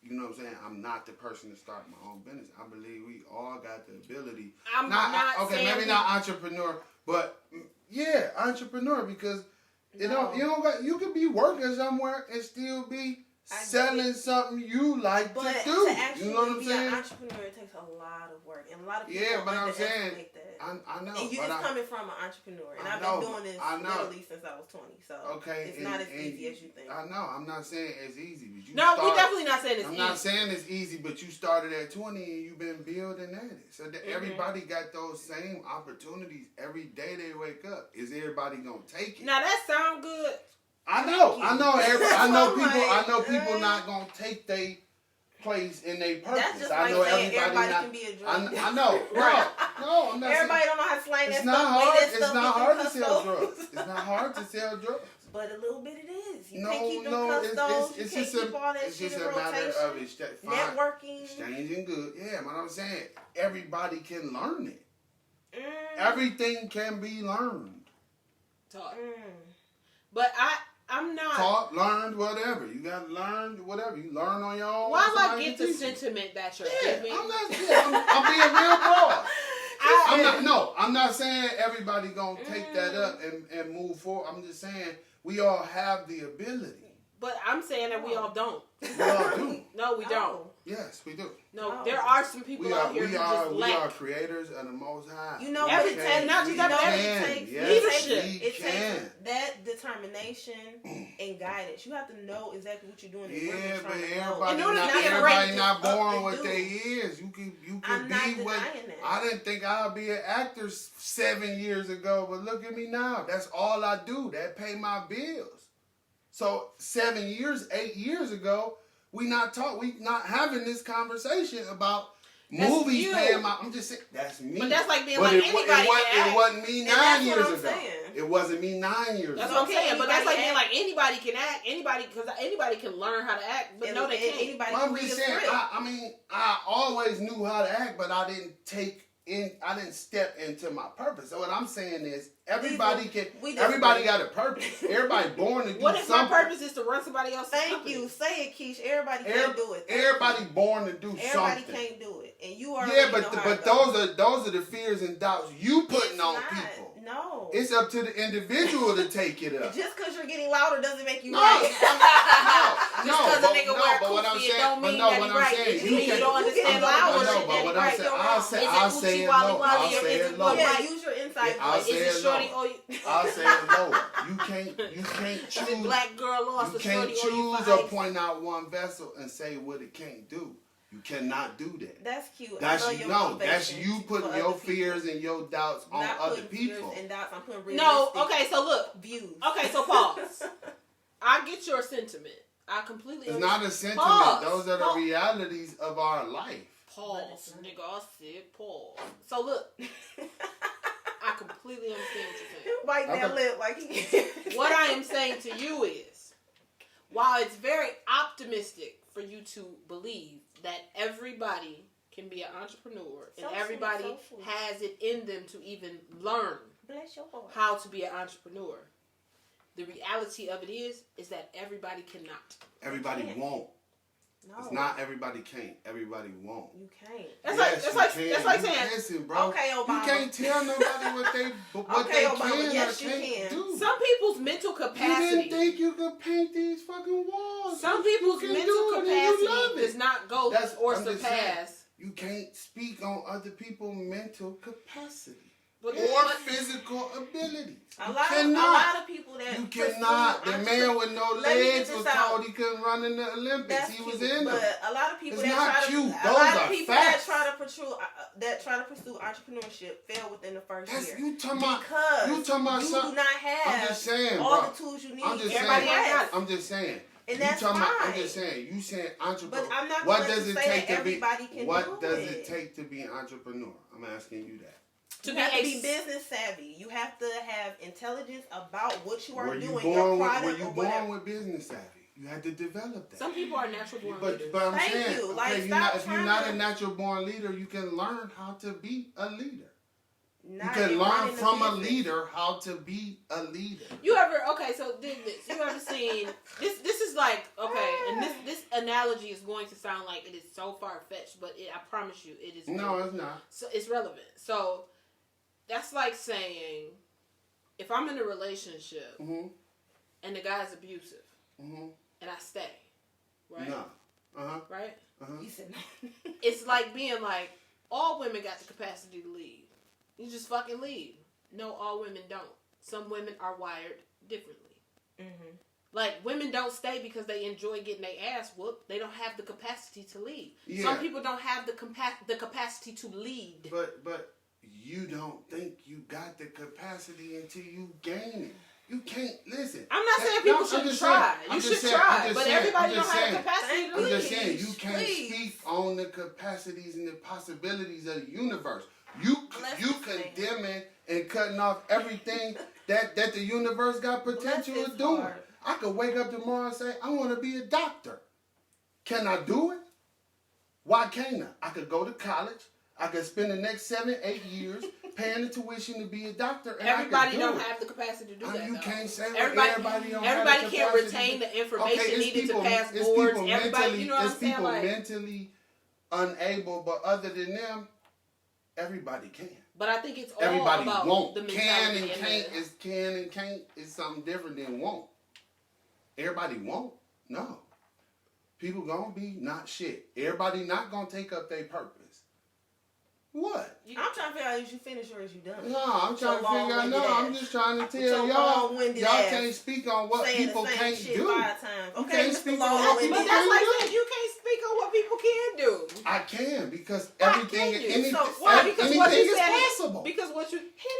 you know what I'm saying? I'm not the person to start my own business. I believe we all got the ability. Maybe not entrepreneur, but yeah, entrepreneur, because you could be working somewhere and still be selling something you like to do. To actually you know what I'm saying? An entrepreneur, it takes a lot of work, and a lot of people underestimate that. I know. And you just coming from an entrepreneur, and I've been doing this literally since I was 20. So it's not as easy as you think. I know. I'm not saying it's easy, but we definitely not saying it's easy. I'm not saying it's easy, but you started at 20 and you've been building at it. So that everybody got those same opportunities every day they wake up. Is everybody gonna take it? Now that sound good. I know people not gonna take their place in their purpose. That's just I know saying everybody not, can be a drug. I know. Right. No, I'm not everybody saying, don't know how to slang that it's stuff. not hard. It's not hard to sell drugs. It's not hard to sell drugs. But a little bit it is. You can't keep them custos. You can't keep all that shit in rotation. It's just a matter of networking. Exchanging good. Yeah, but I'm saying everybody can learn it. Everything can be learned. Taught. But I'm not. Taught, learned, whatever. You got to learn whatever. You learn on your own. Why do I get the sentiment that you're giving? I'm being real broad. I'm not saying everybody gonna take that up and move forward. I'm just saying we all have the ability. But I'm saying that we all don't. We all do. No, we don't. Yes, we do. No, there are some people out here who just lack. We are creators of the Most High. You know, everything, not just everything. Leadership. It takes that determination and guidance. You have to know exactly what you're doing. Yeah, but everybody not born what they is. You can be what. I didn't think I'd be an actor 7 years ago, but look at me now. That's all I do. That pay my bills. So 8 years ago, we not having this conversation about that's movies you. paying my. I'm just saying that's me. But that's like being like anybody. It wasn't me 9 years ago. Saying. It wasn't me 9 years ago. That's what I'm saying. But that's like being like anybody can act. Because anybody can learn how to act. But no, they can't. Anybody well, can I'm just saying. I always knew how to act, but I didn't step into my purpose. So what I'm saying is, everybody got a purpose. Everybody born to do something. What if my purpose is to run somebody else's company? You. Say it, Keish. Everybody can't do it. Everybody born to do something. Everybody can't do it. And you are. Yeah, but those are the fears and doubts you putting on people. No. It's up to the individual to take it up. Just because you're getting louder doesn't make you right. Just because a nigga wear kufi, it don't mean that he's right. You don't understand louder. But what I'm saying, I'll say it low. I'll say it low. Yeah, use your inside voice. Is it shorty or I'll say it lower. You can't choose. Black girl lost. You can't choose or point out one vessel and say what it can't do. You cannot do that. That's cute. That's you putting your fears and your doubts on other people. And doubts. I'm putting okay, so look. Views. Okay, so pause. I get your sentiment. I completely understand. It's not a sentiment. Pause. Those are the realities of our life. Pause, nigga. I said pause. So look. I completely understand what you're saying. Bite that lip like he What I am saying to you is, while it's very optimistic for you to believe that everybody can be an entrepreneur and everybody has it in them to even learn how to be an entrepreneur, the reality of it is that everybody cannot. Everybody won't. No. It's not everybody can't. Everybody won't. You can't. That's like saying. Listen, bro. Okay, Obama. You can't tell nobody what they can yes, or can't do. Some people's mental capacity. You didn't think you could paint these fucking walls. Some people's mental capacity does not go or surpass. You can't speak on other people's mental capacity. Or physical abilities. A lot of people that you cannot. The man with no legs was told he couldn't run in the Olympics. He was in them. But a lot of people that try to pursue entrepreneurship fail within the first year. You talking about you do not have I'm just saying, all the tools you need. I'm just saying. And that's fine. I'm just saying. You saying entrepreneur. But I'm not what going does to it say take that to be? Everybody can What do does it. it take to be an entrepreneur? I'm asking you that. You have to be business savvy. You have to have intelligence about what you are doing. Were you born with business savvy? You had to develop that. Some people are natural born leaders. But I'm Thank saying, you. okay, if you're not a natural born leader, you can learn how to be a leader. You can learn from a leader how to be a leader. So dig this. You ever seen, this is like, okay, and this analogy is going to sound like it is so far-fetched, but I promise you, it is. No, it's not. So it's relevant. So that's like saying, if I'm in a relationship and the guy's abusive and I stay, right? No. Right? You said no. It's like being like, all women got the capacity to leave. You just fucking leave. No, all women don't. Some women are wired differently. Like, women don't stay because they enjoy getting their ass whooped. They don't have the capacity to leave. Yeah. Some people don't have the capacity to lead. But you don't think you got the capacity until you gain it. You can't, listen. I'm not saying people shouldn't try. You should try. But everybody don't have the capacity to lead. I'm just saying, you can't speak on the capacities and the possibilities of the universe. You condemning and cutting off everything that the universe got potential to do. I could wake up tomorrow and say, I want to be a doctor. Can I do it? Why can't I? I could go to college. I could spend the next 7-8 years paying the tuition to be a doctor. And everybody don't have the capacity to do that. You can't say everybody don't everybody can't retain the information needed to pass boards. Everybody, you know what I'm saying? It's people mentally unable, but other than them, everybody can. But I think it's all everybody about won't. The mentality. Can and can't is something different than won't. Everybody won't. No. People gonna be not shit. Everybody not gonna take up their purpose. What? I'm trying to figure out, is you finished or is you done? No, I'm trying to figure out. No, I'm just trying to tell y'all. Y'all can't speak on what people can't do. Okay, can't speak on what people but that's like saying you can't speak on what people can do. I can because everything, anything is possible. Because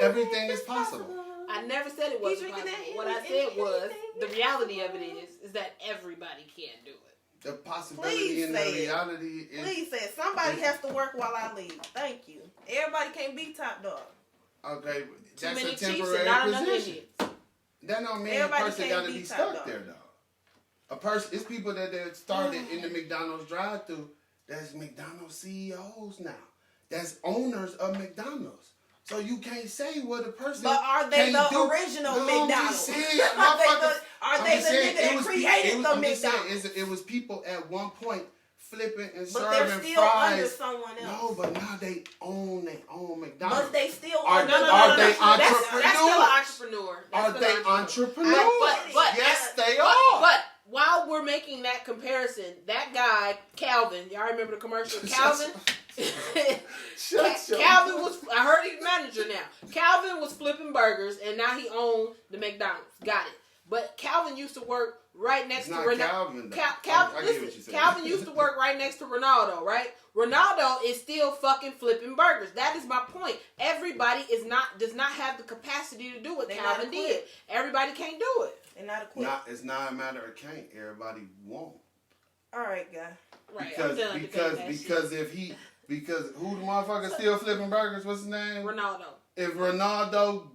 everything is possible. I never said it wasn't possible. What I said was the reality of it is that everybody can do it. The possibility and the reality is... Please say it. Somebody has to work while I leave. Thank you. Everybody can't be top dog. Okay, Too that's many a temporary position. That don't mean a person got to be stuck there, though. A person, it's people that started in the McDonald's drive-thru that's McDonald's CEOs now. That's owners of McDonald's. So you can't say what a person. But are they the original McDonald's? Are they the nigga that created the McDonald's? It was people at one point flipping and serving fries. But they're still under someone else. No, but now they own their own McDonald's. But they still are they entrepreneurs? That's still an entrepreneur. Are they entrepreneurs? But yes, they are. But while we're making that comparison, that guy Calvin, y'all remember the commercial? Calvin. Calvin was, I heard he's manager now. Calvin was flipping burgers and now he owned the McDonald's. Got it. But Calvin used to work right next to Ronaldo. Calvin used to work right next to Ronaldo, right? Ronaldo is still fucking flipping burgers. That is my point. Everybody does not have the capacity to do what Calvin did. Everybody can't do it. They're not equipped. It's not a matter of can't. Everybody won't. All right, guy. Right. Because who the motherfucker still flipping burgers? What's his name? Ronaldo. If Ronaldo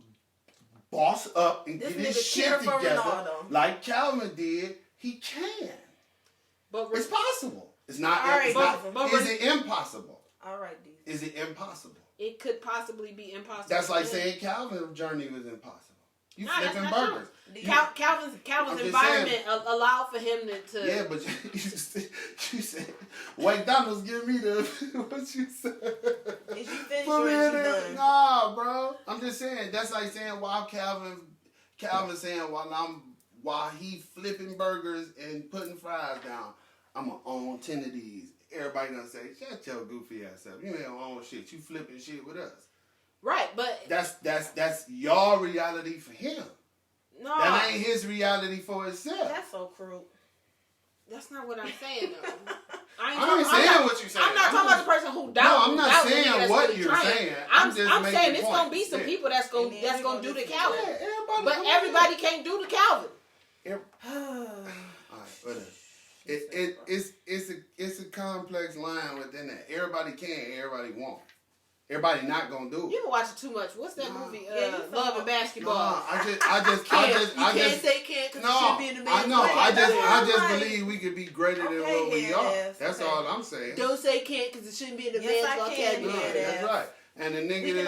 boss up and get his shit together like Calvin did, he can. But it's possible. It's not. Is it impossible? All right, D. Is it impossible? It could possibly be impossible. That's like saying Calvin's journey was impossible. You flipping burgers. Calvin's environment allowed for him to. Yeah, but you said McDonald's give me the what you said. Is you finished or is you done? Nah, bro. I'm just saying that's like saying while Calvin saying while he flipping burgers and putting fries down, I'm gonna own 10 of these. Everybody gonna say, shut your goofy ass up. You ain't gonna own shit. You flipping shit with us. Right, but that's your reality for him. No, that ain't his reality for himself. That's so cruel. That's not what I'm saying though. I ain't saying what you're saying. I'm not talking about the person who doubts. No, I'm not saying what you're saying. I'm saying it's gonna be some people that's gonna do the Calvin. Yeah, but everybody can't do the Calvin. All right, whatever. It's a complex line within that. Everybody can, everybody won't. Everybody not gonna do it. You been watching too much. What's that movie? Love and Basketball. I just say can't because no, it should be in the man's I know. way. I just believe we could be greater than what we are. That's all I'm saying. Don't say can't because it shouldn't be in the man's vocabulary. No, that's right. And the nigga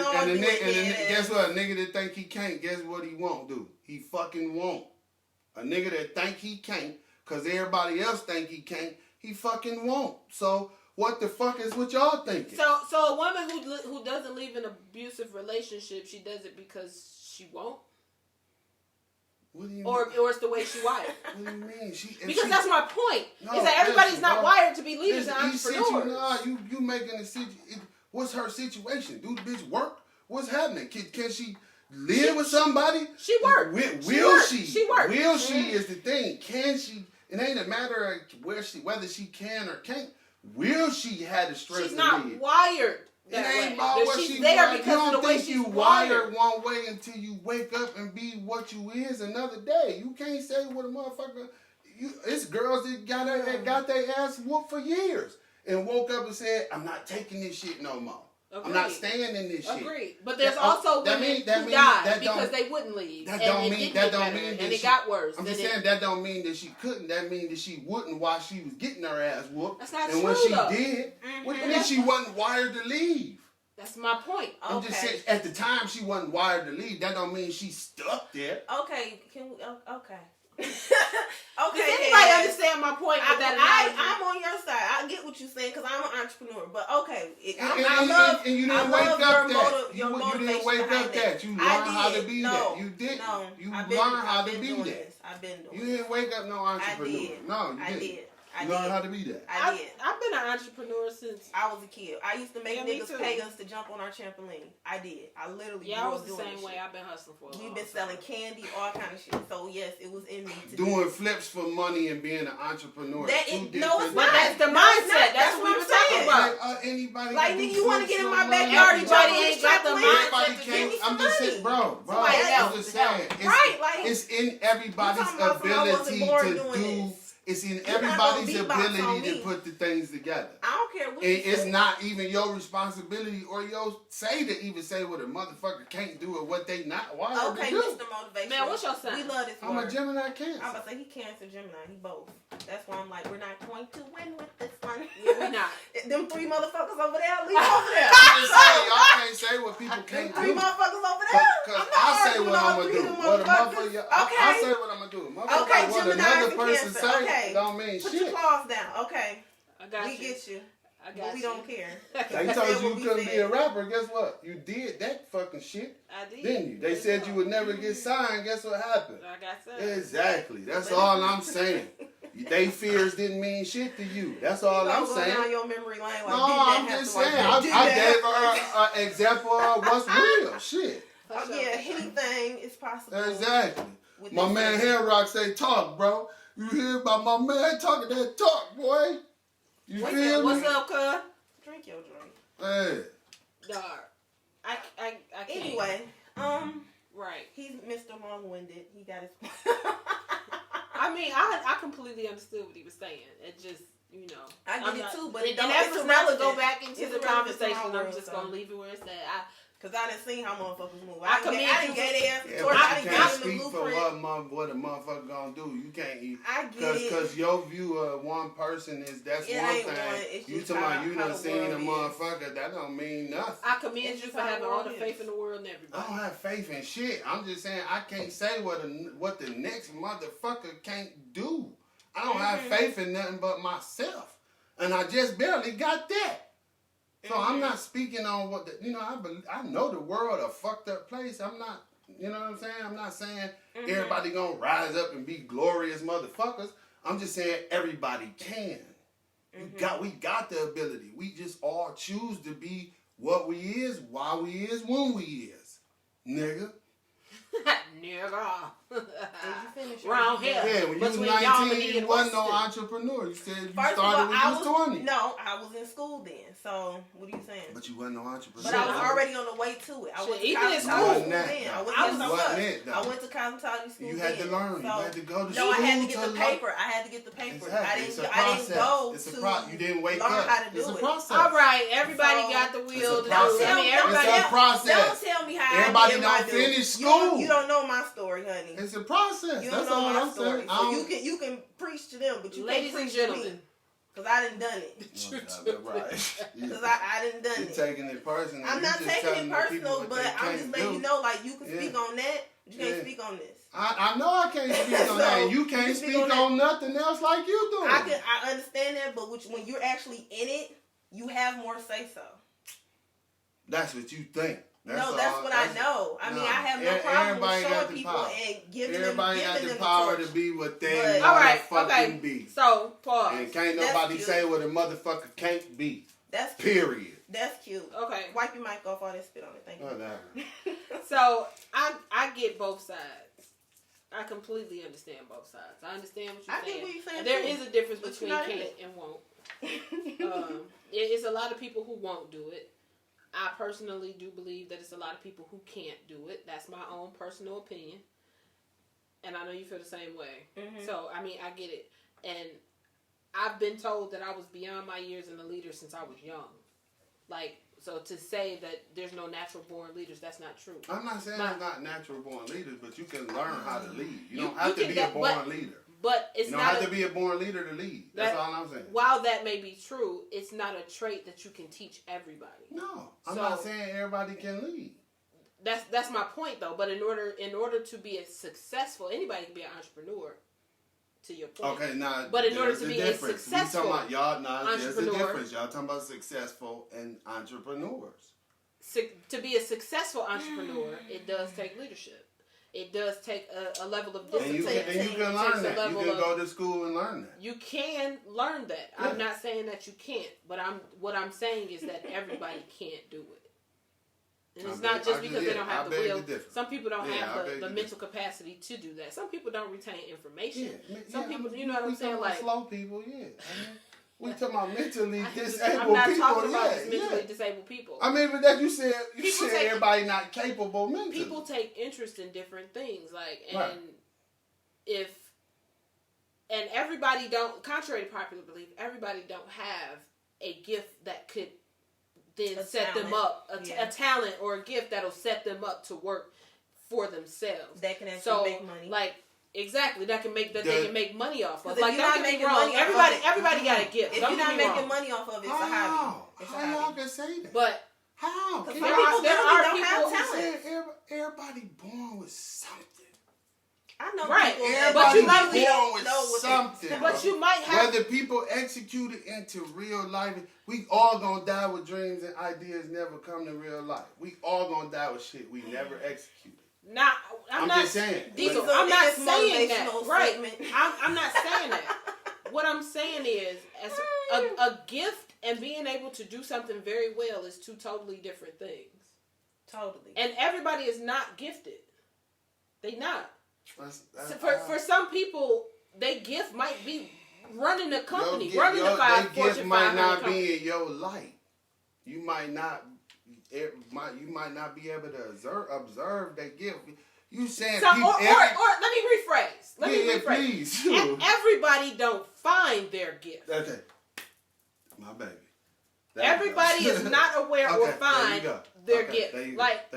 guess what? A nigga that think he can't, guess what he won't do? He fucking won't. A nigga that think he can't, cause everybody else think he can't, he fucking won't. So what the fuck is what y'all thinking? So a woman who doesn't leave an abusive relationship, she does it because she won't. What do you or it's the way she wired. What do you mean? Because that's my point. Is that everybody's not wired to be leaders and You entrepreneurs. making a situation. What's her situation? Do the bitch work? What's happening? Can she live with somebody? She work. Will she? She work. Will she is the thing. Can she? It ain't a matter of whether she can or can't. Will she have the strength? She's not wired. It ain't about what she's there wired. because You don't of the way think she's you wired one way until you wake up and be what you is another day. You can't say what a motherfucker. It's girls that got their ass whooped for years and woke up and said, "I'm not taking this shit no more. Agreed. I'm not staying in this shit." Agreed. But there's also women who died because they wouldn't leave. And it got worse. I'm just saying that don't mean that she couldn't. That means that she wouldn't while she was getting her ass whooped. That's not true. And when she did, what do you mean she wasn't wired to leave? That's my point. I'm just saying at the time she wasn't wired to leave. That don't mean she's stuck there. Okay, can we? Okay. Okay. Does anybody understand my point? I'm on your side. I get what you're saying because I'm an entrepreneur. But okay, and you didn't wake up that. You didn't wake up that. You learned how to be that. You didn't. No, you learned how to be that. I've been doing. You didn't wake up no entrepreneur. I did. No, you didn't. You learned how to be that. I did. I've been an entrepreneur since I was a kid. I used to make niggas pay us to jump on our trampoline. I did. I literally I was the same way. I've been hustling for a We've been selling candy, all kind of shit. So yes, it was in me to doing flips for money and being an entrepreneur. That it's not. That's the mindset. That's what we were talking about. Anybody like nigga, you want to get in my backyard? Everybody ain't got the mindset to give me some money. Bro. I'm just saying. It's in everybody's ability to do. It's in everybody's ability to put the things together. I don't care what it's not even your responsibility or your say to even say what a motherfucker can't do or what they not wired to do. Mr. Motivation. Man, what's your sign? We love this I'm word. a Gemini Cancer. I'm about to say he Cancer, Gemini. He both. That's why I'm like, we're not going to win with this one. Yeah, we're not. Them three motherfuckers over there, leave over there. Y'all can't say what people can't do. Three motherfuckers over there. Because I say what I'm going to do. What a motherfucker, I say what I'm going to do. Okay, what another person say don't mean shit. Put your claws down. Okay. I got we get you. I got but we don't care. They told you couldn't be a rapper. Guess what? You did that fucking shit. I did. Didn't you? They said you would never get signed. Guess what happened? I got signed. Exactly. That's all I'm saying. They fears didn't mean shit to you. That's all I'm saying. Down your memory lane like, no, I'm just saying. I gave her an example of what's real. Shit. Yeah, anything is possible. Exactly. My man Hair Rock say talk, bro. You hear about my man talking that talk, boy? You feel me? What's up, cuz? Drink your drink. Hey. Dog. I can't. Anyway, right. He's Mr. Long-winded. He got his I mean, I completely understood what he was saying. It just, I get it too, but it's not to go back into the conversation. I'm just going to leave it where it's at. Because I done seen how motherfuckers move. I didn't get their ass. I can't speak for what a motherfucker gonna do. You can't eat. I get it. Because your view of one person is that's one thing. You talking about you done seen a motherfucker, that don't mean nothing. I commend you for having all the faith in the world and everybody. I don't have faith in shit. I'm just saying I can't say what the next motherfucker can't do. I don't have faith in nothing but myself. And I just barely got that. So I'm not speaking on what I know the world a fucked up place. I'm not, you know what I'm saying? I'm not saying everybody gonna rise up and be glorious motherfuckers. I'm just saying everybody can. We got the ability. We just all choose to be what we is, why we is, when we is. Nigga. Nigga. Did you finish? Round here. Yeah, when you was 19, you wasn't no entrepreneur. You said you started when you was 20. No, I was in school then. So, what are you saying? But you wasn't no entrepreneur. But I was already on the way to it. I went to even in school. I went to cosmetology school. You had to learn. You had to go to school. No, I had to get the paper. I had to get the paper. Exactly. I didn't go to you didn't wake learn up. how to do it's a it. process. All right, everybody got the wheel. It's a process. Don't tell me how everybody don't finish school. You don't know my story, honey. It's a process. You That's don't know all my I'm story. saying. So you can preach to them, but you ladies can't and preach gentlemen. to me. Because I done it. Right. Because I done You're it. taking it personal. I'm not taking it personal, but I'm just letting you know, like, you can speak on that, but you can't speak on this. I know I can't speak on that, and you can't speak on nothing else like you do. I understand that, but when you're actually in it, you have more say so. That's what you think. That's what I know. I mean, I have no problem with showing people and giving them the power to be what they fucking be. So, pause. And can't nobody say what a motherfucker can't be. That's cute. Period. That's cute. Okay. Wipe your mic off all that spit on it. Thank you. Whatever. So, I get both sides. I completely understand both sides. I understand what you're saying. I get what you're saying. There is a difference between can't and won't. It's a lot of people who won't do it. I personally do believe that it's a lot of people who can't do it. That's my own personal opinion. And I know you feel the same way. Mm-hmm. So, I mean, I get it. And I've been told that I was beyond my years in the leader since I was young. Like, so to say that there's no natural born leaders, that's not true. I'm not saying there's not natural born leaders, but you can learn how to lead. You don't have to be a born leader. But it's you don't have to be a born leader to lead. That's all I'm saying. While that may be true, it's not a trait that you can teach everybody. No, I'm not saying everybody can lead. That's my point, though. But in order to be a successful, anybody can be an entrepreneur. To your point. Okay, now. But in order to be a successful entrepreneur, there's a difference. Y'all talking about successful and entrepreneurs. To be a successful entrepreneur, it does take leadership. It does take a level of discipline. And you can learn that. You can go to school and learn that. You can learn that. Yeah. I'm not saying that you can't, but what I'm saying is that everybody can't do it. And it's not just because they don't have the will. Some people don't have the mental capacity to do that. Some people don't retain information. Some people, you know what I'm saying? Like slow people, we talking about mentally disabled people. I'm not talking about mentally disabled people. I mean, but that you said everybody not capable mentally. People take interest in different things, like, and and everybody don't, contrary to popular belief, everybody don't have a gift that could then set them up, a talent or a gift that'll set them up to work for themselves. That can actually make money. Like, exactly, they can make money off of. Like, don't get me wrong, everybody got a gift. If you're not making money off of it, it's a hobby. How y'all can say that? But how? Because there are people everybody born with something. I know, right? Everybody born with something. But you might have, whether people execute it into real life. We all gonna die with dreams and ideas never come to real life. We all gonna die with shit we never executed. Nah, I'm not just saying. I'm not saying that. Right? I'm not saying that. What I'm saying is, as a gift and being able to do something very well is two totally different things. Totally. And everybody is not gifted. They not. For some people, their gift might be running a company, running the Fortune 500 company. Gift might not be in your light. You might not be able to observe that gift. You saying so, or let me rephrase. Please. Everybody don't find their gift. Okay, my baby. Everybody is not aware or find their gift. There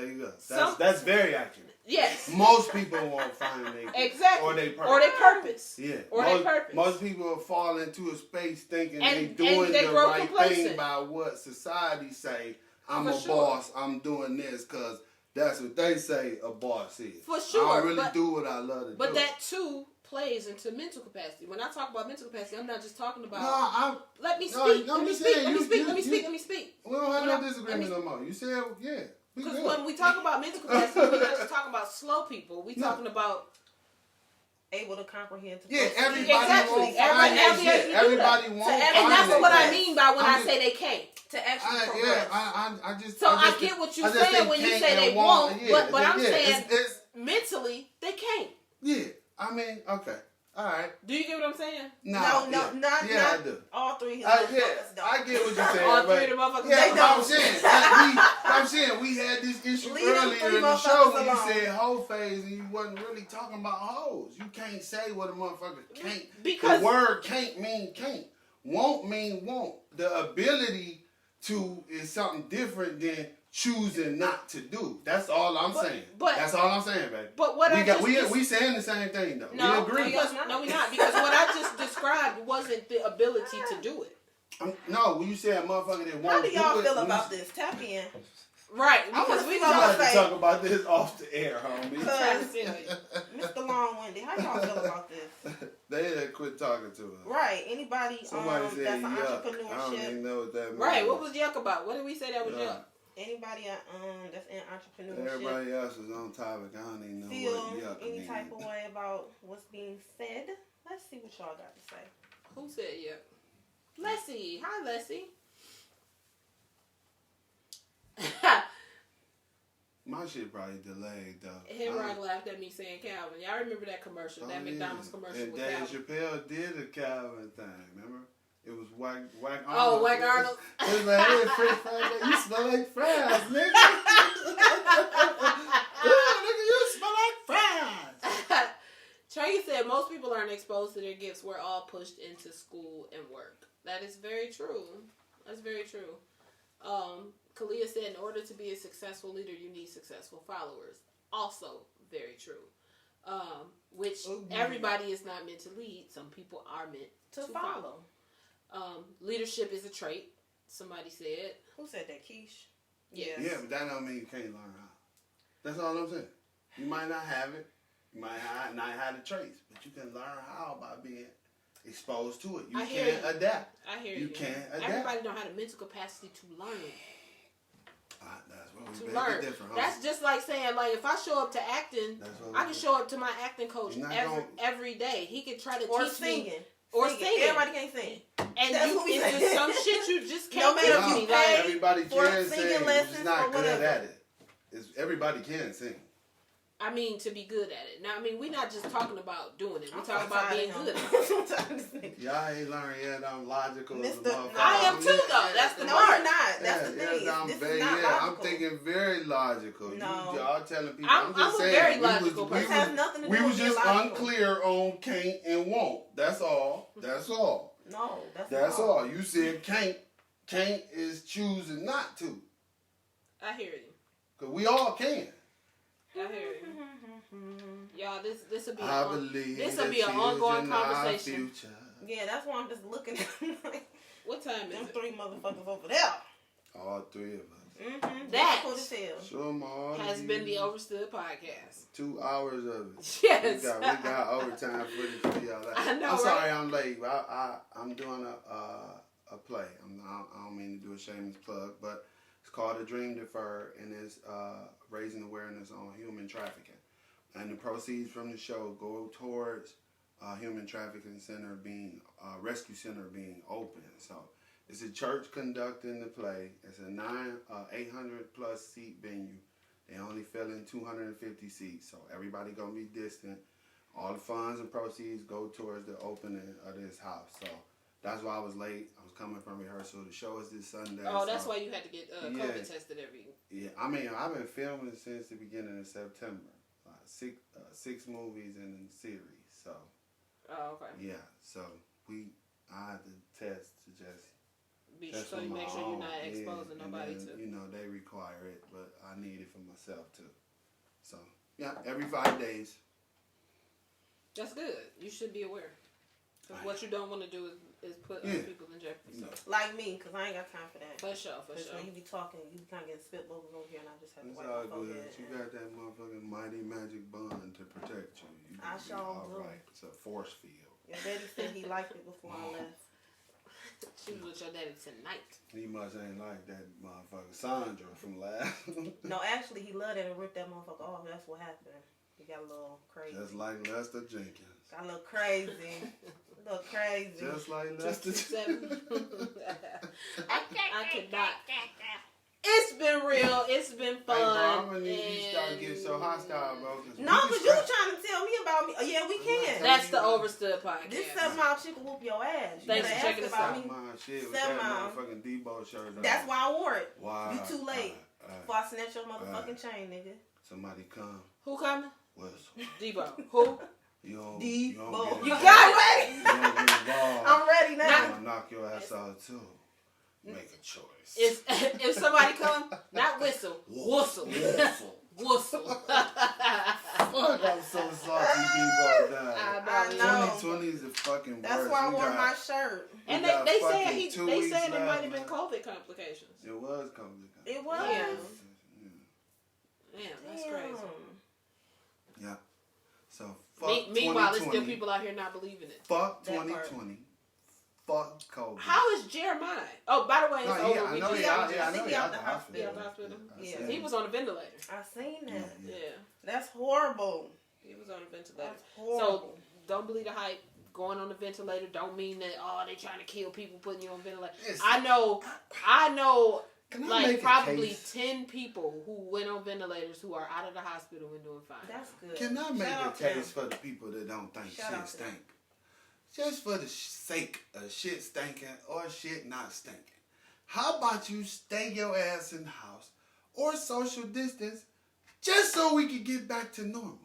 you go. That's very accurate. Yes. Most people won't find their gift. Exactly. Or their purpose. Yeah. Or their purpose. Most people will fall into a space thinking they're doing the right thing by what society say. I'm a boss. I'm doing this because that's what they say a boss is. For sure. I don't really do what I love to do. But that too plays into mental capacity. When I talk about mental capacity, I'm not just talking about. Let me speak. Let me speak. We don't have no disagreement no more. You said because when we talk about mental capacity, we're not just talking about slow people. We're talking about able to comprehend. Everybody won't find that shit. Everybody won't find that. And that's what I mean by when I say they can't. To actually progress. I get what you're saying when you say they won't, but I'm saying mentally they can't. Yeah, I mean, okay. All right. Do you get what I'm saying? No, not I do. All three. Yeah, I get what you're saying. All three of the motherfuckers. Yeah, They don't. I'm saying we had this issue Leave them earlier three in the show when you motherfuckers said hoe phase and you wasn't really talking about hoes. You can't say what a motherfucker can't. Because the word can't mean can't. Won't mean won't. The ability to is something different than choosing not to do. That's all I'm saying. But that's all I'm saying, baby. But what we saying the same thing though. No, we agree. No, we're not. Because what I just described wasn't the ability to do it. No, when you say a motherfucker that won't do it. How do y'all feel about this? Tap in. Right, because we got to talk about this off the air, homie. Mr. Long-winded, how y'all feel about this? They had quit talking to us. Right, anybody Somebody said that's an yuck. entrepreneurship. I don't even know what that means. Right, what was yuck about? What did we say that was yuck? Anybody that's in entrepreneurship. Everybody else is on topic. I don't even know feel what yuck any means. type of way about what's being said. Let's see what y'all got to say. Who said yuck? Leslie. Hi, Leslie. My shit probably delayed though. Henrock laughed at me saying Calvin. Y'all remember that commercial? That McDonald's commercial and with Dave Calvin. Chappelle did a Calvin thing. Remember? It was Whack Arnold. Oh, Whack Arnold. It was like, hey, French fries, you smell like fries, nigga. Nigga, you smell like fries. Trey said most people aren't exposed to their gifts. We're all pushed into school and work. That is very true. That's very true. Kalia said, in order to be a successful leader, you need successful followers. Also very true. Which everybody is not meant to lead. Some people are meant to follow. Leadership is a trait. Somebody said. Who said that? Keish? Yes. Yeah, but that don't mean you can't learn how. That's all I'm saying. You might not have it. You might not have the traits, but you can learn how by being exposed to it. You can't adapt. I hear you. You can't adapt. Everybody don't have the mental capacity to learn. That's what we to learn. Different, huh? That's just like saying, like, if I show up to acting, I can show up to my acting coach every day. He can try to teach me. Or singing. Everybody can't sing. And it's just some shit you just can't no matter if you pay everybody can for sing. lessons It's not or good whatever. at it. Everybody can sing. I mean, to be good at it. Now, I mean, we're not just talking about doing it. We're talking about being good at it. Y'all ain't learned yet. I'm logical. I am too, though. That's the part. No, you're not. That's the thing. This is not logical. I'm thinking very logical. No. Y'all telling people. I'm just saying. A very logical person. It has nothing to do we with was just logical. unclear on can't and won't. That's all. That's all. No, that's all. You said can't. Can't is choosing not to. I hear you. Because we all can. I hear you. Y'all, this will be an ongoing conversation. Yeah, that's why I'm just looking at what time is them it? three motherfuckers over there. All three of us. That has been the Overstood podcast. 2 hours of it. Yes. We got overtime footage for y'all. I know, I'm sorry I'm late. I'm doing a play. I don't mean to do a shameless plug, but it's called A Dream Deferred, and it's raising awareness on human trafficking. And the proceeds from the show go towards human trafficking center rescue center being open. So it's a church conducting the play. It's a 800 plus seat venue. They only fill in 250 seats, so everybody gonna be distant. All the funds and proceeds go towards the opening of this house. So that's why I was late. I was coming from rehearsal. The show is this Sunday. Oh, that's why you had to get COVID tested every. Yeah, I mean, I've been filming since the beginning of September. 6 movies in a series. So. Oh, okay. Yeah, so I had to test to just. So you make sure you're not exposing nobody to. You know, they require it, but I need it for myself too. So yeah, every 5 days. That's good. You should be aware. Because what you don't want to do is put other people in jeopardy. So. Like me, because I ain't got time for that. For sure. When you be talking, you kind of get spitballs over here, and I just have to wipe my forehead. Good. You got that motherfucking mighty magic bond to protect you. I sure do. Right. It's a force field. Your daddy said he liked it before I left. She was with your daddy tonight. He must ain't like that motherfucker Sandra from last. No, actually, he loved it and ripped that motherfucker off. That's what happened. He got a little crazy. Just like Lester Jenkins. Got a little crazy. A little crazy. Just like Lester Jenkins. I could not. It's been real. It's been fun. Hey, bro, I'm gonna need you to start getting so hostile, bro. No, because you trying to tell me about me. Oh, yeah, we can. That's the Overstood podcast. This 7 Mile chick will whoop your ass. Thanks for checking us out. 7 Mile shit with 7 that Mile. motherfucking Debo shirt. That's why I wore it. Why? You too late. Before I snatch your motherfucking chain, nigga. Somebody come. Who coming? Whistle. Debo. Who? You don't Debo. get You got it. You don't get involved. I'm ready now. I'm gonna knock your ass out too. Make a choice. If somebody come, not whistle, whistle. Whistle. Fuck, I'm so salty, Debo. I know. 2020 is the fucking worst. That's why I wore my shirt. And they said it might have been COVID complications. It was complicated. It was. Damn, that's crazy. Yeah. So fuck. Meanwhile, there's still people out here not believing it. Fuck 2020. Fuck COVID. How is Jeremiah? Oh, by the way, it's over. I know he out the hospital. Yeah, he was on a ventilator. I seen that. Yeah. That's horrible. He was on a ventilator. That's horrible. So don't believe the hype. Going on the ventilator don't mean that they trying to kill people putting you on ventilator. I know. Like probably 10 people who went on ventilators who are out of the hospital and doing fine. That's good. Can I make a case for the people that don't think shit stink? Just for the sake of shit stinking or shit not stinking. How about you stay your ass in the house or social distance just so we can get back to normal?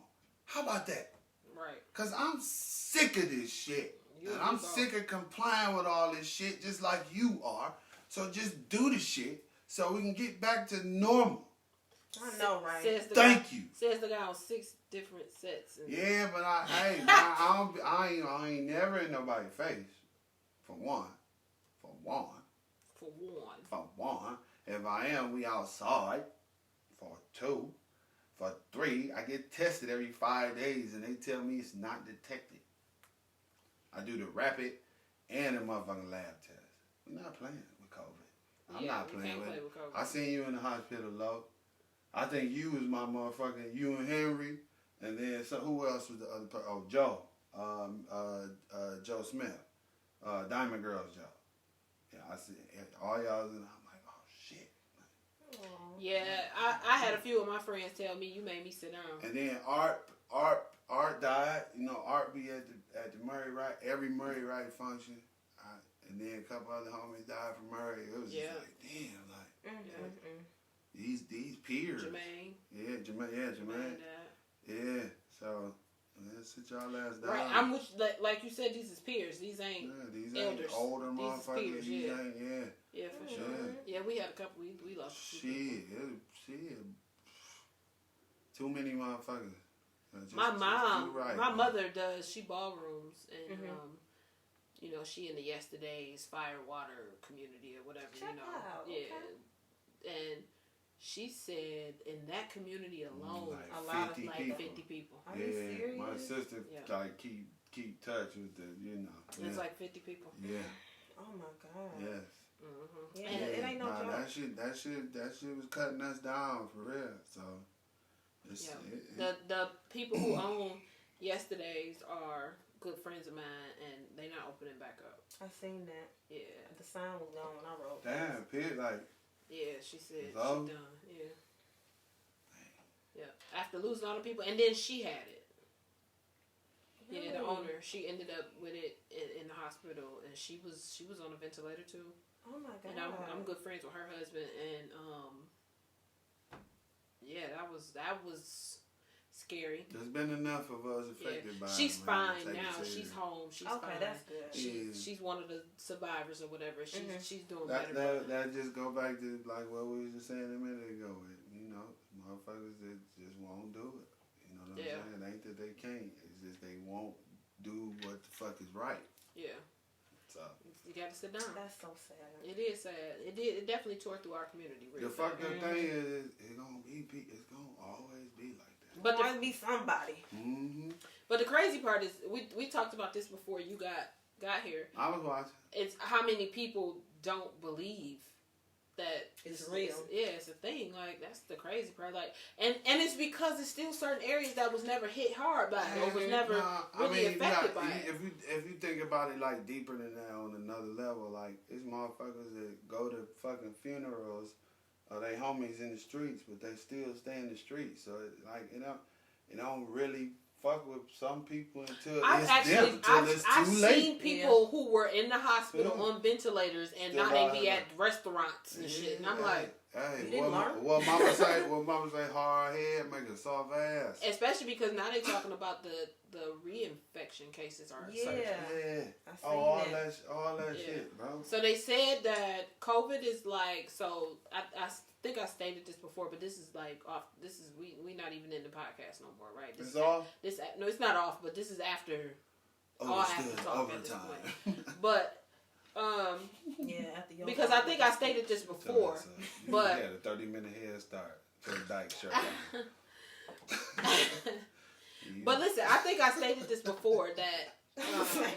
How about that? Right. Because I'm sick of this shit. And I'm sick of complying with all this shit just like you are. So just do the shit so we can get back to normal. I know, right? Thank you. Says the guy on 6 different sets. Yeah, but I ain't never in nobody's face. For one. If I am, we outside. For 2. For 3, I get tested every 5 days and they tell me it's not detected. I do the rapid and the motherfucking lab test. We're not playing with COVID. I'm not playing with it. I seen you in the hospital, Lo. I think you was my motherfucking, you and Henry, and then who else was the other person? Oh, Joe. Joe Smith. Diamond Girls Joe. Yeah, I see all y'all, and I'm like, oh, shit. Yeah, I had a few of my friends tell me, you made me sit down. And then Art died. You know, Art be at the Murray Wright, every Murray Wright function. And then a couple other homies died from Murray. It was just like, damn, like, these peers. Jermaine. Yeah, Jermaine. Yeah, so let's sit y'all ass down. Right, I'm with, like you said, these is peers. These ain't elders. Ain't older these motherfuckers. Peers, these ain't, yeah, for sure. Yeah, we had a couple. We lost. Shit. Too many motherfuckers. My mother does. She ballrooms and you know, she in the Yesterday's Fire Water community or whatever. Check out. Yeah, and she said in that community alone, like a lot of 50 people. Are you serious? My sister like keep touch with the, you know. It's like 50 people. Yeah. Oh my God. Yes. Yeah, it ain't no joke. That shit was cutting us down for real. So. The people who own Yesterday's are good friends of mine, and they not opening back up. I seen that. Yeah. The sign was gone when I wrote. Damn, Pete, like. Yeah, she said she done. Yeah. Yeah. After losing all the people, and then she had it. Really? Yeah, the owner. She ended up with it in the hospital, and she was on a ventilator too. Oh my God. And I'm good friends with her husband, and yeah, that was scary. There's been enough of us affected by it. She's fine now. She's home. She's fine. That's good. She's one of the survivors or whatever. She's doing better. That just go back to like what we was just saying a minute ago. You know, motherfuckers that just won't do it. You know what I'm saying? It ain't that they can't. It's just they won't do what the fuck is right. Yeah. So you got to sit down. That's so sad. It is sad. It definitely tore through our community. Really the fucked up thing is it's gonna always be like that. But there be somebody. But the crazy part is we talked about this before you got here. I was watching. It's how many people don't believe that it's real. It's a thing. Like that's the crazy part. Like and it's because it's still certain areas that was never hit hard by it or was never really affected by it. If you think about it like deeper than that on another level, like it's motherfuckers that go to fucking funerals or they homies in the streets, but they still stay in the streets. So it don't really fuck with some people until it's too late. I've seen people who were in the hospital on ventilators and still now they be at restaurants and shit. And I'm like, hey, what mama say, hard head make a soft ass. Especially because now they're talking about the reinfection cases are surging. Yeah. All that shit, bro. So they said that COVID is like, so I think I stated this before, but this is like off. This is we not even in the podcast no more, right? It's off. No, it's not off, but this is after overstood talk overtime. But after your because I think I stated this before, but you had a 30-minute head start to the Dyke shirt. But listen, I think I stated this before that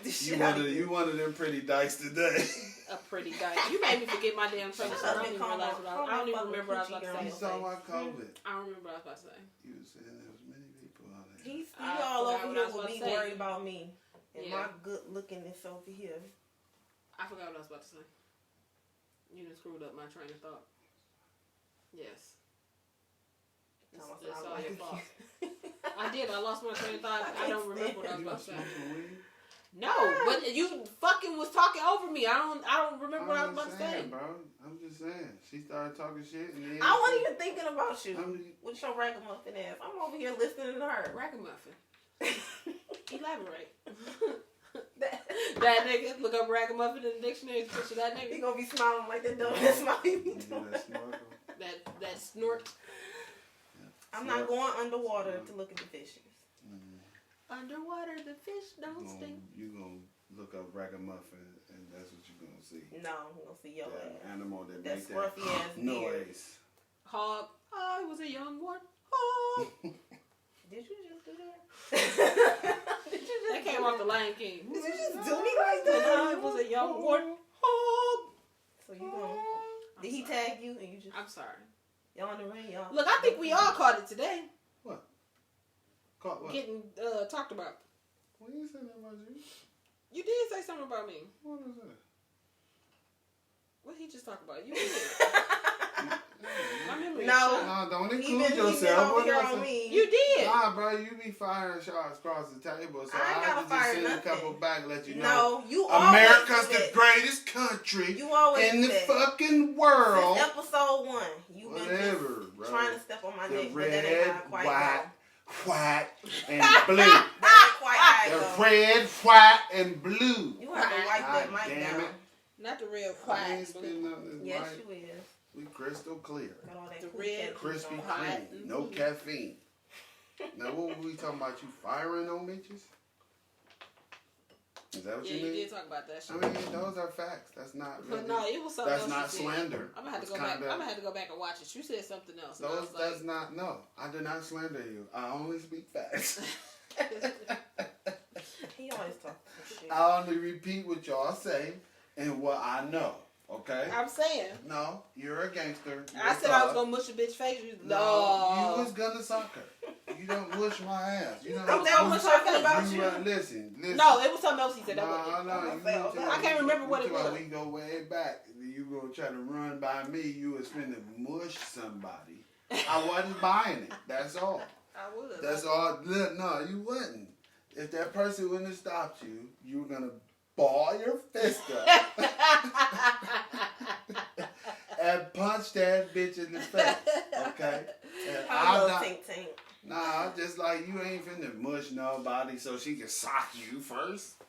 you one of them pretty dykes today. A pretty dyke. You made me forget my damn train of thought. I don't even realize I don't even remember what I was about to say. You talking about COVID? I don't remember what I was about to say. You was saying there was many people out there. He's all over here with me worried about me and my good lookingness over here. I forgot what I was about to say. You done screwed up my train of thought. Yes. It's all your fault. I did. I lost my train of thought. I don't remember what I was about to say. No, but you fucking was talking over me. I don't remember what I was about to say. Bro, I'm just saying. She started talking shit and then I wasn't even thinking about you. With your ragamuffin ass. I'm over here listening to her. Ragamuffin. Elaborate. That nigga, look up ragamuffin in the dictionary, picture that nigga. He gonna be smiling like that dumb ass smile you be doing. That snort. I'm not going underwater to look at the fishes. Underwater, the fish don't stink. You gonna look up ragamuffin and that's what you gonna see. No, I'm gonna see your ass. Animal that that make scruffy that ass noise. Hog. I was a young one. Hog. Did you just do that? That came off the Lion King. Did you just do me like that? I was a young one. Hog. So you gonna? Did he tag you and you just? I'm sorry. Y'all in the ring, y'all. Look, I think we all caught it today. What? Caught what? Getting talked about. Well, you said that about you. You did say something about me. What was that? What he just talked about? You did. My memory. No, don't include yourself. Over here on me. You did. Nah, bro, you be firing shots across the table, so I ain't gotta just fire send nothing. a couple back, let you know. No, you America's the greatest country in the fucking world. Since episode 1, you been bro. trying to step on my neck, red, but that ain't not quite white, and blue. That ain't quite high, the red, white, and blue. You have to wipe that mic down. Not the red, white, blue. Yes, you is. We crystal clear. The red, crispy clean, no caffeine. Now, what were we talking about? You firing on bitches? Is that what you mean? Yeah, you did talk about that shit. I mean, those are facts. That's not. Really, but no, it was something that's else. That's not slander. I'm gonna have to go back. I'm gonna have to go back and watch it. You said something else. That's not. No, I did not slander you. I only speak facts. He always talks shit. I only repeat what y'all say and what I know. Okay? I'm saying. No, you're a gangster. I said I was gonna mush a bitch face. No, you was gonna suck her. You don't mush my ass. You don't. That was talking about you. Listen. No, it was something else he said. No. I can't remember what it was. We go way back. You gonna try to run by me. You was finna mush somebody. I wasn't buying it. That's all. I was. That's all. No, you wasn't. If that person wouldn't have stopped you, you were gonna ball your fist up and punch that bitch in the face. Okay? And I'm not. Nah, just like you ain't finna mush nobody so she can sock you first.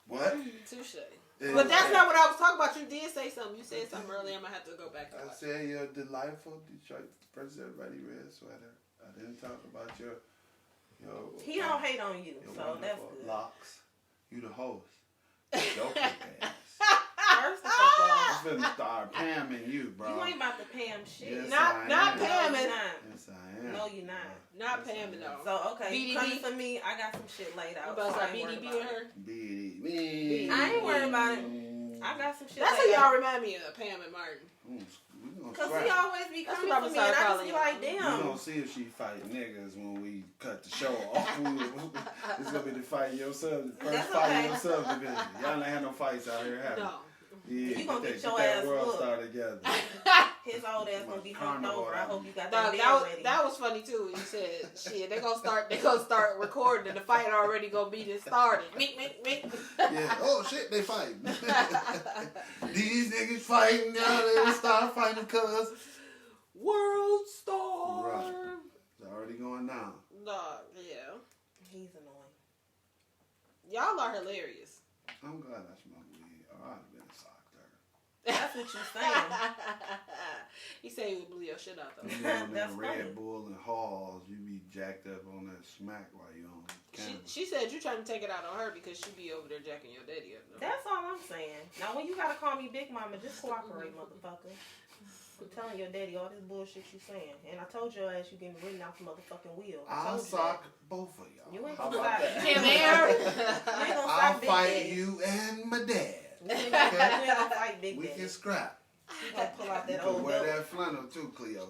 What? Touche. But that's not what I was talking about. You did say something. You said something earlier. I'm gonna have to go back. I said your delightful Detroit President Ready red sweater. I didn't talk about your. He don't hate on you, so that's good. Locks. You the host. Joking ass. First of all, I'm finna start pamming you, bro. You ain't about to Pam shit. Yes, not pamming. Yes, I am. No, you're not. Not pamming though. So okay, BDB. coming for me, I got some shit laid out. You about to say BDB and her? BDB. I ain't worried about it. I got some shit. That's laid who y'all out. remind me of, Pam and Martin. Cause he always be coming for me, and I just be like, damn. We gonna see if she fight niggas when we cut the show off. It's gonna be the fight in your first fight in your subdivision. Y'all ain't had no fights out here, have you? No. Yeah, you gonna get your that ass world whooped. star together. His old ass gonna be humped over. I hope you got that ready. That was funny too. He said, "Shit, they gonna start recording, and the fight already gonna be just started." Meek. Yeah. Oh shit, they fighting. These niggas fighting now. They will start fighting cause World Star. Right. It's already going down. Nah, yeah. He's annoying. Y'all are hilarious. I'm glad I smoked weed. Oh, I'd have been socked her. That's what you're saying. He said he would blew your shit out though. You on That's that funny. Red Bull and Halls, you be jacked up on that smack while you on camera. She said you trying to take it out on her because she be over there jacking your daddy up though. That's all I'm saying. Now, when you gotta call me Big Mama, just cooperate, motherfucker. I'm telling your daddy all this bullshit you saying. And I told your ass you getting written off the motherfucking wheel. I'll sock both of y'all. You ain't How gonna about stop that? Him there. You ain't gonna I'll stop Big fight Daddy. you and my dad. You ain't gonna fight Big We Daddy. can scrap. You gonna pull out You that can old wear belt. that flannel too, Cleo.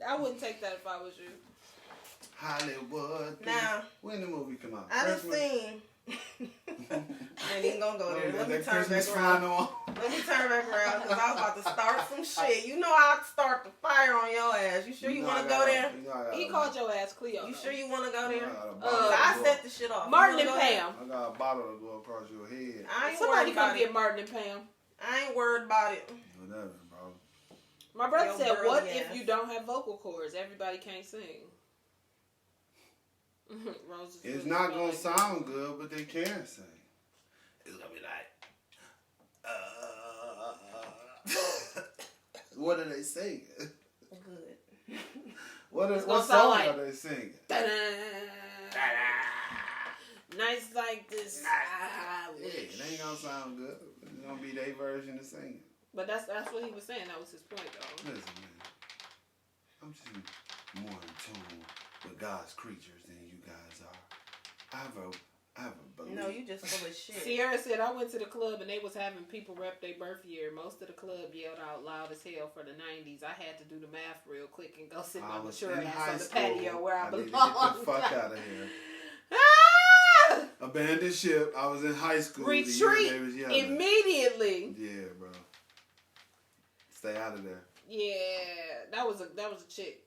I wouldn't take that if I was you. Hollywood. Now, when the movie come out? I done Christmas? seen. I ain't even gonna go there. Let me that turn Christmas back around. flannel on. Let me turn back around because I was about to start some shit. You know I'd start the fire on your ass. You sure you want to go there? He called your ass Cleo. You sure you want to go there? I I set the shit off. Martin You and wanna go Pam. I got a bottle to go across your head. I ain't Somebody worried come about get it. Martin and Pam. I ain't worried about it. Whatever, bro. My brother Yo, said, girly "What ass. if you don't have vocal cords? Everybody can't sing." Rose is It's really not gonna smelling. sound good, but they can sing. It's gonna be like, what are they singing? Good. What gonna song sound like- are they singing? Nice like this. I Yeah, wish. it ain't gonna sound good. It's gonna be their version of singing. But that's what he was saying. That was his point, though. Listen, man. I'm just more in tune with God's creatures than you guys are. I have a belief. No, you just full of shit. Sierra said, "I went to the club and they was having people rep their birth year. Most of the club yelled out loud as hell for the 90s. I had to do the math real quick and go sit my mature ass on the patio where I need to belong." get the fuck out of here. Ah! Abandoned ship. I was in high school. the year Retreat they was yelling. immediately. Yeah, bro. Stay out of there. Yeah, that was a chick.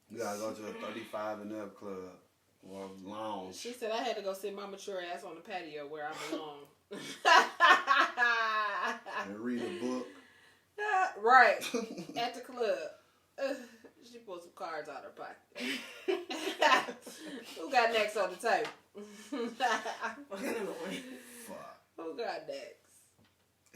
You gotta go to a 35 and up club or lounge. She said I had to go sit my mature ass on the patio where I belong. And read a book. Right. At the club. She pulled some cards out of her pocket. Who got next on the table? Fuck. Who got next?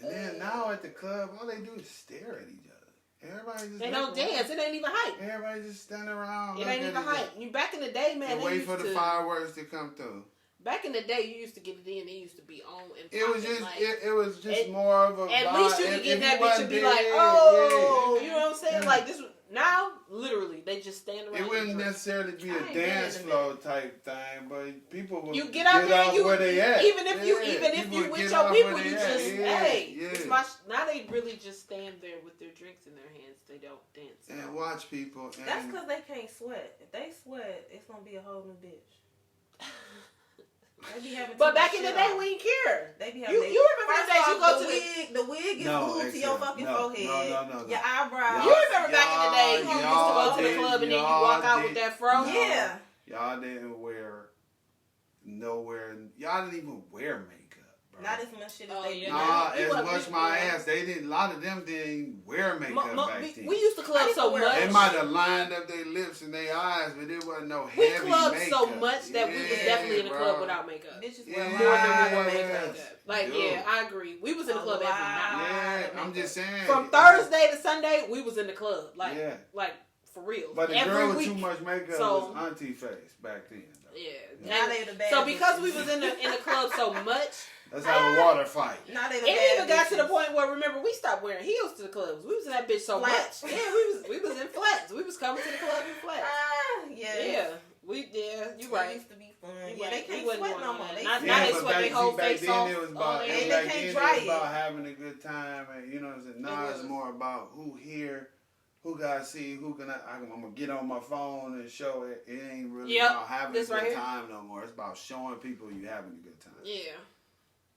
And then now at the club, all they do is stare at each other. Everybody just They don't dance. It ain't even hype. Everybody just standing around. It ain't even hype. You back in the day, man. And they wait used for the to, fireworks to come through. Back in the day, you used to get it in. It used to be on and It was popping, just like, it was just more of a at vibe. least you could If get that you bitch and be wasn't like, there, oh, yeah. you know what I'm saying? Yeah. Like this. Now, literally, they just stand around. It wouldn't and drink. necessarily be I a ain't dance been in floor type thing, but people would You get out there, off you where they at. even if you People would with get your off people, where you they at. just Yeah, hey. yeah. It's my now they really just stand there with their drinks in their hands. They don't dance. And watch people. And That's because they can't sweat. If they sweat, it's gonna be a whole new bitch. They be having But too back much in the shit day, on. we didn't care. They be You having remember the days you go to the wig is glued to your fucking forehead. No. Your eyebrows. You remember back in the day you used to go to the didn't- club and then you y'all walk out with didn't- that fro. No. Yeah. Y'all didn't wear nowhere. Y'all didn't even wear makeup, bro. Not as much shit as Oh, they yeah. do. Nah, You as wasn't- much my yeah. ass. They didn't. A lot of them didn't wear makeup back then. We used to club I used so to wear- much. They might have lined up their lips and their eyes, but there wasn't no We heavy clubbed makeup. so much that we was Yeah, definitely in the bro. club without makeup. Bitches Yeah. wear More than we were makeup. makeup. Like, Dude. yeah, I agree. We was in the club every night. Yeah, I'm just saying. From Thursday to Sunday, we was in the club. Like, Yeah. like for real. But the every girl with week. too much makeup So- was auntie face back then. Though. Yeah. Now they the bad So because bitches. we was in the club so much, Let's have a water fight. Now they the it bad even got to the bitches. point where remember we stopped wearing heels to the clubs. We was in that bitch so Flats. much. Yeah, we was in flats. We was coming to the club in flats. Yeah. You It right. used to be fun. You Yeah, right. they We can't wasn't sweat doing no all more. that. They Now sweat. they but sweat back, their whole back face then off. it was Oh, about, they- And back they can't then dry it was about it. having a good time, and you know what I'm saying. Now It it's was. more about who here, who got to see, who can I'm going to get on my phone and show it. It ain't really about having a good time no more. It's about showing people you having a good time. Yeah.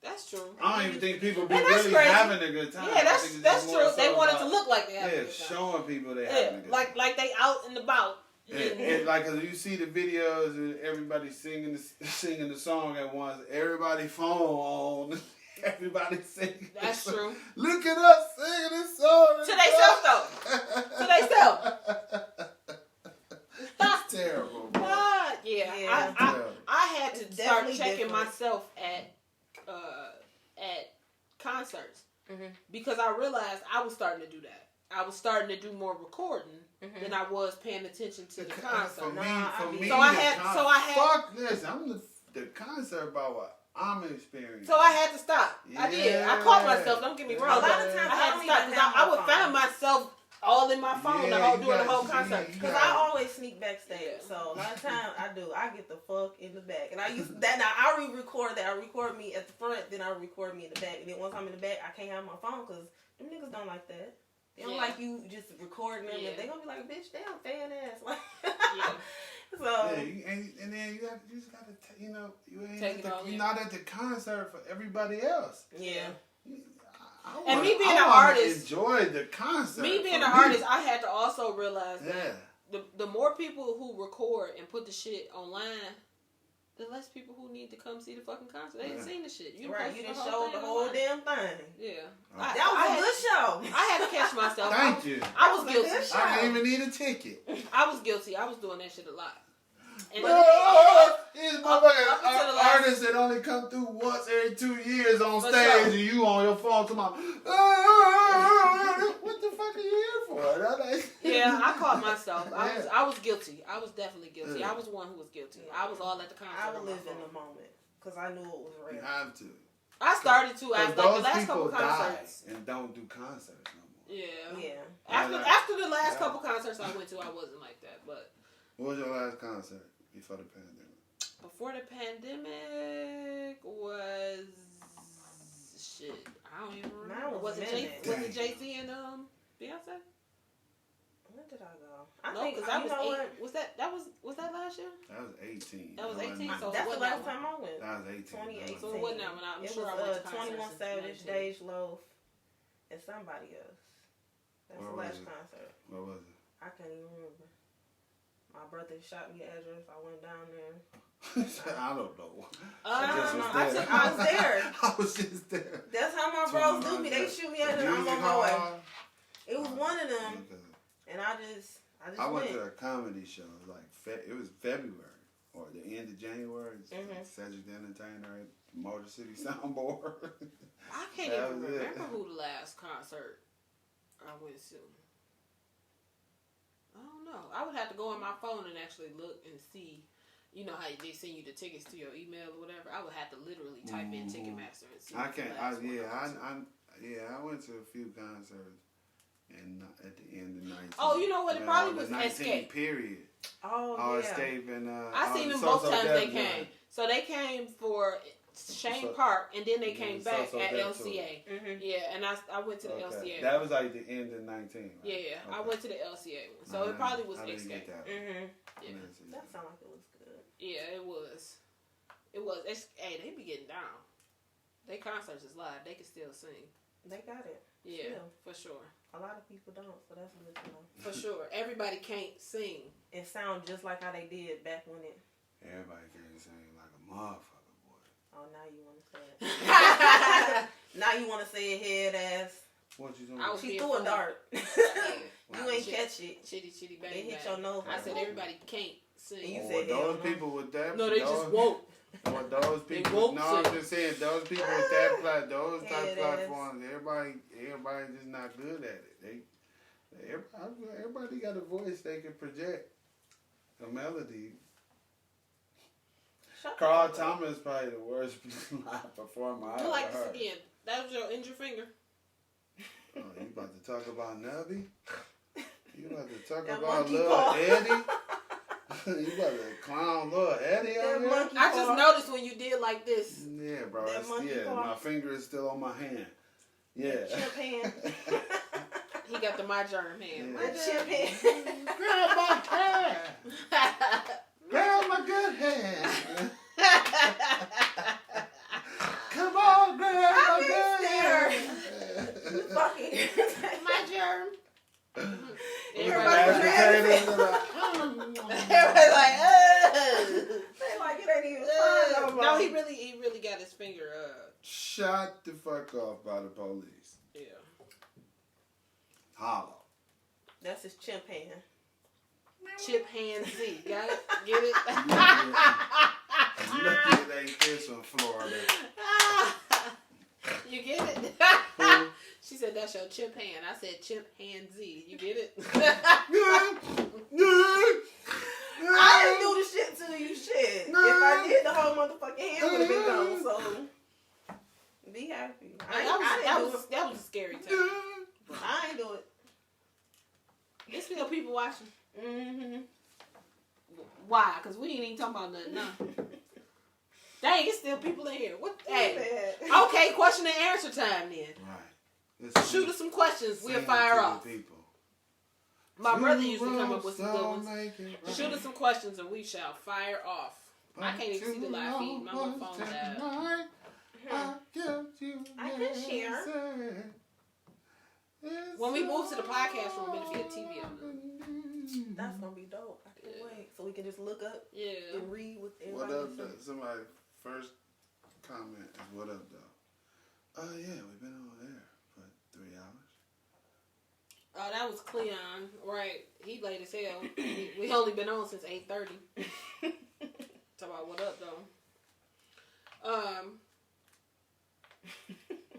That's true. I don't even think people be really having a good time. Yeah, that's true. They want it to look like they having a good time. Showing people they having a good time. Like they out and about. And like, cause you see the videos and everybody singing the song at once. Everybody phone on. Everybody singing. That's true. Look at us singing this song. To themselves though. To themselves. It's terrible, bro. I had to start checking myself at concerts because I realized I was starting to do that. I was starting to do more recording than I was paying attention to the concert. For me, fuck this. I'm the concert about what I'm experiencing. So I had to stop. Yeah. I did. I caught myself. Don't get me wrong. A lot of times I had to stop because I would find myself all in my phone during the whole concert. Because I always sneak backstage. So a lot of times I get the fuck in the back. And I used that. Now I re-record that. I record me at the front, then I record me in the back. And then once I'm in the back, I can't have my phone because them niggas don't like that. They don't like you just recording them. Yeah. They gonna be like, bitch, damn, fan ass. Like, so. Yeah, and then you just gotta, you're not at the concert for everybody else. Yeah. And me being an artist, enjoy the concert. Me being an artist, I had to also realize that the more people who record and put the shit online, the less people who need to come see the fucking concert. They ain't seen the shit. You didn't show the whole damn thing. Yeah. That was a good show. I had to catch myself. Thank you. I was guilty. I didn't even need a ticket. I was guilty. I was doing that shit a lot. And these artists that only come through once every 2 years on stage and you on your phone to my what the fuck are you here for? Yeah, I caught myself. I was guilty. I was definitely guilty. I was one who was guilty. I was all at the concert. I would live in the moment because I knew it was real. You have to. I started to after the last couple concerts. And don't do concerts no more. Yeah. After the last couple concerts I went to, I wasn't like that. But what was your last concert before the pandemic? Before the pandemic was shit. I don't even remember. Was it Jay-Z and Beyonce? When did I go? Was that last year? That was 18. That was 18. So that's the last time I went. That was 18. 2018. So it wasn't that when I was 21 Savage, Dej Loaf, and somebody else. That's the last concert. What was it? I can't even remember. My brother shot me the address. I went down there. I don't know. I was there. I was just there. That's how my bros do me. They shoot me at I'm on my way. It was one of them, and I just went to a comedy show. It was February or the end of January. Cedric the Entertainer at Motor City Soundboard. I can't even remember who the last concert I went to. I don't know. I would have to go on my phone and actually look and see. You know how they send you the tickets to your email or whatever. I would have to literally type in Ticketmaster and see. I can't. I went to a few concerts, and at the end of 19. Oh, you know what? It probably was Escape. Period. Oh, Escape and I seen them both times they came. So they came for Shane Park, and then they came back at LCA. Yeah, and I went to the LCA. That was like the end of 19. Right? Yeah, I went to the LCA one. So it probably was Escape. Yeah. That sounded like it was good. Yeah, it was. Hey, they be getting down. They concerts is live. They can still sing. They got it. Yeah, still. For sure. A lot of people don't, so that's good to know. For sure. Everybody can't sing. And sound just like how they did back when it... Everybody can't sing like a motherfucker, boy. Oh, now you want to say it. Now you want to say it head ass. What you doing? She threw a dart. You ain't catch it. Chitty bang. They hit your nose. I said everybody can't sing. And you said those people with that. No, they just won't. Or those people. No, I'm just saying those people with that those type platforms. Everybody just not good at it. Everybody got a voice they can project a melody. Carl Thomas is probably the worst live performer I've ever heard. Like this again. That was your injured finger. Oh, you about to talk about Nubby? You about to talk about Lil Eddie? You about to clown Lil Eddie out here? I just noticed when you did like this. Yeah, bro. My finger is still on my hand. Yeah. Chip hand. He got the my germ hand. My chip hand. Grab my hand. Grab my good hand. Come on, grab my good hand. My germ. Everybody's like, they like it ain't even fun no more. No, he really got his finger shot the fuck off by the police. Yeah. Hollow. That's his chimp hand. Chimpanzee. Got it? Get it? Lucky it ain't this from Florida. You get it? She said that's your chimp hand. I said chimpanzee. You get it? I didn't do the shit to you, shit. If I did, the whole motherfucking hand would have been gone. So be happy. That was a scary time. I ain't do it. There's still people watching. Mm-hmm. Why? Because we ain't even talking about nothing. No. Dang, it's still people in here. What? Hey. Okay, question and answer time then. Right. Shoot us some questions. We'll fire off. My brother used to come up with some good ones. Shoot us some questions and we shall fire off. I can't even see the live feed. My phone died. I can share. When we move to the podcast room, it'll be a TV on there. That's gonna be dope. I can't wait. So we can just look up and read with everybody. What up, though? Somebody first comment is what up, though? Oh yeah, we've been over there for 3 hours. Oh, that was Cleon, right? He late as hell. We only been on since 8:30. Talk about what up, though.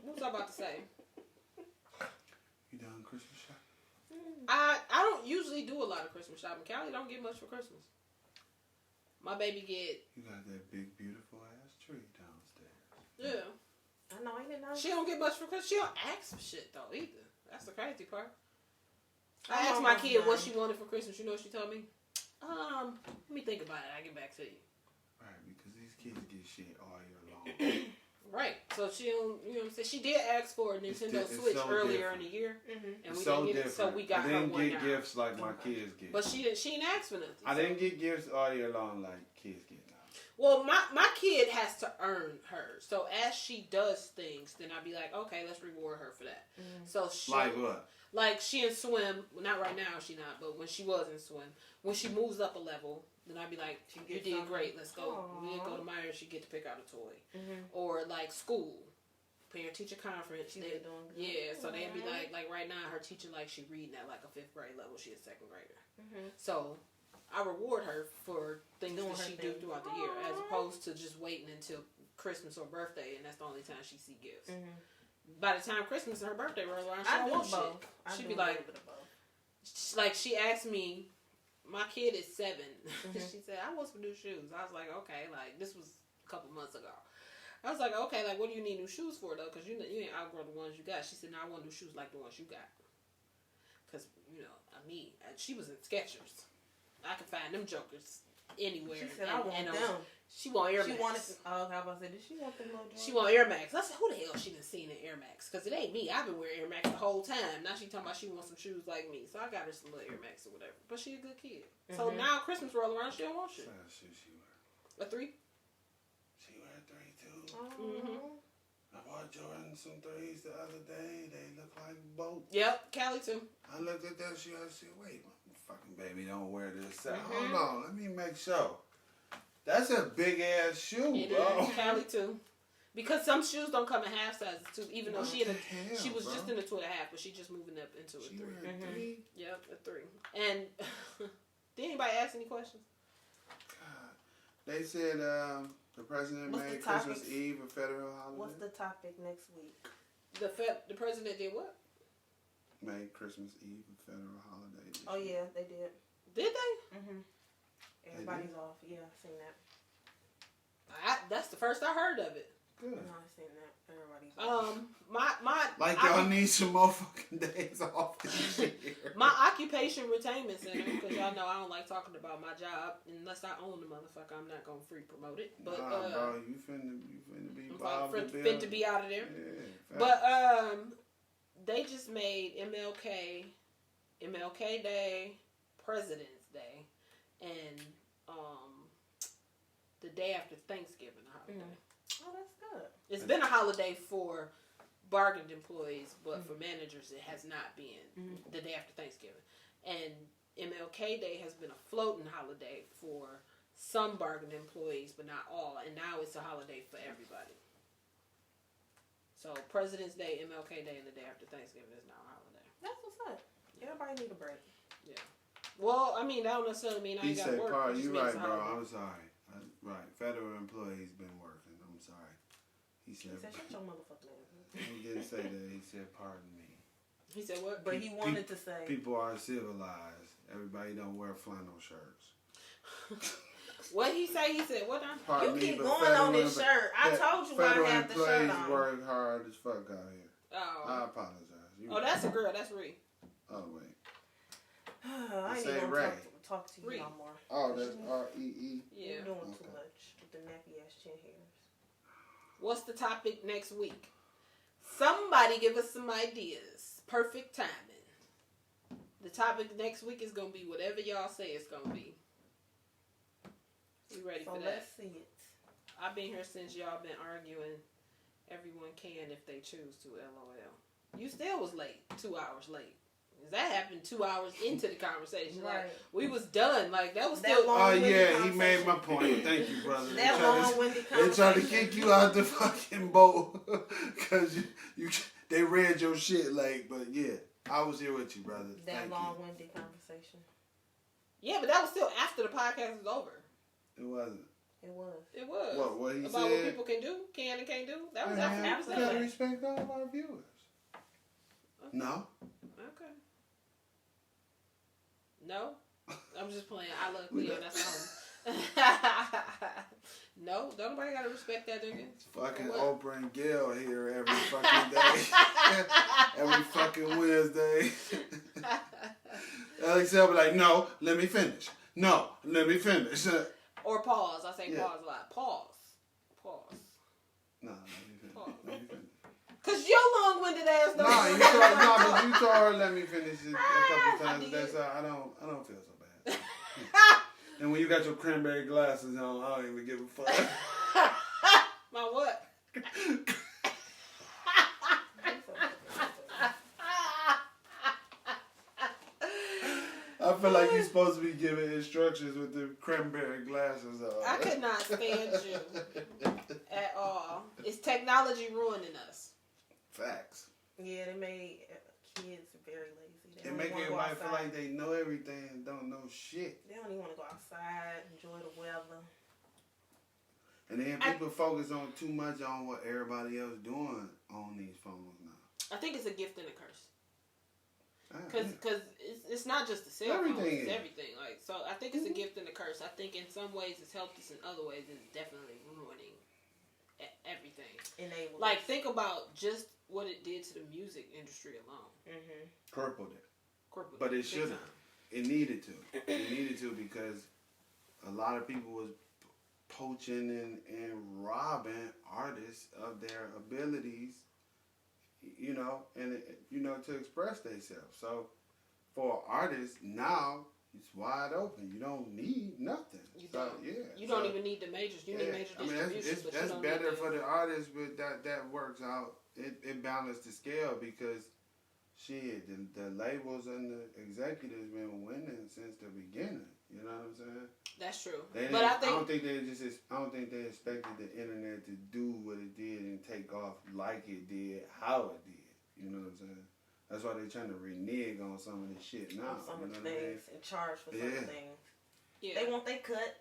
What was I about to say? You done Christmas shopping? I don't usually do a lot of Christmas shopping. Callie don't get much for Christmas. My baby get... You got that big, beautiful ass tree downstairs. Yeah. I know, ain't it nice? She don't get much for Christmas. She don't ask for shit, though, either. That's the crazy part. I asked my kid what she wanted for Christmas. You know what she told me? Let me think about it. I'll get back to you. Right, because these kids get shit all year long. Right. So she don't, you know what I'm saying? She did ask for a Nintendo Switch earlier in the year. Mm-hmm. And we didn't get it, so we got her one. I didn't get gifts like my kids get. But she didn't ask for nothing. I didn't get gifts all year long like kids get now. Well, my kid has to earn hers. So as she does things, then I'd be like, okay, let's reward her for that. Mm-hmm. So she, like what? Like she in swim, well, not right now, she not, but when she was in swim, when she moves up a level, then I'd be like, you did great, let's go. Aww. We didn't go to Myers, she get to pick out a toy. Mm-hmm. Or like school, parent-teacher conference. They'd so they'd be like right now, her teacher, like she reading at like a 5th grade level, she a 2nd grader. Mm-hmm. So I reward her for things that she do throughout the year, as opposed to just waiting until Christmas or birthday, and that's the only time she see gifts. Mm-hmm. By the time Christmas and her birthday rolls around, she don't want shit. She'd be like she asked me, my kid is 7. Mm-hmm. She said, I want some new shoes. I was like, okay, like this was a couple months ago. I was like, okay, like what do you need new shoes for though? Because you ain't outgrow the ones you got. She said, no, I want new shoes like the ones you got. Because she was in Skechers. I could find them jokers anywhere. She said, I want them. She want Air Max. She wanted. I was about to say, did she want them little Jordans? She want Air Max. I said, who the hell she done seen in Air Max? Because it ain't me. I've been wearing Air Max the whole time. Now she talking about she wants some shoes like me. So I got her some little Air Max or whatever. But she a good kid. Mm-hmm. So now Christmas roll around, she don't want shit. What size shoes she wear? A 3. She wear a 3 too. Mm-hmm. I bought Jordan some 3s the other day. They look like boats. Yep, Callie too. I looked at that shoe. I said, wait, my fucking baby don't wear this. Mm-hmm. Hold on, let me make sure. That's a big ass shoe, bro. Is. Callie too. Because some shoes don't come in half sizes too. Even though she was just in a 2.5, but she just moving up into a 3. Mm-hmm. 3? Yep, a 3. And did anybody ask any questions? God. They said the president made Christmas Eve a federal holiday. What's the topic next week? The president did what? Made Christmas Eve a federal holiday. Oh yeah, they did. Did they? Mm-hmm. Everybody's off. Yeah, I've seen that. That's the first I heard of it. Good. No, I've seen that. Everybody's off. Y'all need some more fucking days off this year. My occupation retainment center, because y'all know I don't like talking about my job unless I own the motherfucker. I'm not gonna free promote it. But bro, you finna be finna be out of there. Yeah, but they just made MLK Day, President's Day, and the day after Thanksgiving a holiday. Oh, that's good. It's been a holiday for bargained employees, but for managers it has not been the day after Thanksgiving. And MLK Day has been a floating holiday for some bargained employees, but not all. And now it's a holiday for everybody. So President's Day, MLK Day, and the day after Thanksgiving is now a holiday. That's what's up. Everybody need a break. Yeah. Well, I mean, that don't necessarily mean I ain't got to work. Parr, you right, bro. I'm sorry. Right. Federal employees been working. I'm sorry. He said shut your motherfucking name. He didn't say that. He said, pardon me. He said what? But he wanted to say. People are civilized. Everybody don't wear flannel shirts. What he say? He said, what? You keep going on this shirt. I told you I have the shirt on. Federal employees work hard as fuck out here. Oh. I apologize. That's a girl. That's Ree. Oh, wait. I ain't even going to talk to you no more. Oh, that's R-E-E? Yeah. You're doing too much with the nappy ass chin hairs. What's the topic next week? Somebody give us some ideas. Perfect timing. The topic next week is going to be whatever y'all say it's going to be. You ready for that? Let's see it. I've been here since y'all been arguing. Everyone can if they choose to, LOL. You still was late. 2 hours late. That happened 2 hours into the conversation. Right. Like, we was done. Like, that was that still... Oh, yeah, he made my point. Thank you, brother. That long-winded conversation. They tried to kick you out the fucking boat because they read your shit late. But, yeah, I was here with you, brother. That long-winded conversation. Yeah, but that was still after the podcast was over. It wasn't. It was. It was. What he about said? What people can do, can and can't do. That was after. You gotta respect all of our viewers. Okay. No. Okay. No. I'm just playing. I love Cleo. That's all. No, don't nobody gotta respect that nigga. Fucking Oprah and Gail here every fucking day. Every fucking Wednesday. Alex will be like, no, let me finish. No, let me finish. Or pause. I say pause a lot. Pause. No, let me finish. Pause. Let me finish. Cause your long-winded ass don't. But you told her let me finish it a couple times. That's I don't feel so bad. And when you got your cranberry glasses on, I don't even give a fuck. My what? I feel like you're supposed to be giving instructions with the cranberry glasses on. I could not stand you at all. It's technology ruining us. Facts. Yeah, they made kids very lazy. They make everybody feel like they know everything and don't know shit. They don't even want to go outside, enjoy the weather. And then people focus on too much on what everybody else doing on these phones now. I think it's a gift and a curse. Because it's not just the cell phone, it's everything. Like, so I think it's a gift and a curse. I think in some ways it's helped us, in other ways it's definitely ruining everything. Like, think about just what it did to the music industry alone. Crippled it. But it shouldn't. It needed to. It needed to because a lot of people was poaching and robbing artists of their abilities, to express themselves. So for artists now, it's wide open. You don't need nothing. You don't even need the majors. You need major distribution. That's better for the artists, but that works out. It balanced the scale because shit, the labels and the executives been winning since the beginning. You know what I'm saying? That's true. But I don't think they expected the internet to do what it did and take off like it did, how it did. You know what I'm saying? That's why they're trying to renege on some of this shit now. Some of the things and charge for some things. Yeah. They want their cut.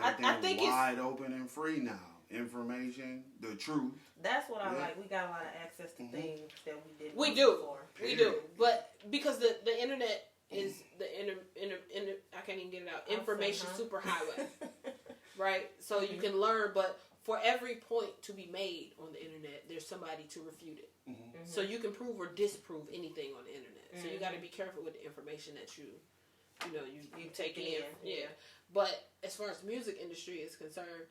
I think it's wide open and free now. Information, the truth. That's what I like. We got a lot of access to things that we didn't. We do. But because the internet is the I can't even get it out. Information superhighway, right? So you can learn, but for every point to be made on the internet, there's somebody to refute it. So you can prove or disprove anything on the internet. So you got to be careful with the information that you take in. Yeah. But as far as the music industry is concerned,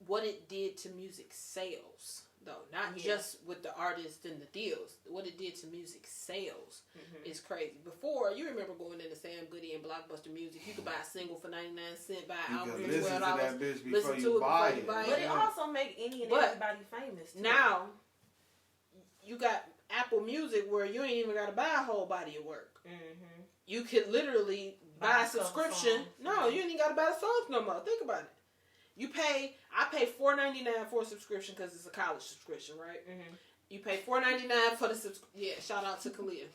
what it did to music sales though. Not just with the artists and the deals. What it did to music sales is crazy. Before, you remember going into Sam Goody and Blockbuster Music, you could buy a single for 99 cents, buy an album for $12. Listen to that bitch before listen you to it buy before you buy it. But it also make any and everybody famous, too. Now, you got Apple Music where you ain't even got to buy a whole body of work. You could literally buy a subscription. No, you ain't even got to buy the songs no more. Think about it. I pay $4.99 for a subscription because it's a college subscription, right? You pay $4.99 for the subscription. Yeah, shout out to Kalia.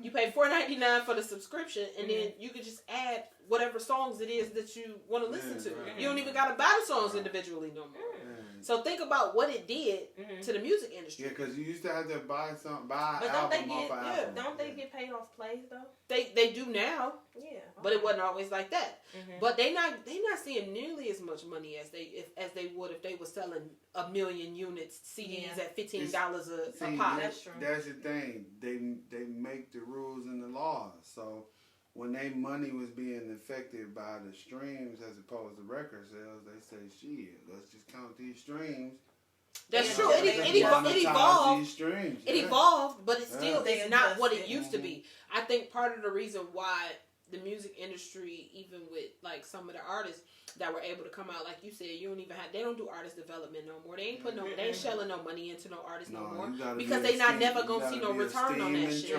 You pay $4.99 for the subscription, and then you can just add whatever songs it is that you want to listen to. You don't even got to buy the songs individually no more. So think about what it did to the music industry. Yeah, because you used to have to buy an album off an album. Don't they get paid off plays though? They do now. Yeah. But it wasn't always like that. But they not seeing nearly as much money as they would if they were selling 1 million units CDs at $15 a pop. That's true. That's the thing. They make the rules and the laws. So when they money was being affected by the streams as opposed to record sales, they say, shit, let's just count these streams. That's true. It evolved. Streams, it evolved, but it still is not what it used to be. I think part of the reason why the music industry, even with like some of the artists that were able to come out, like you said, they don't do artist development no more. They ain't they ain't shelling no money into no artists no more because they not never gonna see no return on that shit.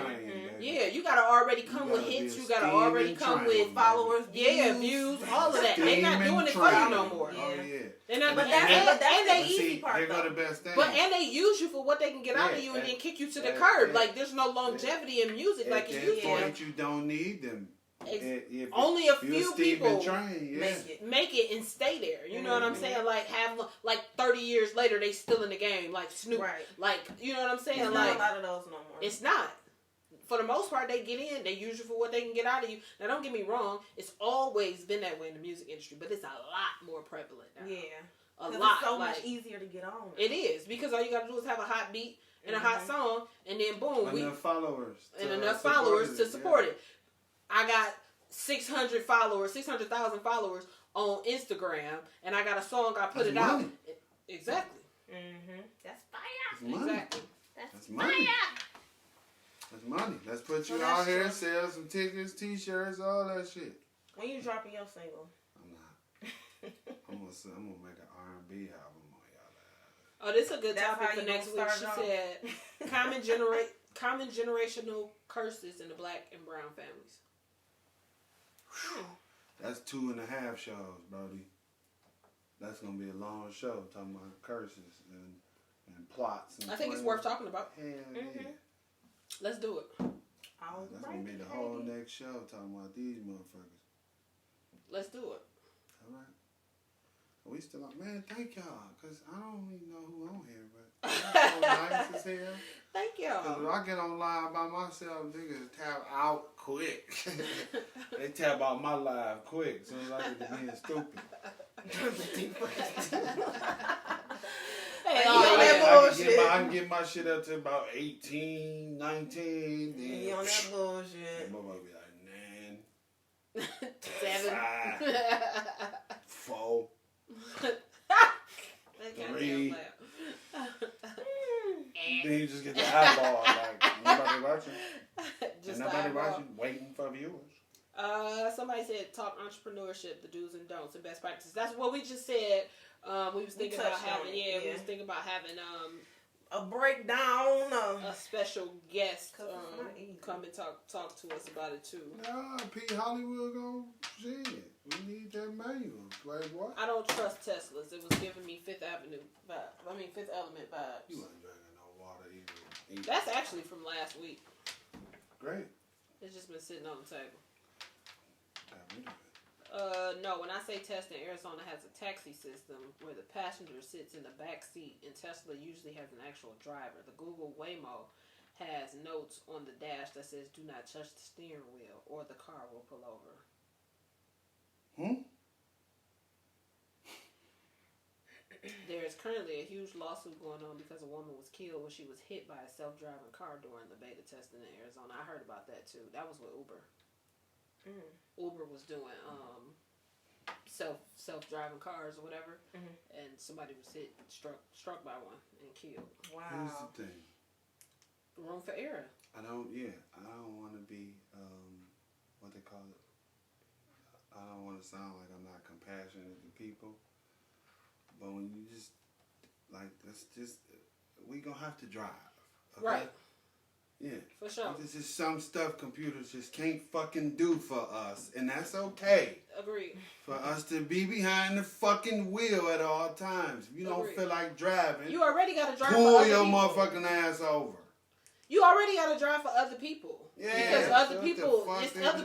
Yeah, you gotta already come with hits. You gotta already come with followers. Views, all of that. They not doing it for you no more. Oh yeah. But that's the easy part. They go the best thing. And they use you for what they can get out of you, and then kick you to the curb. Like there's no longevity in music like it used to. You don't need them. Only a few people make it and stay there. You know what I'm saying? Like have 30 years later they still in the game. Like Snoop. Right. Like you know what I'm saying? It's like not a lot of those no more. It's not. For the most part, they get in. They use you for what they can get out of you. Now, don't get me wrong. It's always been that way in the music industry, but it's a lot more prevalent now. Yeah. A lot. It's so much easier to get on. It is because all you got to do is have a hot beat and a hot song, and then boom, enough followers to support it. I got 600,000 followers on Instagram, and I got a song. I put it out. Exactly. That's fire. Exactly. That's money. That's money. Let's put you out here, sell some tickets, t-shirts, all that shit. When you dropping your single? I'm not. I'm gonna make an R&B album on y'all. Oh, this is a good topic for next week. She said common generational curses in the black and brown families. That's 2.5 shows, Brody. That's gonna be a long show talking about curses and plots. And I think it's worth talking about. Hell yeah. Let's do it. That's gonna be the whole next show talking about these motherfuckers. Let's do it. All right. We still on, man. Thank y'all, cause I don't even know who on here, but so nice as hell. Thank y'all. Cause when I get on live by myself, niggas tap out quick. They tap out my live quick, so I get to being stupid. I can get my shit up to about 18, 19. Then you on that bullshit. My mother be like, 9, 7, 5, 4, 3. Then you just get the eyeball like nobody watching. Just nobody watching, waiting for viewers. Somebody said talk entrepreneurship, the do's and don'ts and best practices. That's what we just said. We was thinking about having we was thinking about having a breakdown, a special guest come and talk to us about it too. Nah, P. Hollywood go shit. We need that manual. Playboy. I don't trust Teslas. It was giving me Fifth Element vibes. You ain't drinking no water either. That's actually from last week. Great. It's just been sitting on the table. Yeah, no, when I say Tesla, Arizona has a taxi system where the passenger sits in the back seat and Tesla usually has an actual driver. The Google Waymo has notes on the dash that says do not touch the steering wheel or the car will pull over. There is currently a huge lawsuit going on because a woman was killed when she was hit by a self-driving car during the beta testing in Arizona. I heard about that too. That was with Uber. Uber was doing self-driving cars or whatever, and somebody was struck by one and killed. Wow. Here's the thing. Room for error. I don't want to be, what they call it. I don't want to sound like I'm not compassionate to people, but when you just, like, we gonna have to drive. Okay? Right. Yeah. For sure. There's just some stuff computers just can't fucking do for us, and that's okay. Agreed. For us to be behind the fucking wheel at all times. If you don't feel like driving, you already got to drive pull for other your people. motherfucking ass over. You already got to drive for other people. Yeah, because other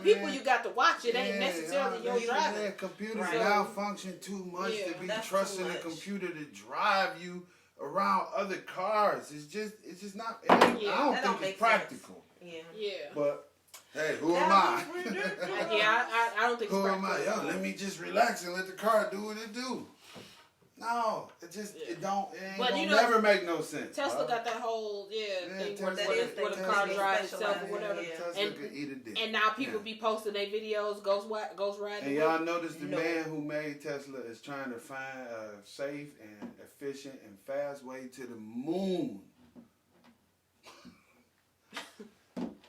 people you got to watch. It ain't necessarily your driving. Yeah, computers malfunction too much to be trusting a computer to drive you around other cars. It's just not. I don't think it's practical. Sense. Yeah. But hey, who am I? I don't think. Who am I? Yo, let me just relax and let the car do what it do. No, it ain't never make no sense. Tesla got that whole thing where the car drives itself or whatever. Tesla could eat a dick. And now people be posting their videos, goes riding. And y'all notice the man who made Tesla is trying to find a safe and efficient and fast way to the moon.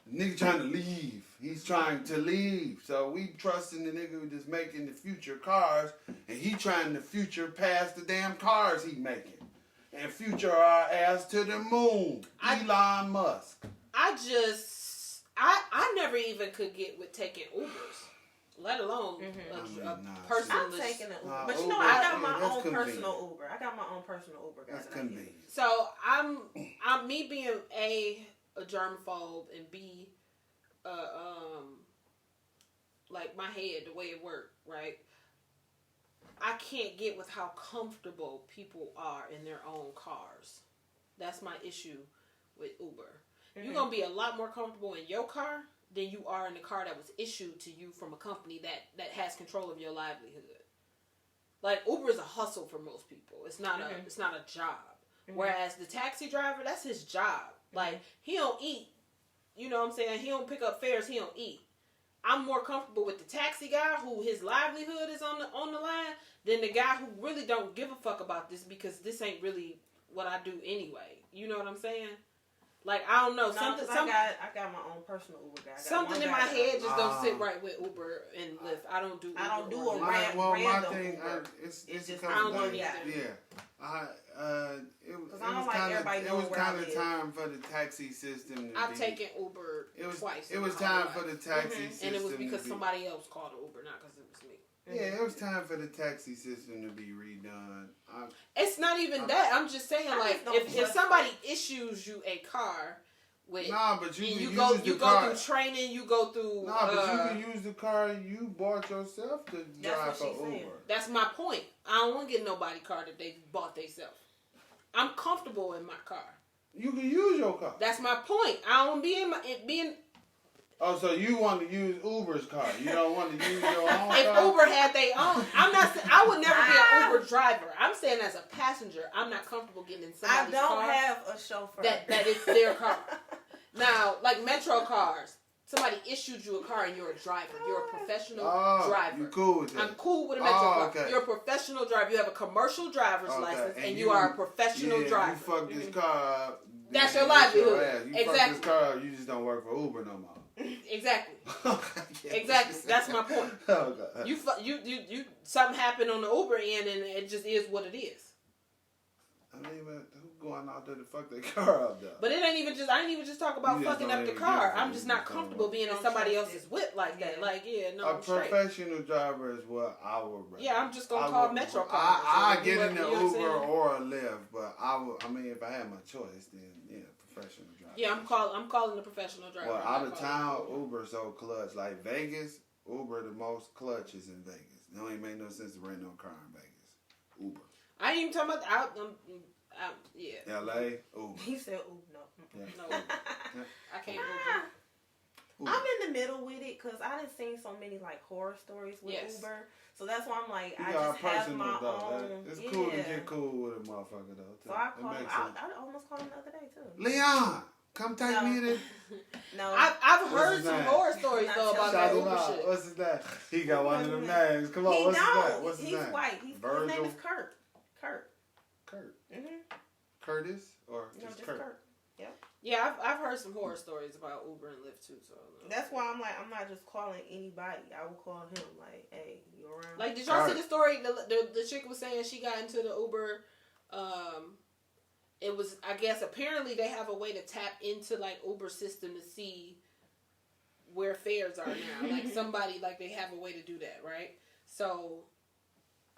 Nigga trying to leave. He's trying to leave. So we trusting the nigga who just making the future cars, and he trying to future past the damn cars he making. And future our ass to the moon. Elon Musk. I never even could get with taking Ubers, let alone a personal. I'm taking an Uber. But you know, I got my own personal Uber. I got my own personal Uber. That's convenient. So I'm me being a germaphobe and B, like my head, the way it worked, right? I can't get with how comfortable people are in their own cars. That's my issue with Uber. You're going to be a lot more comfortable in your car than you are in the car that was issued to you from a company that has control of your livelihood. Like, Uber is a hustle for most people. It's not a job. Whereas the taxi driver, that's his job. Like, he don't eat. You know what I'm saying? He don't pick up fares. He don't eat. I'm more comfortable with the taxi guy who his livelihood is on the line than the guy who really don't give a fuck about this because this ain't really what I do anyway. You know what I'm saying? Like, I don't know. I got my own personal Uber guy. Something in my head just don't sit right with Uber and Lyft. I don't do Uber. I don't do a random thing. Uber. It's just I don't do it either. Yeah. It was kind of time for the taxi system to I've taken Uber twice. It was time for the taxi system. And it was because somebody else called Uber, not because it was me. Yeah, it was time for the taxi system to be redone. It's not even that. I'm just saying, like, if somebody issues you a car with, but you go through training, you go through. But you can use the car you bought yourself to drive for Uber. Saying. That's my point. I don't want to get nobody car that they bought themselves. I'm comfortable in my car. You can use your car. That's my point. I don't being. Oh, so you want to use Uber's car? You don't want to use your own If car? Uber had their own, I would never be an Uber driver. I'm saying as a passenger, I'm not comfortable getting in somebody's car. I don't have a chauffeur. That is their car. Now, like Metro cars, somebody issued you a car and you're a driver. You're a professional driver. You cool with that? I'm cool with a Metro car. Okay. You're a professional driver. You have a commercial driver's license, and you are a professional driver. You fuck this car up. That's your livelihood. You fuck this car up, you just don't work for Uber no more. Exactly. Exactly. That's my point. Oh, God. You something happened on the Uber end, and it just is what it is. I mean, who's going out there to fuck their car up though? But it ain't even just. I ain't even just talk about fucking up the car. I'm just not comfortable being in somebody else's whip like that. Like, a professional driver is what I would rather. Yeah, I'm just gonna call Metro cars. I get in the Uber or a Lyft, but I mean, if I had my choice, then professional driver. Yeah, I'm calling the professional driver. Well, out of town, Uber so clutch. Like Vegas, Uber the most clutches in Vegas. It don't even make no sense to rent no car in Vegas. Uber. I ain't even talking about LA, Uber. He said Uber. No. Yeah. No. I can't Uber. I'm in the middle with it because I done seen so many like horror stories with Uber. So that's why I'm like, I just have my own. It's cool to get cool with a motherfucker though. So I called him. I almost called him the other day too. Leon, Come take me to... No. I've heard some horror stories, though, about that Uber shit. What's his name? He got one of them names. Come on, what's his name? What's his name? He's white. His name is Kurt. Kurt. Mm-hmm. Curtis? Or just Kurt? Kurt. Yep. Yeah, I've heard some horror stories about Uber and Lyft, too. So that's why I'm like, I'm not just calling anybody. I will call him, like, hey, you around? Like, did y'all see the story? The chick was saying she got into the Uber... it was, I guess, apparently they have a way to tap into, like, Uber system to see where fares are now. Like, somebody, like, they have a way to do that, right? So,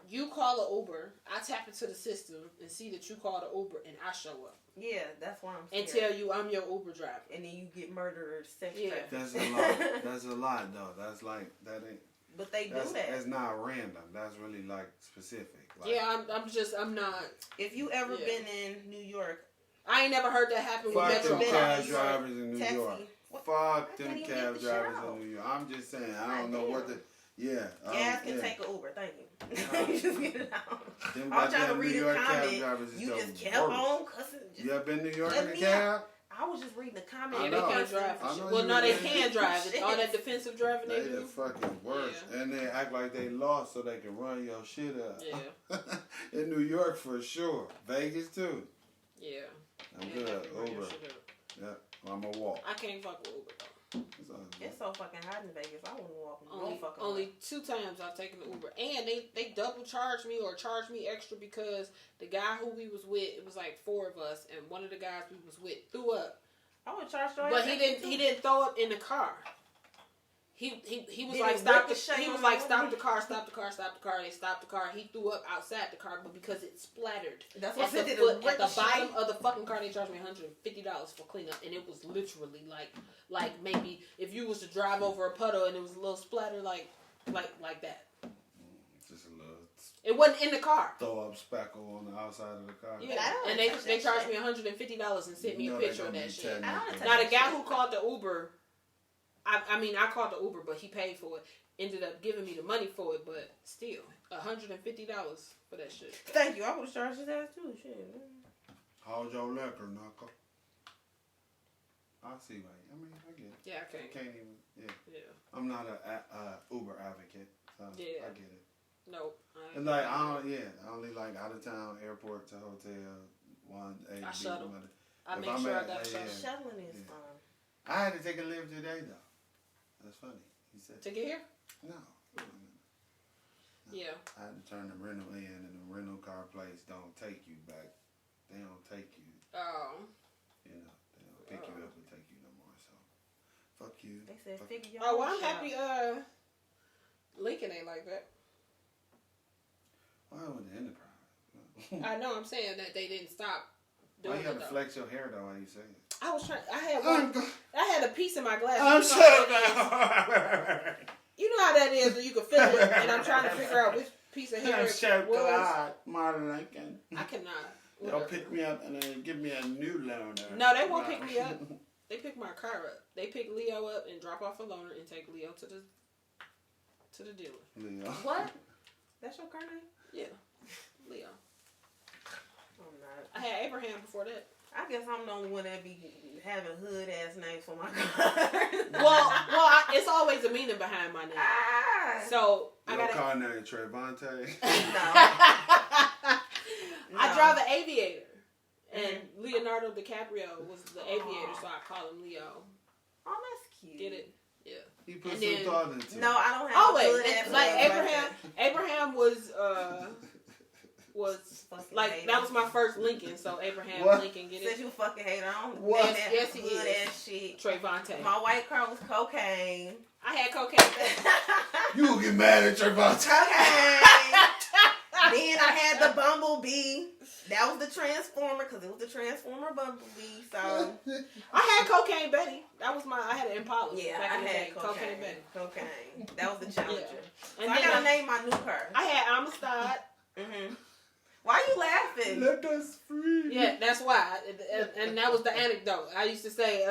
you call an Uber, I tap into the system and see that you called an Uber and I show up. Yeah, that's why I'm scared. And tell you I'm your Uber driver. And then you get murdered or sex trafficked. That's a lot. That's a lot, though. That's like, that ain't... But they do that. That's not random. That's really, like, specific. Like, yeah, I'm not... If you ever been in New York... I ain't never heard that happen with Metro. Fuck them cab drivers in New Taxi. York. Fuck them cab drivers in New York. I'm just saying, I don't know what the... Yeah. Gas can take an Uber, thank you. Just get it out. I'm trying to read a comment. You just kept on cussing. You ever been to New York in a cab? I was just reading the comment. Yeah, they can't drive. Well, no, they can drive. All that defensive driving they do. They the fucking worst. Yeah. And they act like they lost so they can run your shit up. Yeah. In New York for sure. Vegas too. Yeah. I'm good. Uber. Yeah. I'm gonna walk. I can't fuck with Uber though. It's so fucking hot in Vegas. I wouldn't walk. Only 2 times I've taken the Uber, and they double charged me or charged me extra because the guy who we was with, it was like 4 of us, and one of the guys we was with threw up. I would charge you. But he didn't throw up in the car. He was like stop the car. They stopped the car. He threw up outside the car, but because it splattered at the bottom of the fucking car, they charged me $150 for cleanup, and it was literally like maybe if you was to drive over a puddle and it was a little splatter like that. Just a little. It wasn't in the car. Throw up spackle on the outside of the car. Yeah, and they charged me $150 and sent me a picture of that shit. Now the guy who called the Uber. I called the Uber, but he paid for it. Ended up giving me the money for it, but still, $150 for that shit. Thank you. I would have charged his ass too. Shit. Hold your liquor, knuckle. I see why. I mean, I get it. Yeah, I can't even. Yeah. Yeah. I'm not a Uber advocate, so yeah. I get it. Nope. And like I only like out of town, airport to hotel, one A. I shuttle. I make sure I got shuttle. Shuttling is fun. I had to take a Lyft today though. That's funny. He said to get here. No. Yeah. I had to turn the rental in, and the rental car place don't take you back. They don't take you. Oh. You know, they don't pick you up and take you no more. So, fuck you. They said figure your well, I'm happy. Lincoln ain't like that. Why with the Enterprise? I know. I'm saying that they didn't stop. Why you gotta flex your hair though? Why you saying? I was trying. I had a piece in my glass. I'm shut You know how that is when you can feel it, and I'm trying to figure out which piece of hair it was. Martin Lincoln. I cannot. They'll pick me up and then give me a new loaner. No, they won't pick me up. They pick my car up. They pick Leo up and drop off a loaner and take Leo to the dealer. Leo. What? That's your car name? Yeah, Leo. I'm not. I had Abraham before that. I guess I'm the only one that be having hood ass names for my car. well, it's always a meaning behind my name. So I got car name Trevante. No. I drive an Aviator, and Leonardo DiCaprio was the Aviator, so I call him Leo. Oh, that's cute. Get it? Yeah. He put some thought into it. No, I don't have hood ass like Abraham was like that was my first Lincoln, so Abraham Lincoln, get it? Since you fucking hate, I don't what? Yes, he hood is. Ass shit. Trevante. My white car was cocaine. I had cocaine. You will get mad at Trevante. Cocaine. Then I had the Bumblebee. That was the Transformer, because it was the Transformer Bumblebee. So I had Cocaine Betty. That was I had an Impala. Yeah, I had Cocaine Betty. Cocaine. That was the Challenger. Yeah. And so I gotta name my new car. I had Amistad. Why are you laughing? Let us free. Yeah, that's why. And that was the anecdote. I used to say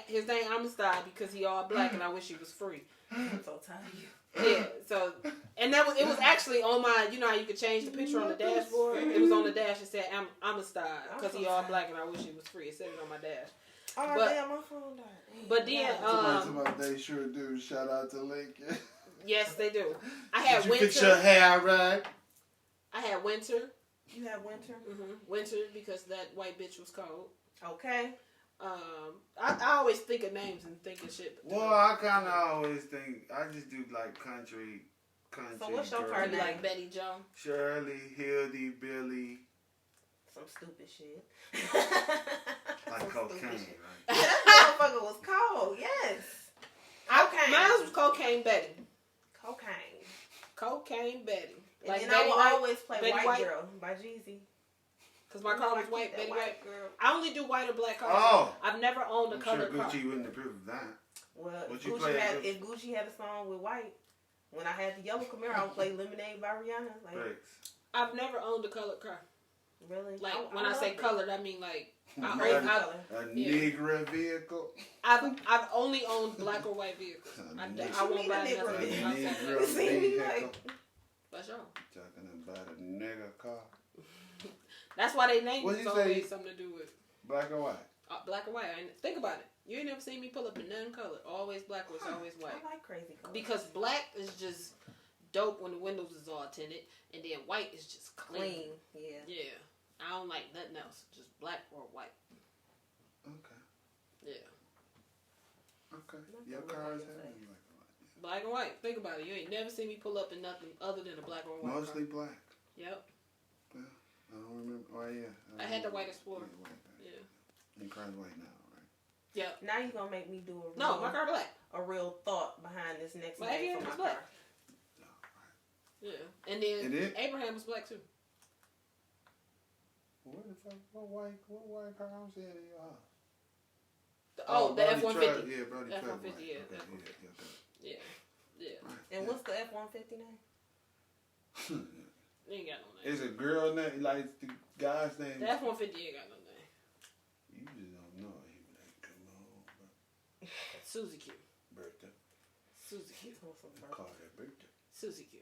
his name Amistad because he all black and I wish he was free. I'm so tired of you. Yeah, so and it was actually on my, you know how you could change the picture on the dashboard. It was on the dash. It said Amistad because he all black and I wish he was free. It said it on my dash. Oh, damn, my phone died. But then, they sure do. Shout out to Lincoln. Yes, they do. I had winter. Fix your hair right. I had winter. You had winter? Mm-hmm. Winter because that white bitch was cold. Okay. I always think of names and think of shit. Well, I kind of always think, I just do like country. So what's your girl. first name? Like Betty Joe? Shirley, Hildy, Billy. Some stupid shit. Like Some cocaine, stupid shit. right? That motherfucker was cold, yes. Cocaine. Mine was Cocaine Betty. Cocaine. Cocaine Betty. And Like then Betty I will White, always play Betty White White. Girl by Jeezy. Because my car was white, Betty White. Girl. I only do white or black cars. Oh. I've never owned a I'm colored sure car. Gucci wouldn't approve of that. Well, What you play if Gucci had a song with white, when I had the yellow Camaro, I would play Lemonade by Rihanna. Like, Bricks. I've never owned a colored car. really? Like, when I say colored, I mean like... A Yeah. Negro vehicle. I've only owned black or white vehicles. I won't buy A nothing Negro outside. vehicle. For sure. Talking about a nigga car. That's why they named What it. you It's say? always something to do with Black or white? black or white. Think about it. You ain't never seen me pull up in none color. Always black or it's always white. I like crazy colors. Because black is just dope when the windows is all tinted, and then white is just clean. Yeah. Yeah. I don't like nothing else. Just black or white. Okay. Yeah. Okay. Your cars have black or white. Black and white. Think about it. You ain't never seen me pull up in nothing other than a black or white Mostly car. black. Yep. Yeah. I don't remember. Oh, yeah. I had the white Explorer. Yeah. Yeah. Your car's white now, right? Yep. Now you're going to make me do a real, No, my car black. a real thought behind this next My name Abraham for was my black. car. Yeah. And then It is? Abraham was black too. What the fuck? What white car I'm seeing in your house? The Brody F-150. truck. Yeah, Brody F-150, truck. yeah, Okay, F-150. yeah. Yeah. Right. And what's the F-150 name? They ain't got no name. It's a girl name, like the guy's name. The F-150 ain't got no name. You just don't know. He be like, come on, bro. Susie Q. Bertha. Susie Q. Call her Bertha. Susie Q.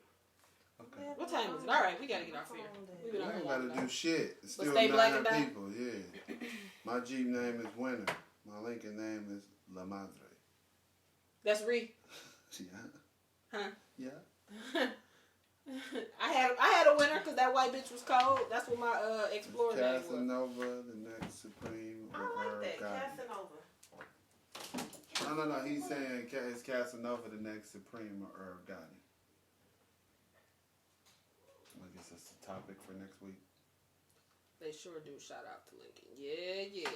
Okay. What time is it? All right, we gotta get off here. We've been I on ain't for a gotta while. do shit. It's still stay black and 9 die? people, yeah. My Jeep name is Winter. My Lincoln name is La Madre. That's Ree. Yeah. Huh? Yeah. I had a winner because that white bitch was cold. That's what my Explorer name was. Casanova, the next Supreme. I like that. Casanova. No. He's saying is Casanova the next Supreme or Irv Gotti? I guess that's the topic for next week. They sure do. Shout out to Lincoln. Yeah.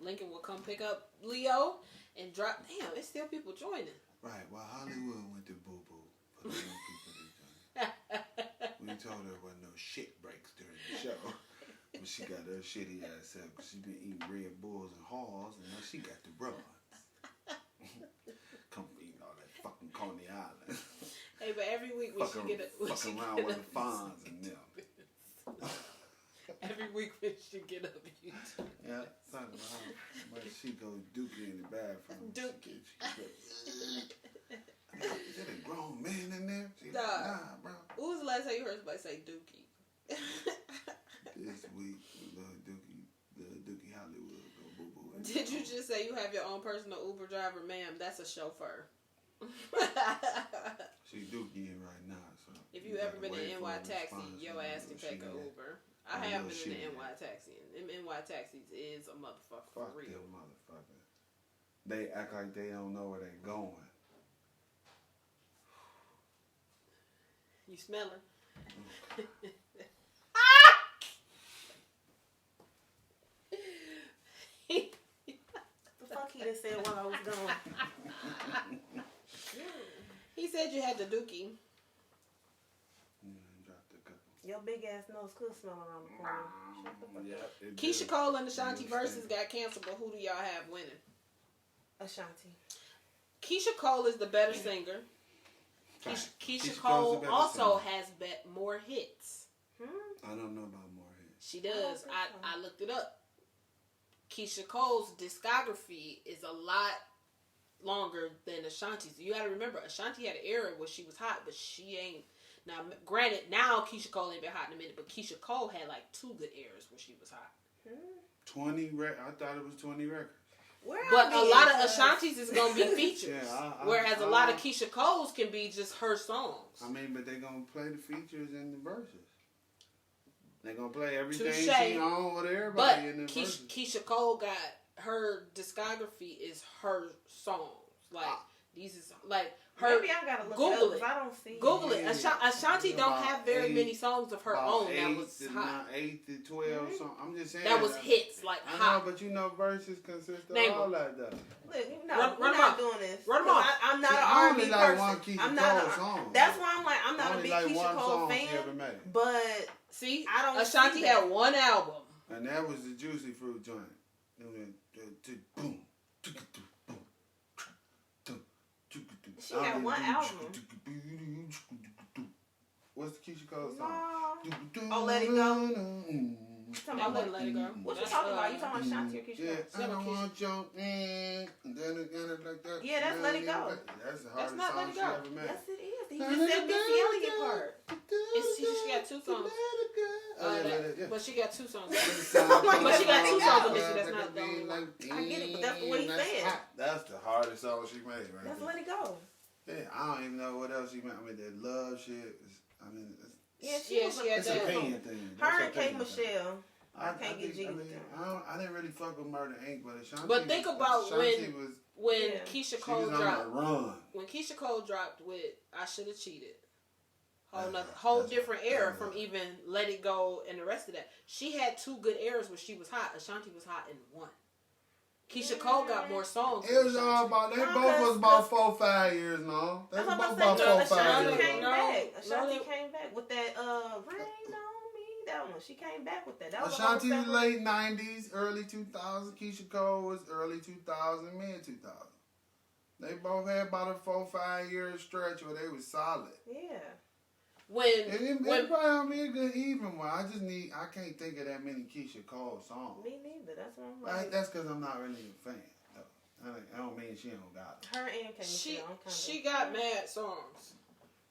Lincoln will come pick up Leo and drop. Damn, it's still people joining. Right. Well, Hollywood went to boo boo for the young people to join. We told her there wasn't no shit breaks during the show. But she got her shitty ass up because she been eating Red Bulls and Halls, and now she got the broads. Come eating all that fucking Coney Island. Hey, but every week when she get a fucking around with the Fonz and them. Every week when she get up, you Yeah, talking about how much she go dookie in the bathroom. Dookie. Is that a grown man in there? She's Nah. like, nah, bro. When was the last time you heard somebody say dookie? This week, the Dookie Hollywood go boo boo. Did you just say you have your own personal Uber driver? Ma'am, that's a chauffeur. She Dookie in right now, so. If you ever been in NY Taxi, your ass can take an Uber. I have been in the NY Taxi. And NY Taxis is a motherfucker for Fuck real. them motherfuckers. They act like they don't know where they going. You smell her? The fuck he just said while I was gone. He said you had the dookie. Dropped a couple. Your big ass nose could smell around the corner. Shut the fuck up. It Keisha did. Cole and Ashanti Yeah, versus got canceled, but who do y'all have winning? Ashanti. Keisha Cole is the better singer. Fact. Keisha Cole's Cole the better also singer. has more hits. I don't know about more hits. She does. I looked it up. Keisha Cole's discography is a lot longer than Ashanti's. You gotta remember, Ashanti had an era where she was hot, but she ain't. Now, granted, now Keisha Cole ain't been hot in a minute, but Keisha Cole had like 2 good eras where she was hot. 20 I thought it was 20 records. But a lot of Ashanti's is gonna be features, whereas a lot of I, Keisha Cole's can be just her songs. I mean, but they're gonna play the features in the verses. They're gonna play everything Touché. she on with everybody in the verses. Keisha Cole got her discography is her songs. Like these is like her. Maybe I gotta look Google it it. up. I don't see Google it. it. Ashanti don't have very many songs of her own that was hot. 8 to 12 songs. I'm just saying that was hits like I hot. know, but you know, verses consist of Name all that though. Look, no, we're not doing this. Run them off. I'm not an R&B like person. one Keisha I'm not Cole a, song. That's why I'm like, I'm not a big like Keisha Cole fan. But see, I don't. Ashanti had one album, and that was the Juicy Fruit joint. Boom. She had one album. What's the Keisha Cole song? Oh, Let It Go. You talking about Let It Go? What you talking about? You talking about Ashanti or Keisha Cole? Yeah, I don't want your and then again like that. Yeah, that's Let It Go. That's the hardest song she ever made. Yes, it is. He just said Missy Elliott part. She got two songs. But she got two songs. But she got two songs on Missy. That's not the only one. I get it, but that's what he said. That's the hardest song she made, right? That's Let It Go. Yeah, I don't even know what else she made. I mean, that love shit. She had it's that. an opinion thing. Her and K. Michelle. I can't get jiggy with them. I didn't really fuck with Murder Inc., but Ashanti. But think about when yeah. Keisha Cole dropped. Run. When Keisha Cole dropped with "I Should Have Cheated," whole different era from even "Let It Go" and the rest of that. She had two good eras where she was hot. Ashanti was hot in one. Keisha Cole got more songs. It was all about. They both was about 4-5 years now. They both about 4-5 years. Ashanti came back with that "Rain on Me." That one. She came back with that. That was Ashanti was late 90s, early 2000s. Keisha Cole was early 2000s, mid 2000s. They both had about a 4-5 year stretch where they was solid. Yeah. It probably don't be a good even one. I can't think of that many Keisha Cole songs. Me neither. That's what I'm like. That's because I'm not really a fan. I don't mean she don't got it. Her and K. She got mad songs.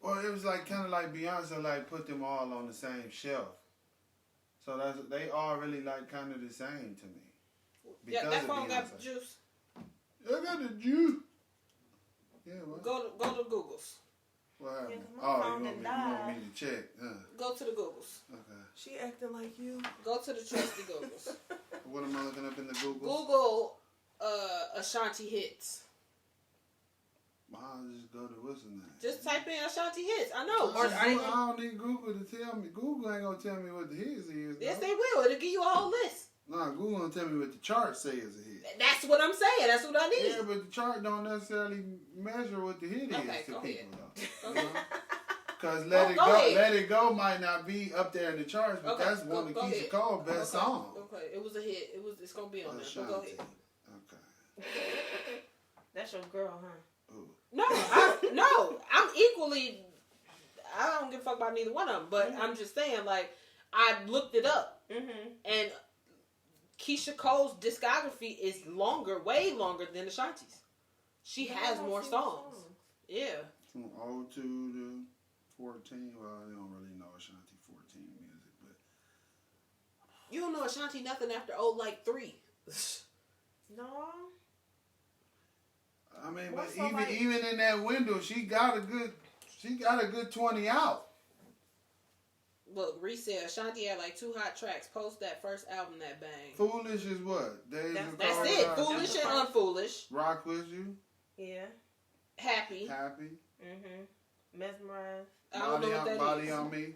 Well, it was like kind of like Beyonce, like put them all on the same shelf. So they all really like kind of the same to me. Yeah, that phone got the juice. I got the juice. Yeah, what? Go to Google's. What happened? Yeah, you want me to check? Go to the Googles. Okay. She acting like you. Go to the trusty Googles. What am I looking up in the Googles? Google Ashanti hits. I'll just go to what's the name? Just type in Ashanti hits. I know. I don't need Google to tell me. Google ain't gonna tell me what the hits is. Yes, they will. It'll give you a whole list. Nah, Google gonna tell me what the chart says is a hit. That's what I'm saying. That's what I need. Yeah, but the chart don't necessarily measure what the hit is to people though. Because Let It Go might not be up there in the charts, but that's one of Keisha Cole's best songs. Okay, it was a hit. It's gonna be on there. Go ahead. Okay. That's your girl, huh? Ooh. No, I'm equally. I don't give a fuck about neither one of them, but I'm just saying, like, I looked it up, and Keisha Cole's discography is way longer than Ashanti's. She has more songs. Yeah. From 02 to 14. Well, I don't really know Ashanti 14 music, but you don't know Ashanti nothing after 3. No. I mean, but even in that window, she got a good 20 out. Look, Reese said Ashanti had like 2 hot tracks. Post that first album that bang. Foolish is what? That's it. Foolish and Unfoolish. Rock with you. Yeah. Happy. Mesmerized. I don't know what that Body is. on Me.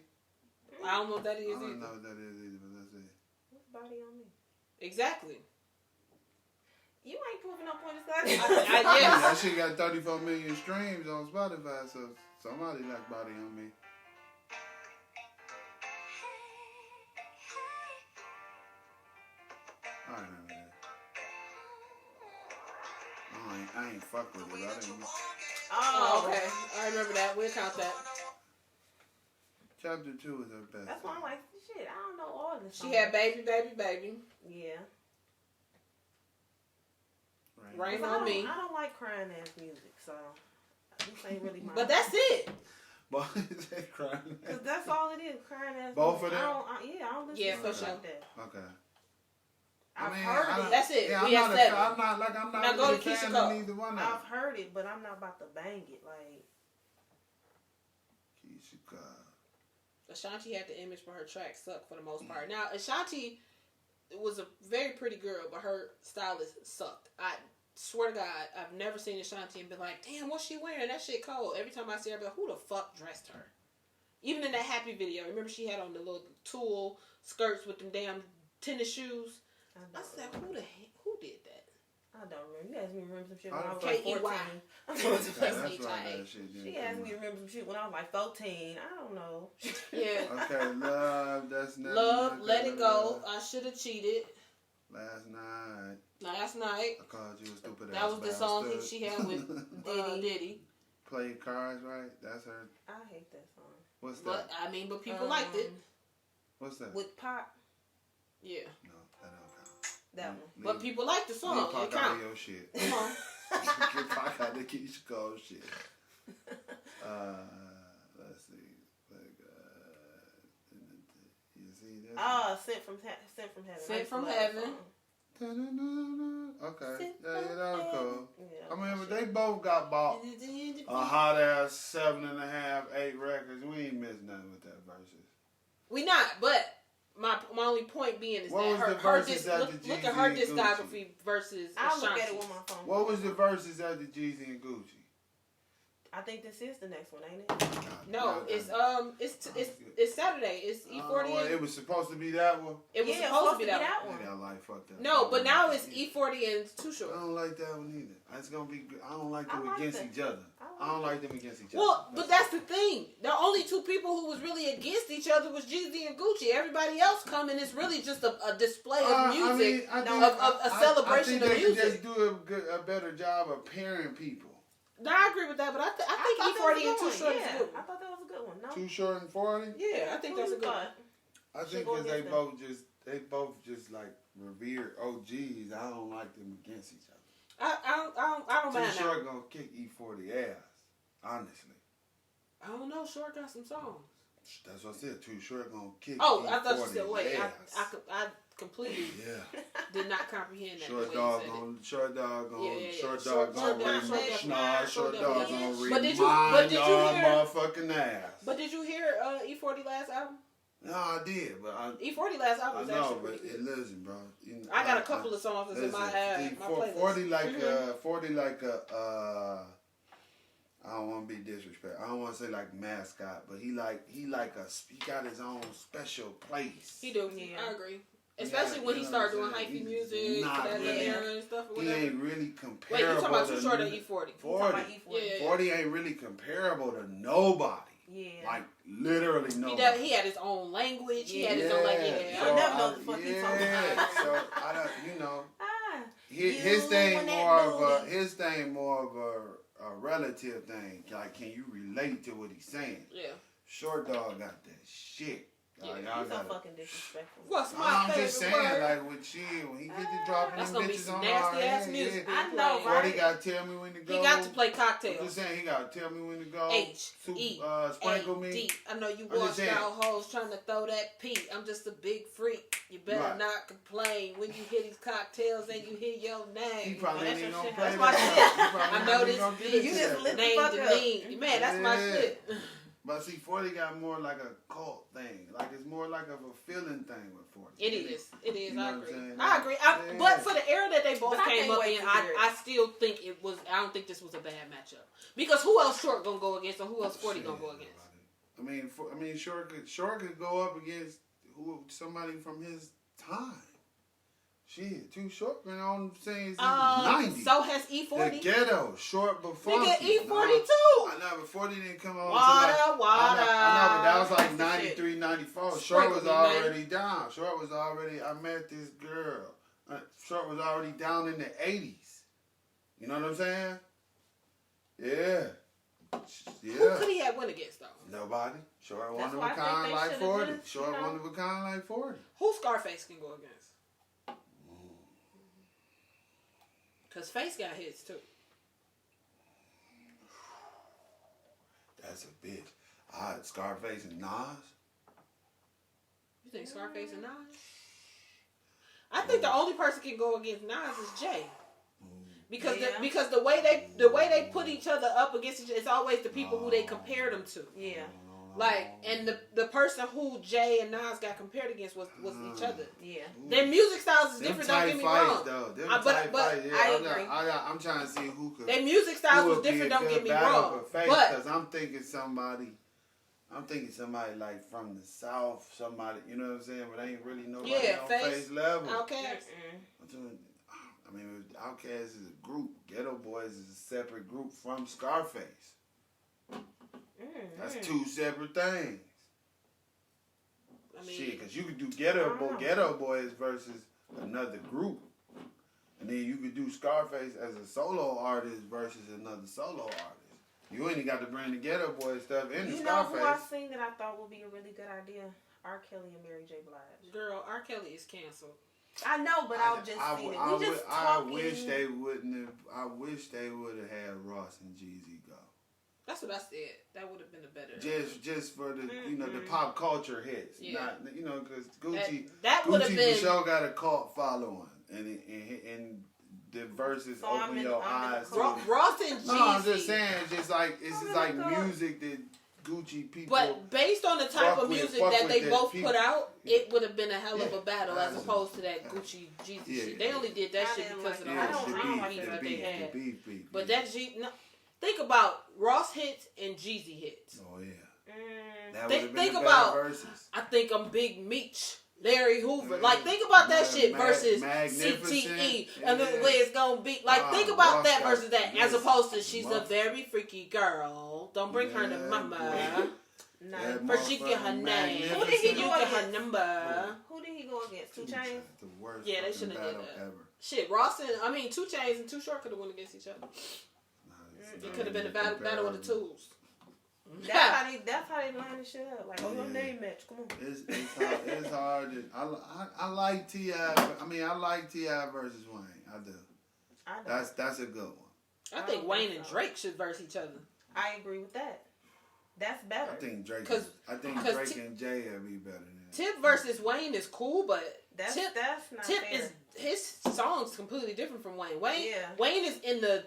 I don't know what that is either. I don't know what that is either, but that's it. What's Body on Me? Exactly. You ain't proving no point of Yes. That shit got 34 million streams on Spotify, so somebody like Body on Me. I remember that. I ain't fuck with it. I didn't. Oh, okay. I remember that. We'll count that. Chapter 2 is her best. That's why I'm like, shit, I don't know all this. She had Baby, Baby, Baby. Yeah. Rain on Me. I don't like crying ass music, so this ain't really my. But that's it. But is that crying? Because that's all it is, crying ass. Both of them. I don't listen to for shit sure. like that. Okay. I've heard it. That's it. Yeah, we have 7. I'm not now go really to Keisha fan Cole. of neither one of them. I've heard it, but I'm not about to bang it. Like Keisha Cole. Ashanti had the image, but her track sucked for the most part. Now Ashanti was a very pretty girl, but her stylist sucked. I swear to God, I've never seen Ashanti and been like, damn, what's she wearing? That shit cold. Every time I see her, I be like, who the fuck dressed her? Even in that Happy video, remember she had on the little tulle skirts with them damn tennis shoes? I said, who did that? I don't remember. You asked me to remember some shit when I I was like 14. She asked me to remember some shit when I was like 14. I don't know. Yeah. Okay, love, that's never Love, let it go. I should have cheated. Last night. I called you a stupid that ass was the song bastard. she had with Diddy. Play your cards right. That's her. I hate that song. What's that? But I mean, but people liked it. What's that? With Pop. Yeah. No, that don't count. That one. But people liked the song. Leave Pac It count. out of your shit. Come on. Get Pac out the Keisha Cole shit. Let's see. Like, you see that? Sent from Heaven. Sent from Heaven. Okay. Yeah, that was cool. Yeah, I mean, but they both got bought a hot ass 7.5, 8 records. We ain't missed nothing with that verses. We not, but my only point being is What that was the her verses after look Jeezy at her and discography versus I'll look Ashanti. at it with my phone. What was the verses after Jeezy and Gucci? I think this is the next one, ain't it? No, it's Saturday. It's E40. Well, it was supposed to be that one. It was supposed to be that one. Yeah, I like fucked up. No, but now it's E40 and Too Short. I don't like that one either. It's gonna be. I don't like them against each other. I don't like them against each other. Well, but that's the thing. The only 2 people who was really against each other was Jeezy and Gucci. Everybody else coming is really just a display of music, a celebration of music. They could just do a better job of pairing people. No, I agree with that, but I think E40 and Too Short is a good one. I thought that was a good one. No? Too Short and 40. Yeah, I think that's a good one. I think because they both just like revered OGs. I don't like them against each other. I don't mind Too Short gonna kick E40 ass. Honestly. I don't know. Short got some songs. That's what I said. Too Short gonna kick. Oh, E40 I thought you said wait. ass. I completely did not comprehend that. Short dog gonna Short dog gonna remind did you y'all hear motherfucking ass. But did you hear E40 last album? No, I did, but E40 last album was actually but pretty good. Listen, bro. I got a couple of songs that's in my playlist. 40 like a I don't want to be disrespectful. I don't want to say like mascot, but he got his own special place. He do. Yeah. I agree. Especially when he started doing hyphy music, and stuff. Or whatever. He ain't really comparable. Wait, you talking about Too Short or E40? 40. Yeah. 40 ain't really comparable to nobody. Yeah. Like literally nobody. He had his own language. He had his own I never know the fuck he talking about. So I don't, his thing more of a relative thing. Like, can you relate to what he's saying? Yeah. Short dog got that shit. Yeah, he's so fucking disrespectful. What's my I'm favorite just saying, word? like with chill, when he get to dropping them bitches on nasty ass music. I know, right? 40 got to tell me when to go. He got to play Cocktail. I'm just saying, he got to tell me when to go. Sprinkle me. I know you washed out hoes trying to throw that P. I'm just a big freak. You better not complain when you hear these cocktails and you hear your name. He probably ain't gonna play That's my shit. I know this bitch. You just lift the name fuck to up. me. Man, that's my shit. But see, 40 got more like a cult thing. Like, it's more like of a feeling thing with 40. It is. You know I agree. Yeah. But for the era that they both But came up in, I still think it was. I don't think this was a bad matchup because who else Short gonna go against, or who else 40 gonna go against? I mean, Short could go up against somebody from his time. Shit, Too Short been on since 90. So has E40. The Ghetto, Short before. Nigga, E40 too. I know, but 40 didn't come on. Water. I know, but that was like That's 93, 94. Sprinkle Short was me, already down. Short was already, I met this girl. Short was already down in the 80s. You know what I'm saying? Yeah. Who could he have win against though? Nobody. Short one That's of a why I think kind they like should've 40. just, Short one of a kind like 40. Who Scarface can go against? Because Face got hits too. That's a bitch. Scarface and Nas. You think Scarface and Nas? I think the only person can go against Nas is Jay. Because the way they put each other up against each other, it's always the people who they compare them to. Yeah. Like, and the person who Jay and Nas got compared against was each other. Yeah. Their music styles is different, don't get me wrong. I'm trying to see who could. Their music styles was different, don't get me wrong. Because I'm thinking somebody like from the South, somebody, you know what I'm saying, but ain't really nobody on Face level. Outkast. I mean, Outkast is a group. Ghetto Boys is a separate group from Scarface. That's two separate things. I mean, shit, because you could do Ghetto Boys versus another group. And then you could do Scarface as a solo artist versus another solo artist. You ain't got to bring the Ghetto Boy stuff in Scarface. You know who I seen that I thought would be a really good idea? R. Kelly and Mary J. Blige. Girl, R. Kelly is canceled. I know, but I wish they wouldn't have. I wish they would have had Ross and Jeezy go. That's what I said. That would have been a better. Just for the the pop culture hits, not because Gucci been for sure got a cult following, and the verses open your eyes. Ross and Jeezy. No, I'm just saying, it's just like music that Gucci people. But based on the type of music that they both put out, it would have been a hell of a battle as opposed to that Gucci Jeezy shit. They only did that shit because of the beef that they had. But that think about Ross hits and Jeezy hits. Oh yeah. Think about verses. I think I'm Big Meech. Larry Hoover. Like, think about that shit versus CTE and the way it's gonna be. Like, think about that versus that as opposed to she's a very freaky girl. Don't bring her to mama. First she get her name. Who did he go against? Her number. Who did he go against? 2 Chainz? The worst they shouldn't have did that. Ever. Shit, 2 Chainz and Too Short could have went against each other. It could have been a battle of the tools. That's how they line this shit up. Like, your name match. Come on. It's hard. I like T.I. I like T.I. versus Wayne. I do. That's a good one. I think Wayne and Drake should verse each other. I agree with that. That's better. I think Drake and Jay would be better than that. Tip versus Wayne is cool, but that's Tip not Tip fair. is his song's completely different from Wayne. Wayne is in the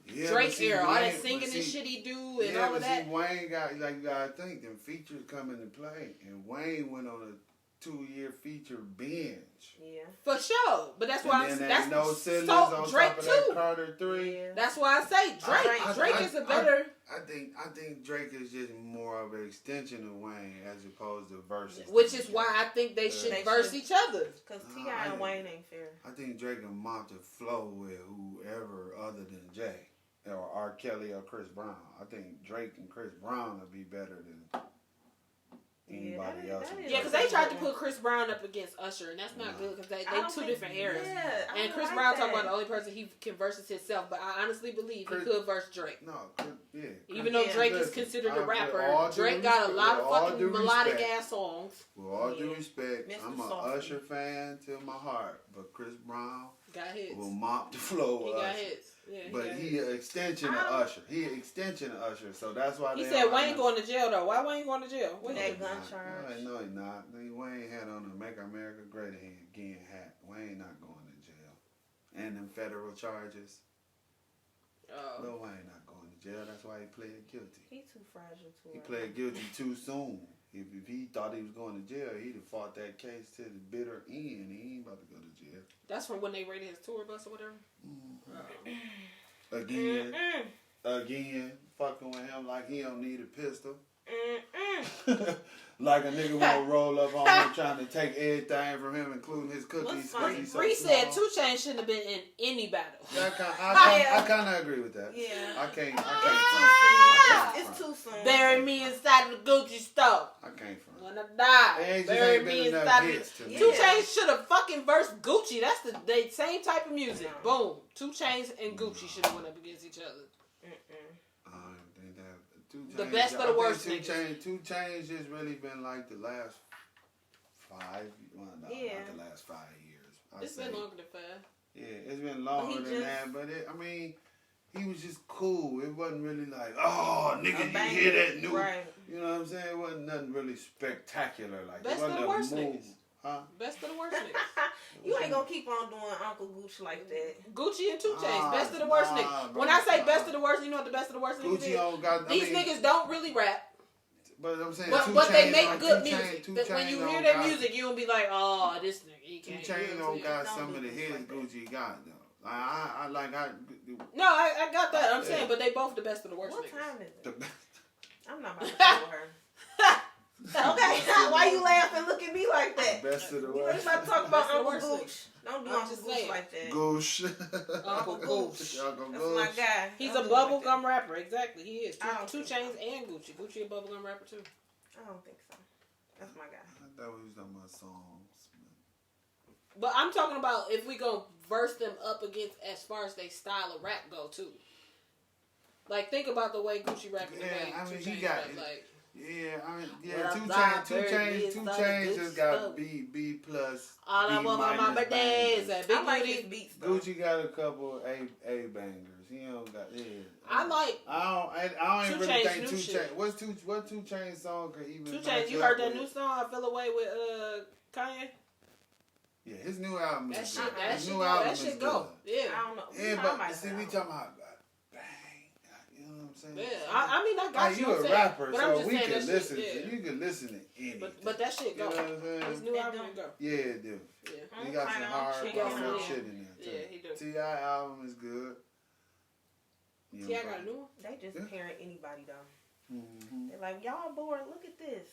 Drake era, all that singing and shit he do and all of that. Wayne got, you gotta think, them features come into play. And Wayne went on a 2-year feature binge. Yeah. For sure. But that's why that's no Drake on Drake top of too. That Carter 3. Yeah. That's why I say Drake is a better. I think Drake is just more of an extension of Wayne as opposed to versus. Which is why I think they should verse each other. Because T.I. and Wayne ain't fair. I think Drake can mop the flow with whoever other than Jay. Or R. Kelly or Chris Brown. I think Drake and Chris Brown would be better than anybody else. Yeah, because they tried to put Chris Brown up against Usher, and that's not good because they two different eras. Yeah, and Chris Brown talking about the only person he can verse himself, but I honestly believe he could verse Drake. No, yeah. Even though Drake is considered a rapper, Drake got a lot of fucking melodic ass songs. With all due respect, I'm an Usher fan to my heart, but Chris Brown got hits. Will mop the flow. He got hits. Yeah, but he an extension of Usher. He an extension of Usher, so that's why he said Wayne going to jail though. Why Wayne going to jail? What that gun charge? No, he not. Wayne had on the Make America Great Again hat. Wayne not going to jail. And them federal charges. Oh. Lil Wayne not going to jail. That's why he pled guilty. He too fragile to. He pled guilty too soon. If he thought he was going to jail, he'd have fought that case to the bitter end. He ain't about to go to jail. That's from when they raided his tour bus or whatever? Again, fucking with him like he don't need a pistol. Like a nigga wanna roll up on him trying to take everything from him, including his cookies. Bree said 2 Chainz shouldn't have been in any battle. I kind of agree with that. Yeah. I can't. It's too soon. Bury me inside the Gucci store. I can't front. When I die, bury me inside the... 2 Chainz should have fucking versed Gucci. That's the same type of music. Boom. 2 Chainz and Gucci should have went up against each other. The best for the worst niggas. 2 Chainz just really been like the last 5. Well, no, not the last 5 years. It's been longer than 5. Yeah, it's been longer than that. But he was just cool. It wasn't really like, oh, nigga, you hear that new? Right. You know what I'm saying? It wasn't nothing really spectacular like best for the worst niggas. Huh? Best of the worst niggas. You ain't gonna keep on doing Uncle Gucci like that. Gucci and 2 Chainz, best of the worst niggas. When I say best of the worst, you know what the best of the worst niggas is? These niggas don't really rap. But I'm saying, but they make good music. When you hear their music, you will be like, oh, this nigga, he can't. 2 Chainz don't got some of the hits Gucci got though. I No, I got that. I'm saying, but they both the best of the worst. What niggas. time is it? I'm not about to tell her. Okay, why you laugh and look at me like that? Best of the You worst. ain't about to talk about Uncle Gooch. Don't do Uncle Gooch like that. Gooch. Uncle Gooch. That's my guy. He's a bubblegum rapper. Exactly, he is. 2 Chainz and Gucci. Gucci a bubblegum rapper too. I don't think so. That's my guy. I thought we was talking about songs. But I'm talking about if we gonna verse them up against as far as they style of rap go too. Like think about the way Gucci rapping. Yeah, the way 2 Chainz he got rap, it. like. Yeah, I mean, Well, 2 Chainz just got B plus. All I want for my birthdays and Big Booty beats. Gucci got a couple A bangers. He don't got I like. I don't even really think 2 Chainz. Chainz. What 2 Chainz song could even? 2 Chainz. You heard that new song? I Feel Away with Kanye. Yeah, his new album. That is shit. good. That His shit. new album That is shit good. go. Yeah. I don't know. Yeah, but see, we talking about bang. You know what I'm saying? Yeah. I mean, I got like, you. You a rapper, but I'm so just we saying can that listen. shit, You can listen to anything. But that shit go. You know what I'm saying? His new album go. Yeah, it do. Yeah. He got some hard shit in there too. Yeah, he do. T.I. album is good. T.I. got a new one? They just parent anybody though. Mm-hmm. They're like, y'all bored. Look at this.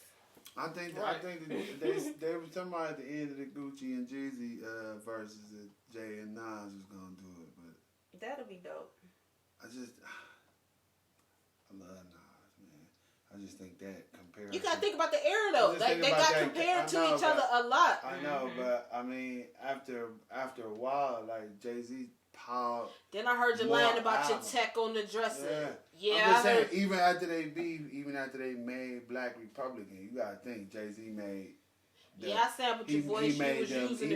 I think Right. they were talking about at the end of the Gucci and Jeezy verses that Jay and Nas was gonna do it, but That'll be dope. I love Nas, man. I just think that comparison. You gotta think about the era though. Like they got compared to each other a lot. I know, but I mean, after a while, like Jay-Z piled. Then I heard you lying about your tech on the dresser. Yeah, I'm just saying, even after they made Black Republican, you gotta think Jay-Z made. I sampled your voice. He made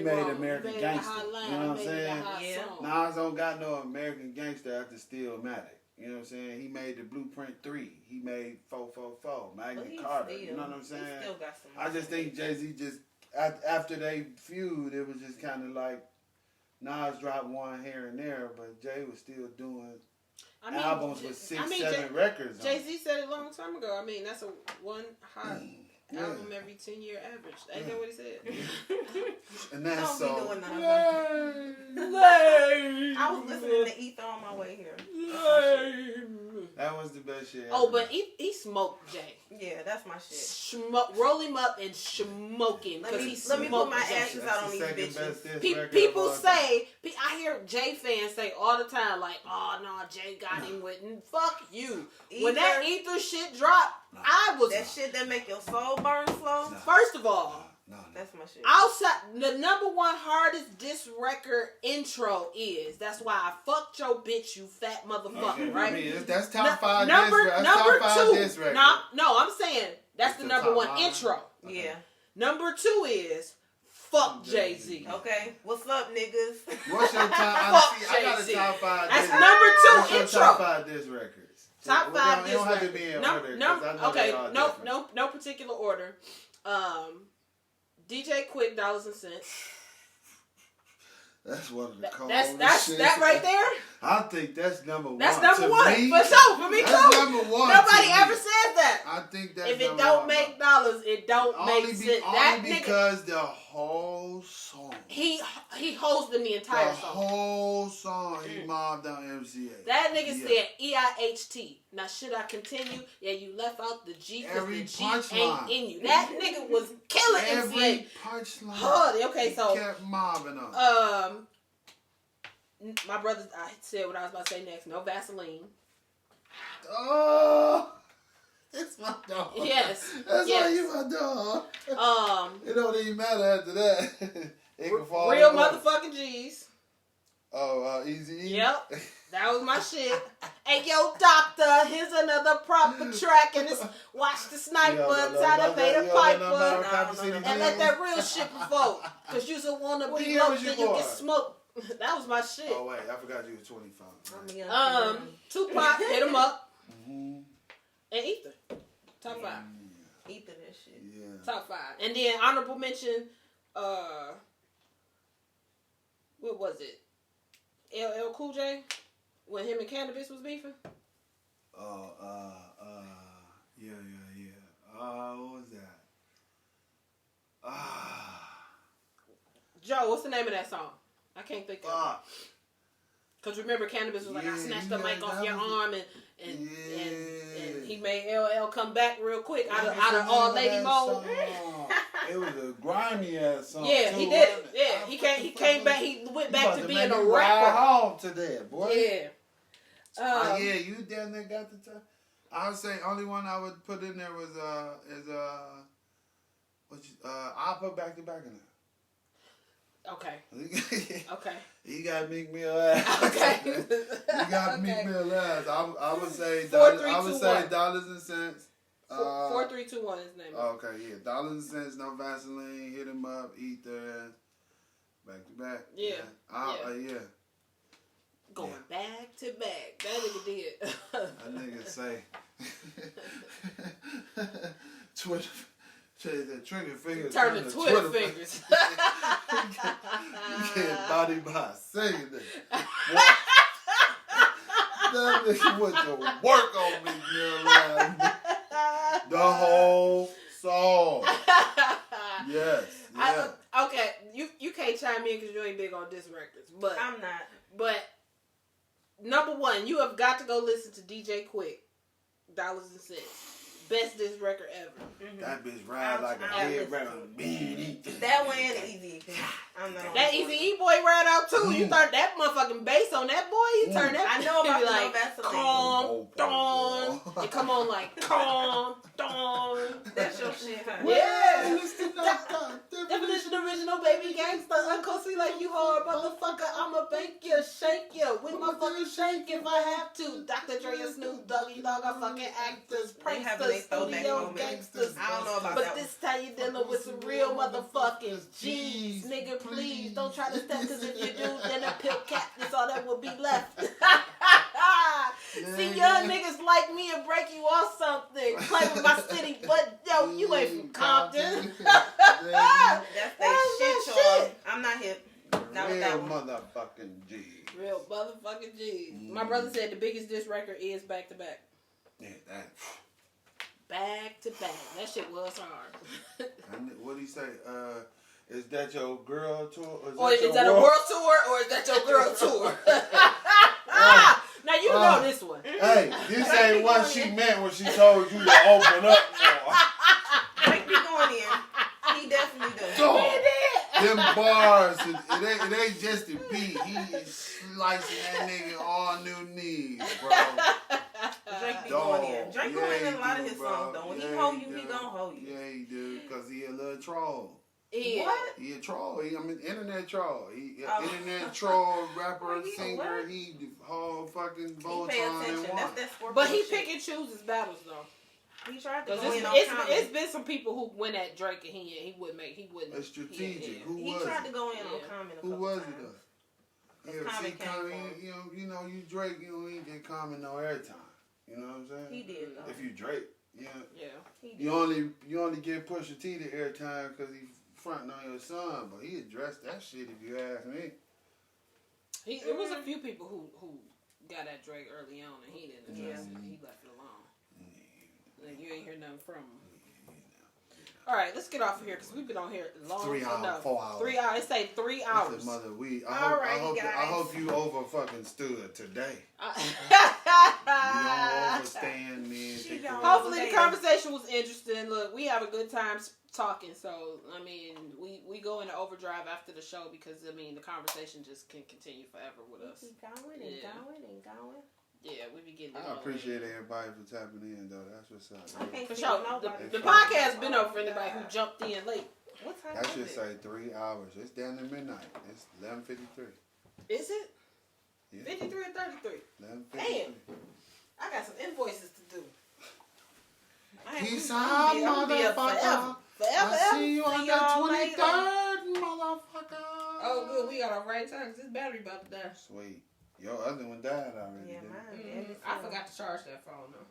American Gangster. You know what I'm saying? Yeah. Nas don't got no American Gangster after Stillmatic. You know what I'm saying? He made the Blueprint 3. He made 444, Magna Carta. You know what I'm saying? Still got some I just think Jay-Z just, after they feud, it was just kind of like Nas dropped one here and there, but Jay was still doing albums with 6-7 records. Jay-Z said it a long time ago. I mean, that's a one hot album every 10-year average. Ain't that what he said? And that's Don't so. be doing none of that. I was listening to Ether on my way here. That was the best shit. Oh, but he smoked Jay. Yeah, that's my shit. Roll him up and smoke him. Let me put my ashes out on these bitches. People say, I hear Jay fans say all the time, like, oh no, Jay got him with. Fuck you. When that Ether shit dropped, I was that shit that make your soul burn slow. First of all. No. That's my shit. Outside, the number one hardest diss record intro is. That's why I fucked your bitch, you fat motherfucker, Okay, right? I mean, that's top 5 number diss record. No, I'm saying that's the number one intro. Okay. Yeah. Number 2 is fuck Jay-Z. Okay. What's up, niggas? What's your top? I got a top 5. That's number 2 intro. What's your top 5 diss records? Top 5 diss records. It don't have to be in order. Okay. No particular order. DJ Quick, Dollars and Cents. That's one of the coldest shit. That right there? I think that's number 1. That's number 1. For me, that's too. Number 1. Nobody ever says that. I think that's if it number don't 1. Make dollars, it don't make sense. Only because the whole song. He hosted the entire song. The whole song he mobbed on MCA. That nigga said EIHT. Now should I continue? Yeah, you left out the G because the G ain't in you. That nigga was killing MCA. Every punchline. Oh, okay, so he kept mobbing on. My brother, I said what I was about to say next. No Vaseline. Oh, it's my dog. Yes. That's why you my dog. It don't even matter after that. It can fall real motherfucking G's. Oh, Easy. Yep. That was my shit. Hey, yo, doctor, here's another proper track. And it's Watch the Sniper, Time to Pay the Piper. And let that real shit before. Because you don't want to be low till you get smoked. That was my shit. Oh, wait. I forgot you were 25. Tupac, Hit 'Em Up. Mm-hmm. And Ether. Top 5. Ether that shit. Yeah. Top 5. And then honorable mention, what was it? LL Cool J when him and Cannabis was beefing. Yeah. What was that? Joe, what's the name of that song? I can't think of it. Cause remember, Cannabis was like, I snatched the mic off your arm, and he made LL come back real quick out of all lady mode. It was a grimy ass song. Yeah, too, he did. Yeah, he came back. He went back to being a rapper. Home to that, boy. Yeah. Yeah, you damn near got the time. I would say only one I would put in there was I'll put Back to Back in there. Okay. Okay. You got Meek Mill ass. Okay. You got Meek Mill ass. I would say dollars and cents. 4, 3, 2, 1 is the name. Okay, yeah, dollars and cents, no Vaseline, hit him up, eat their ass. Back to back. Yeah. Yeah. Going back to back. That nigga did. That nigga say Twitter. The trigger fingers turn the Twitter fingers. You get body by saying that. That nigga went to work on me, man. The whole song. Yes. Okay, you can't chime in because you ain't big on diss records, but I'm not. But number one, you have got to go listen to DJ Quick, Dollars and Cents. Best diss record ever. Mm-hmm. That bitch ride like a head rapper. That one and Easy. That Easy E boy ride out too. You start that motherfucking bass on that boy. You turn that. I know about like calm, dawn. It come on like calm, dawn. That's your shit, huh? Yeah. Definition original, baby gangsta. Uncle C like you hard motherfucker. I'ma bank you, shake you with my fucking shake if I have to. Dr. Dre and Snoop Doggy Dogg are fucking actors, pranksters, studio gangsters. I don't know about but that. But this time you dealing with some real motherfucking G's. Nigga, please don't try to step, cause if you do, then a pill cap is all that will be left. See, young niggas like me and break you off something. Play with my city, but yo, you ain't from Compton. That's that shit, y'all. I'm not hip. Not with that one. Motherfucking G. Real motherfucking G. My brother said the biggest diss record is Back to Back. Yeah, that. Back to back. That shit was hard. What'd he say? Is that your girl tour? Or is that a world tour? Or is that your girl tour? Now you know this one. Hey, this ain't what she meant when she told you to open up more. Drake be going in. He definitely does. So, them bars, it ain't just a beat. He is slicing that nigga on new knees, bro. Drake be going in. Drake going in a lot of his songs, though. When he hold you, he gonna hold you. Yeah, he do, because he a little troll. Yeah. What? He a troll. Internet troll. Internet troll, rapper, singer. He the whole fucking Voltron pay attention. and one. That's that Scorpio But he shit. pick and choose his battles though. He tried to Because go in on it's been some people who went at Drake and he wouldn't. It's strategic. He tried to go in on Common a couple Who was times. it though? Because Common came for him. You know, you Drake, you don't even get Common no airtime. You know what I'm saying? He did though. If you Drake, Yeah. He did. you only get Pusha T the airtime because he fronting on your son, but he addressed that shit if you ask me. There was a few people who got at Drake early on and he didn't address it. He left it alone. Like you ain't hear nothing from him. All right, let's get off of here because we've been on here long 3 hours, enough. 4 hours. 3 hours. It say 3 hours. Mother, I hope you over fucking stood today. You don't overstand me. Hopefully the conversation was interesting. Look, we have a good time talking, so I mean, we go into overdrive after the show because I mean the conversation just can continue forever with us. Keep going and going and going. Yeah, we be getting. I appreciate everybody for tapping in, though. That's what's up. For sure. The podcast been up for anybody who jumped in late. What time That is should it? say 3 hours. It's down to midnight. It's 11:53. Is it? Yeah. 53 or 33? 11:53. Damn. I got some invoices to do. Peace out, motherfucker. Forever. I see you on the 23rd, motherfucker. Oh, good. We got our right time because this battery about to die. Sweet. Your other one died already. Yeah, didn't it? mine. I forgot to charge that phone though.